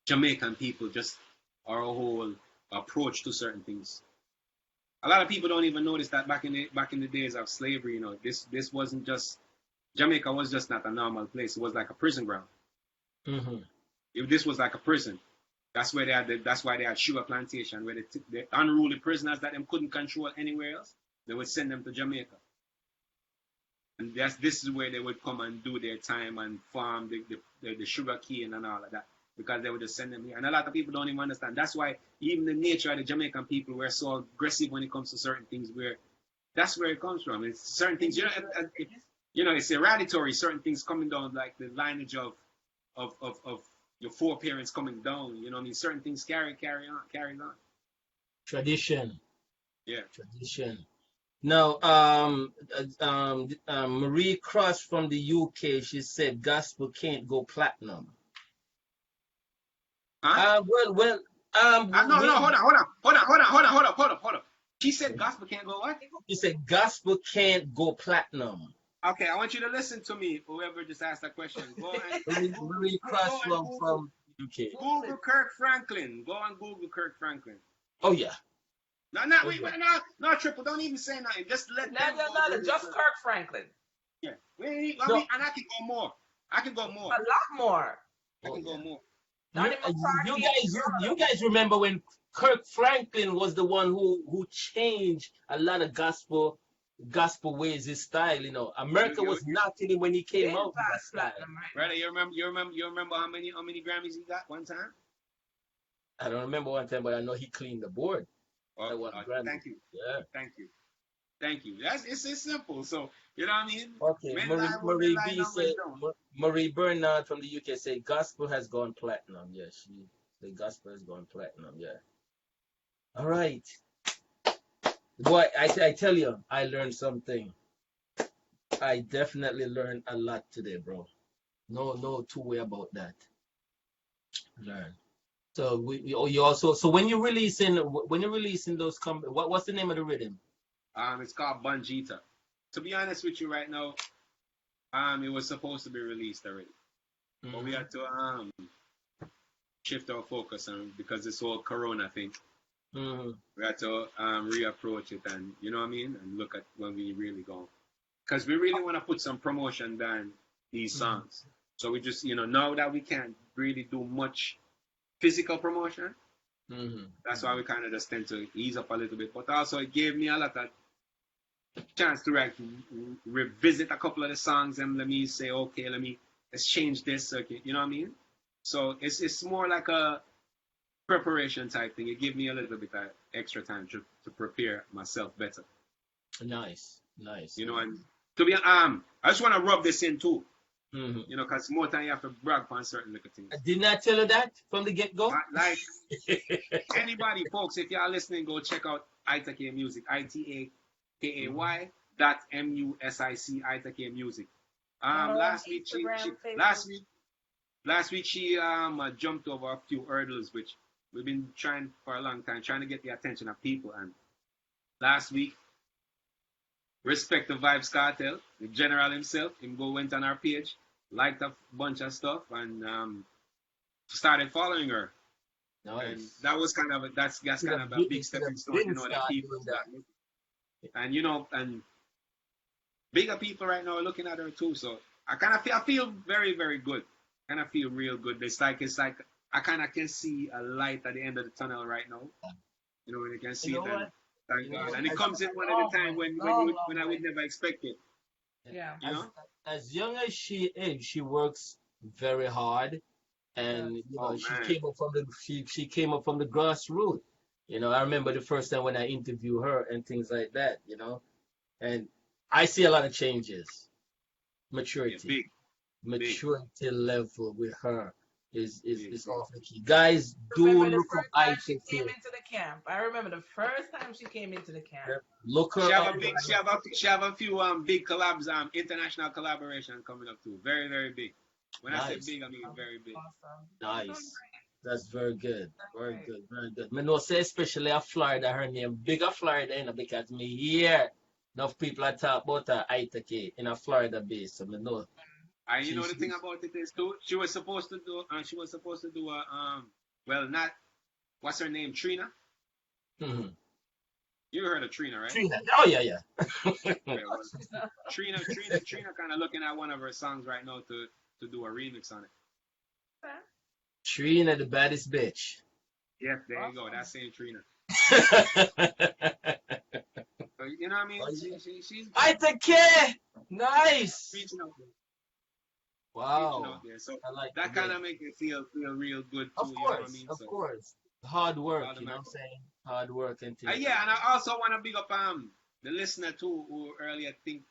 Jamaican people, just our whole approach to certain things. A lot of people don't even notice that back in the days of slavery, this wasn't just Jamaica was just not a normal place. It was like a prison ground. Hmm. If this was like a prison, that's why they had sugar plantation where the unruly prisoners that them couldn't control anywhere else, they would send them to Jamaica. And this is where they would come and do their time and farm the sugar cane and all of that because they would just send them here. And a lot of people don't even understand. That's why even the nature of the Jamaican people were so aggressive when it comes to certain things. Where that's where it comes from. It's certain things. It's hereditary. Certain things coming down like the lineage of your foreparents coming down. You know what I mean? Certain things carries on. Tradition. Yeah. Tradition. Now, Marie Cross from the UK, she said gospel can't go platinum. Huh? Well, No, we, no, hold on. She said gospel can't go what? she said gospel can't go platinum. Okay, I want you to listen to me. Whoever just asked that question, go and Marie Cross go and Google from UK. Google Kirk Franklin. Go and Google Kirk Franklin. Oh yeah. No, wait, no, Triple. Don't even say nothing. Just let them go. No, just Kirk Franklin. Yeah. No. And I can go more. I can go more. A lot more. I Oh can go yeah. more. You guys remember when Kirk Franklin was the one who changed a lot of gospel ways, his style. You know, America was knocking him when he came out with that style. Platinum, right? Brother, you remember how many Grammys he got one time? I don't remember one time, but I know he cleaned the board. Thank you. Yeah. Thank you. It's simple. So you know what I mean? Okay. Men lie, women Marie lie, B numbers said. don't. Marie Bernard from the UK said gospel has gone platinum. Yeah, the gospel has gone platinum. Yeah. All right. Boy, I tell you, I learned something. I definitely learned a lot today, bro. No two way about that. Learn. So you also, so when you're releasing those what's the name of the rhythm? It's called Bunjita. To be honest with you right now, It was supposed to be released already, but we had to shift our focus on because this whole Corona thing. We had to reapproach it, and you know what I mean, and look at when we really go, because we really want to put some promotion down these songs. So we just, now that we can't really do much physical promotion, that's why we kind of just tend to ease up a little bit. But also, it gave me a lot of chance to revisit a couple of the songs and let me say, okay, let's change this. Okay, you know what I mean? So it's more like a preparation type thing. It gave me a little bit of extra time to prepare myself better. Nice. And to be I just want to rub this in too. Because more time you have to brag on certain little things. Didn't I tell you that from the get-go? Like anybody, folks, if you are listening, go check out a.k.a. Music, ITAKAY.MUSIC, a.k.a. Music. Last week she jumped over a few hurdles, which we've been trying for a long time, trying to get the attention of people. And last week, Respect the Vibes Cartel, the general himself, went on our page, liked a bunch of stuff, and started following her. Nice. And that was kind of a big stepping stone, that people that. And and bigger people right now are looking at her too. So I feel very, very good. I feel real good. It's like I kind of can see a light at the end of the tunnel right now. When you can see it. Thank God. And it comes in one at a time when I would never expect it. Yeah. As young as she is, she works very hard, and she came up from the grassroots. I remember the first time when I interviewed her and things like that. And I see a lot of changes. Maturity, maturity level with her is off the key. Guys, do look up ITK. She came into the camp. I remember the first time she came into the camp. Look her she up. She have a few big collabs, international collaboration coming up too. Very, very big. When I say big, I mean very big. Awesome. Nice. That's very good. Very good. Me know say especially a Florida, her name bigger Florida, because me hear enough people are talk about her ITK in a Florida base. So me know. And the thing about it is too, she was supposed to do a what's her name, Trina? You heard of Trina, right? Trina. Oh yeah. Trina kind of looking at one of her songs right now to do a remix on it. Trina, the baddest bitch. Yes, there you go. That same Trina. So, you know what I mean? She's ITK! Nice! Wow. Out there. So I like that kind of makes it feel real good too. Of course, you know what I mean? Of course. Hard work, you know what I'm saying? Hard work and things. Yeah, and I also want to big up the listener too, who earlier think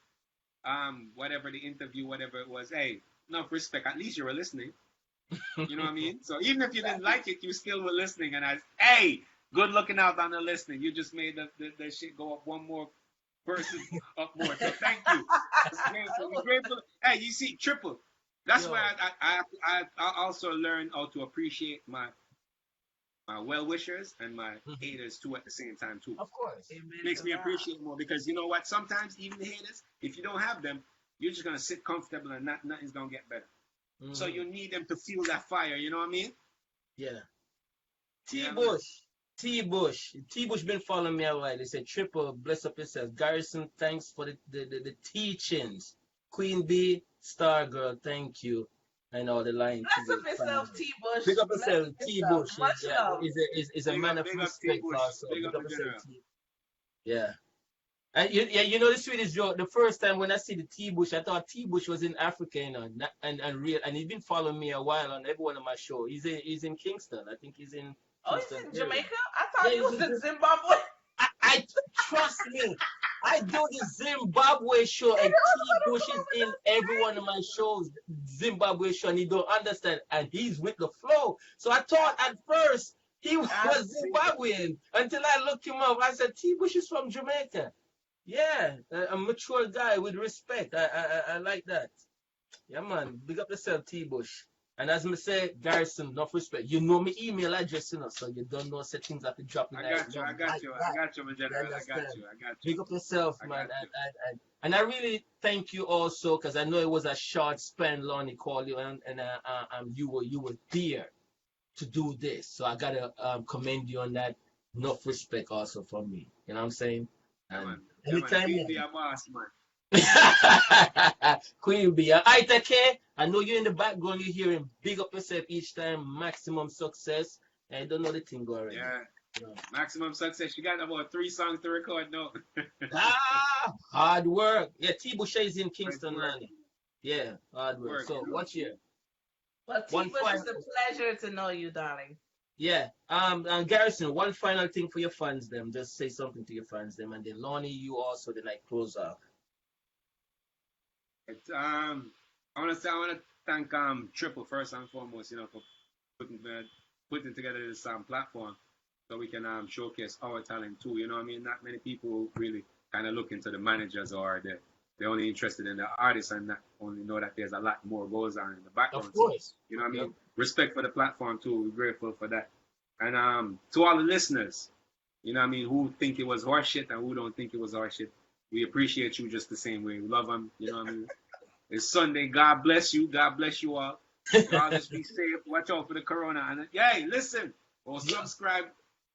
whatever the interview, whatever it was, hey, enough respect. At least you were listening. You know what I mean? So even if you didn't like it, you still were listening. And hey, good looking out on the listening. You just made the shit go up one more person up more. So thank you. We're grateful. Hey, you see, Triple. That's where I also learned how to appreciate my well-wishers and my haters too at the same time too. Of course. Makes me appreciate more, because you know what? Sometimes even the haters, if you don't have them, you're just going to sit comfortable and nothing's going to get better. So you need them to feel that fire, you know what I mean? Yeah. T-Bush been following me a while. They said, Triple, bless up yourself. Garrison, thanks for the teachings. Queen B, Star Girl, thank you. And all the lines. Bless up yourself, T-Bush. Big up yourself, T-Bush. Is a man of respect also. Big up yourself, T. Yeah. And you know the sweetest joke. The first time when I see the T-Bush, I thought T-Bush was in Africa, and he's been following me a while on every one of my shows. He's in Kingston. I think he's in Kingston. He's in Jamaica? I thought he was in Zimbabwe. I trust me. I do the Zimbabwe show, and T-Bush is in every one of my shows, Zimbabwe show, and he don't understand, and he's with the flow. So I thought at first he was Zimbabwean until I looked him up. I said, T-Bush is from Jamaica. Yeah, a mature guy with respect. I like that. Yeah, man. Big up yourself, T-Bush. And as me say, Garrison, enough respect. You know me email address, so you don't know say things have to drop in I like got you. I got you. I got you, my You general. I got understand? you. I got you. Big up yourself, I man. got you. And I really thank you also because I know it was a short span. Lonnie called you and you were there to do this. So I gotta commend you on that. Enough respect also from me. You know what I'm saying? Yeah, And man. Yeah, man. anytime, Queen be a boss, man. Queen Bee. All right, okay. I know you're in the background. You're hearing big up yourself each time. Maximum success. I don't know the thing go already. Yeah. No. Maximum success. You got about 3 songs to record now. Hard work. Yeah, T Busha is in Nice Kingston, work. Lonnie. Yeah, hard work. Work, you So know. what's your Well, one T-Bush, final? it's a pleasure to know you, darling. Yeah. Garrison, one final thing for your fans, them. Just say something to your fans, them, and then Lonnie, you also then like close off. I want to thank Triple first and foremost, for putting together this platform so we can showcase our talent too. You know what I mean? Not many people really kind of look into the managers or they're only interested in the artists and not only know that there's a lot more goes on in the Of background. So, course. you know what I Yep. mean? Respect for the platform too. We're grateful for that. And to all the listeners, you know what I mean, who think it was horseshit and who don't think it was horseshit, we appreciate you just the same way. We love them. You know what I mean? It's Sunday. God bless you. God bless you all. Y'all just be safe. Watch out for the corona. And hey, listen, go subscribe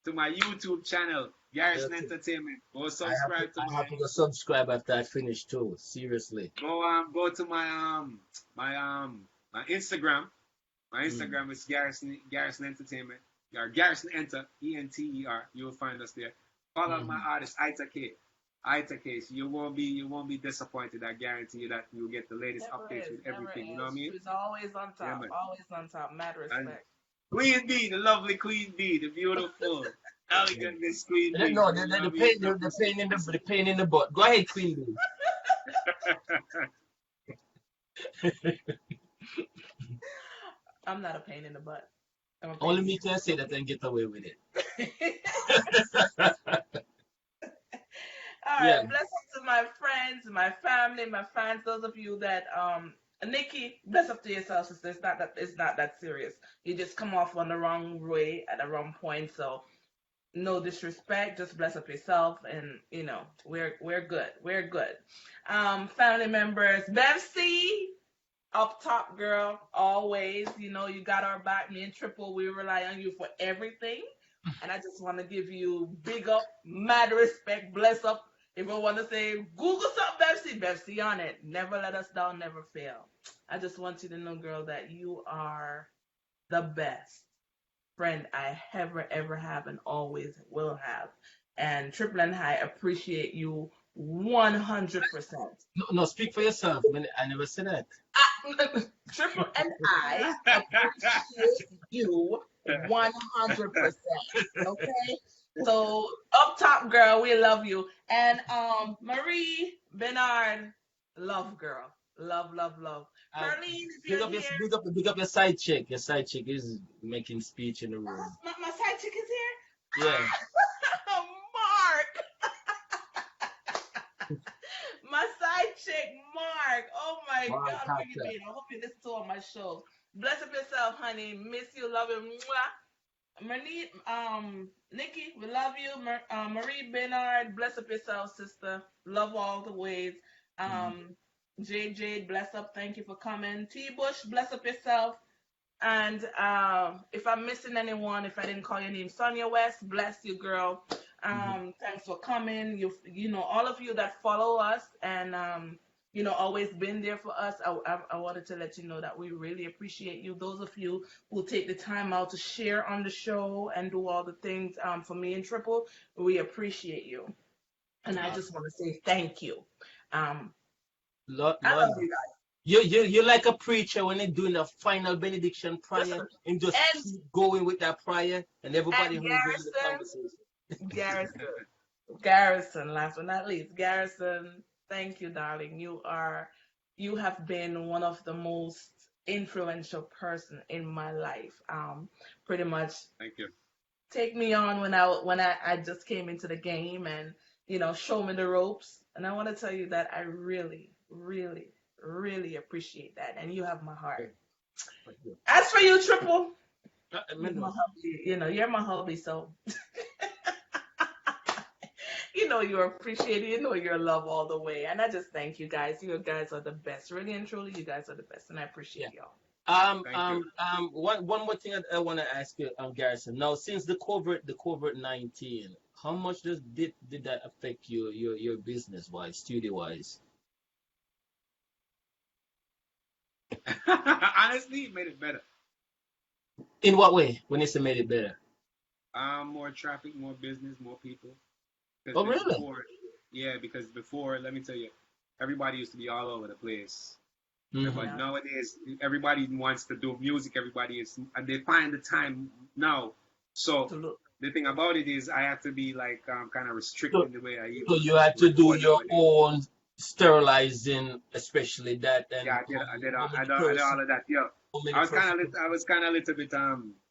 to my YouTube channel, Garrison Yes. Entertainment. Go subscribe to I have to go subscribe after I finish too. Seriously. go to my Instagram. My Instagram is Garrison Entertainment. Garrison Enter, Enter. You'll find us there. Follow my artist a.k.a. So you won't be disappointed. I guarantee you that you'll get the latest Never updates is, with never everything. You know what I is. mean? She's always on Yeah, top, man. always on top. Mad And respect. Queen Bee, the lovely Queen Bee, the beautiful, elegant Miss Queen Bee. No, You know what I the mean? pain, the pain in the butt. Go ahead, Queen Bee. I'm not a pain in the butt. I'm a Only pain. me can say that and get away with it. All Yeah. right, blessings to my friends, my family, my fans, those of you that Nikki, bless up to yourself, sister. It's not that serious. You just come off on the wrong way at the wrong point. So no disrespect, just bless up yourself and we're good. We're good. Family members, Bevsy, up top girl, always. You got our back. Me and Triple, we rely on you for everything. And I just want to give you big up, mad respect, bless up. If I want to say, Google something, Bevsy on it. Never let us down, never fail. I just want you to know, girl, that you are the best friend I ever have and always will have. And Triple and I appreciate you 100%. No, speak for yourself. I never said that. Triple and I appreciate you 100%. Okay? So up top, girl, we love you. And Marie Bernard, love girl. Love, love, love. Perline, if you're here. Big up your side chick. Your side chick is making speech in the room. My side chick is here? Yeah. Mark. My side chick, Mark. Oh my Mark God, where you Carter. been? I hope you listen to all my shows. Bless up yourself, honey. Miss you, love you. Mwah. Nikki, we love you. Marie Bernard, bless up yourself, sister. Love all the ways. JJ, bless up. Thank you for coming. T Bush, bless up yourself. And if I'm missing anyone, if I didn't call your name, Sonia West, bless you, girl. Thanks for coming. All of you that follow us and always been there for us. I wanted to let you know that we really appreciate you. Those of you who take the time out to share on the show and do all the things for me and Triple, we appreciate you. And I just want to say thank you. I Lord, love you guys. you're like a preacher when they're doing the final benediction prayer Listen, and just keep going with that prayer and everybody and who's in the conversation. Garrison, last but not least, Garrison, thank you, darling. You have been one of the most influential person in my life. Pretty much Thank you. take me on when I just came into the game and show me the ropes. And I want to tell you that I really, really, really appreciate that. And you have my heart. As for you, Triple, Me you're my know. hubby. You're my hubby, so you're appreciated. You're loved all the way. And I just thank you guys. You guys are the best. Really and truly, you guys are the best, and I Yeah. appreciate y'all. Thank you. One more thing I want to ask you, Garrison. Now, since the COVID-19, how much did that affect your business wise, studio wise? Honestly, it made it better. In what way? When you say made it better? More traffic, more business, more people. Because Oh, really? before, yeah, because before, let me tell you, everybody used to be all over the place. But Mm-hmm. Yeah. nowadays, everybody wants to do music. Everybody is, and they find the time now. So To look. the thing about it is, I have to be like kind of So, restricting the way I so even you had to do record your nowadays. own sterilizing, especially that, and Yeah, how I many did, I did all person? of that. Yeah, How many person? I was kind of a little bit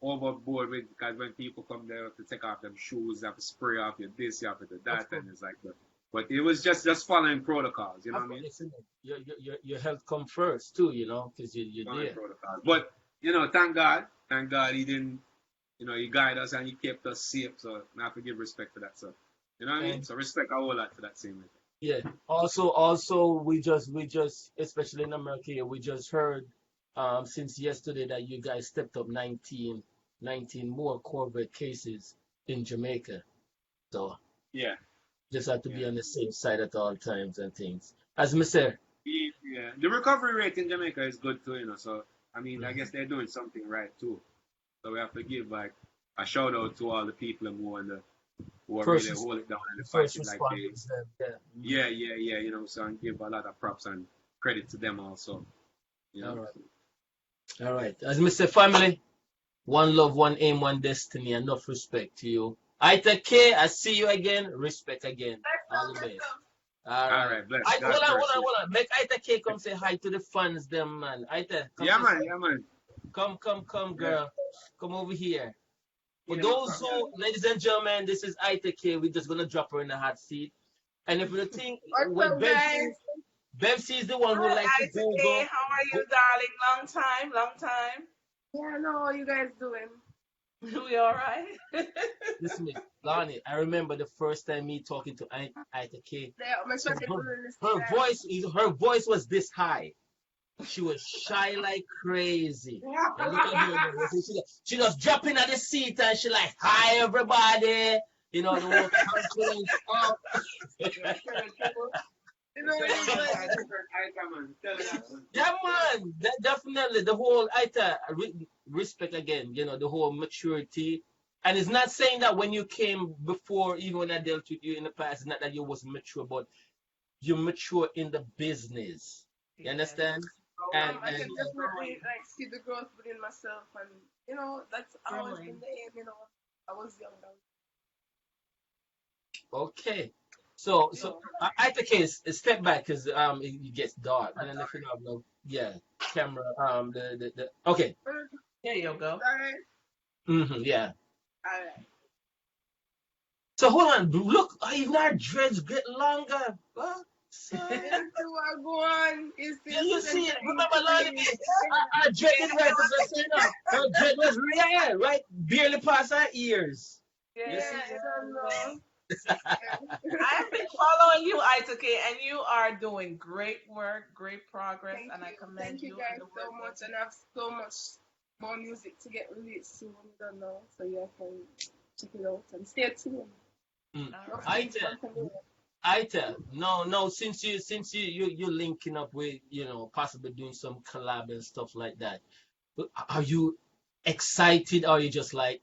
overboard with because when people come there to take off them shoes, you have to spray off your this, you have to do Of that, course. and it's like, but it was just following protocols. You know Of what I course, mean? listen, your health come first too, because you're Following there. protocols. But thank God, he didn't. He guided us and he kept us safe. So I have to give respect to that. So you know what I mean? And So respect a whole lot to that same way. yeah, also we just especially in America here, we just heard since yesterday that you guys stepped up 19 more COVID cases in Jamaica. So Yeah, just have to yeah. be on the safe side at all times and things. As me say, Yeah, the recovery rate in Jamaica is good too, So I mean, I guess mhm, they're doing something right too. So we have to give like a shout out to all the people who are first really res- hold it down and fight first it like they. responders, yeah. Mhm. Yeah. So I give a lot of props and credit to them also. You All know. right, all right. As me say, family, one love, one aim, one destiny. Enough respect to you. I take care. I see you again. Respect again. All the best. All All right. right, bless I hold God on, hold first. on, hold on. Make Aita K come say hi to the fans, them man. Aita, come Yeah, say man. something. Yeah, man. Come, Yeah. girl. Come over here. For Yeah, no those problem. who, ladies and gentlemen, this is Aita K. We're just gonna drop her in the hot seat. And if you think What's when up, guys? Bevsy is the one who Hi, like to Isaac. Google. How are Go, you, darling? Long time, long time. Yeah, I know how you guys doing. We all right? listen to me, Lonnie. I remember the first time me talking to Aita K. Yeah, I'm sure people listen, Her guys. voice was this high. She was shy like crazy. And look at her now. She just dropping at the seat and she like, hi everybody. The whole confidence up. Yeah, You know what tell it's her man, like? man. Tell her that, man. Yeah, man. Definitely. The whole, respect again, the whole maturity. And it's not saying that when you came before, even when I dealt with you in the past, it's not that you was mature, but you mature in the business. You Yes. understand? Growing, I And can growing. definitely see the growth within myself, and that's always been Growing. the aim. I was young, okay. So you so know. I take case step back because it gets dark. And then if you have no camera the okay. There you go. All right, Yeah. all right. So hold on, look, even our dreads get longer. What? So You see what go on? You see a you see center it. Remember Lonnie increase. me, our dread didn't right as I say now. Our dread was right, barely past our ears. You Yeah, see? I don't know. Yeah. I have been following you, Isaac, and you are doing great work, great progress, and I commend Thank you you and guys the so work that much, and I have so much more music to get released soon. I don't know, so you can check it out and stay tuned. Mm. all Rough right. I things tell, from today. no. Since you're linking up with possibly doing some collab and stuff like that, are you excited or are you just like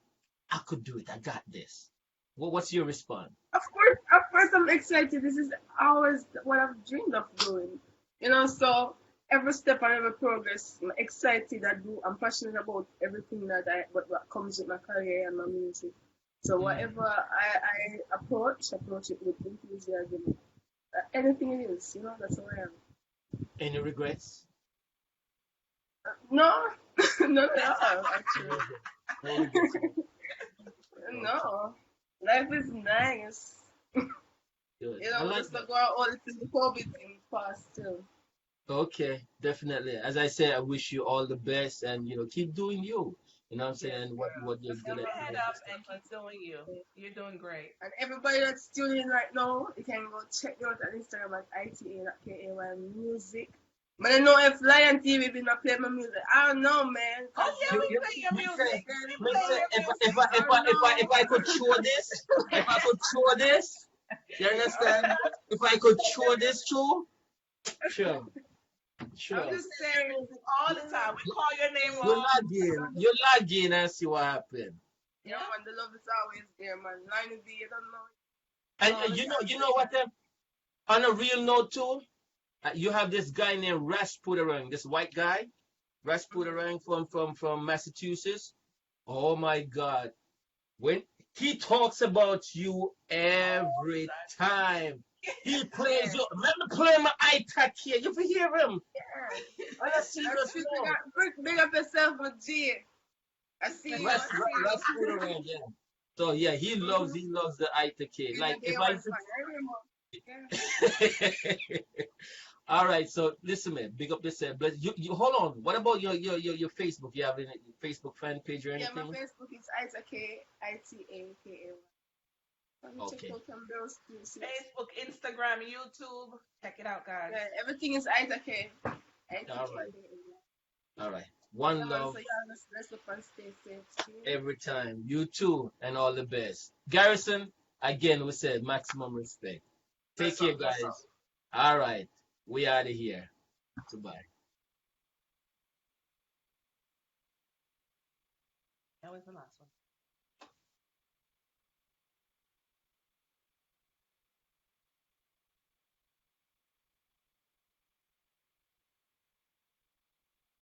I could do it, I got this? What's your response? Of course, I'm excited. This is always what I've dreamed of doing. So every step and every progress, I'm excited. I'm passionate about everything what comes with my career and my music. So Mm. whatever I approach it with enthusiasm. Anything it is, that's how I am. Any regrets? No, not at all, No actually. regrets. No regrets. Okay, No, life is nice. good. We just go out all the things, the COVID thing past too. Okay, definitely. As I said, I wish you all the best, and keep doing you. You know what I'm Yes, saying? girl. What you're Just good keep at your head doing and up stuff. and keep doing you. You're doing great. And everybody that's tuning in right now, you can go check me out on Instagram at ita.ka music. But I know if Lion TV been not play my music. I don't know, man. Oh Cause yeah, You, we you, play your me say, music. We me play say, your if music. I if I I don't if I know. if I could show this, if I could show this, you understand? If I could show this too, sure, I'm sure. We just play your saying. music all the time. We call your name You all the log in, time. you log in and see what happened. Yeah, Yeah. man, the love is always there, man. Line B, you don't know. And All the time. you know what? On a real note too, you have this guy named Rasputin, this white guy, Mm-hmm. Rasputin from Massachusetts. Oh my God, when he talks about you All the every time. time, he plays Yeah. you. Let me play my iTac here. You can hear him Yeah. on a That's serious it. note. Big up yourself, my G. I see you. I see you. Rasputin, yeah. So yeah, Mm-hmm. he loves the iTac. Been a Like day if I one fan. I remember. Yeah. All right, so listen, man. Big up yourself. But you hold on. What about your Facebook? You have any Facebook fan page or Yeah, my anything? Facebook is ita.ka. Let me check Okay. out some girls too. See what's Facebook, Instagram, YouTube. Check it out, guys. yeah, everything is Ita K. All right. ITKK. All right. Yeah, One man, love so yeah, let's up and stay safe. every time. You too, and all the best. Garrison, again, we said maximum respect. Take Bless care, up, bless up. guys. All right. We out of here. Goodbye. That was the last one.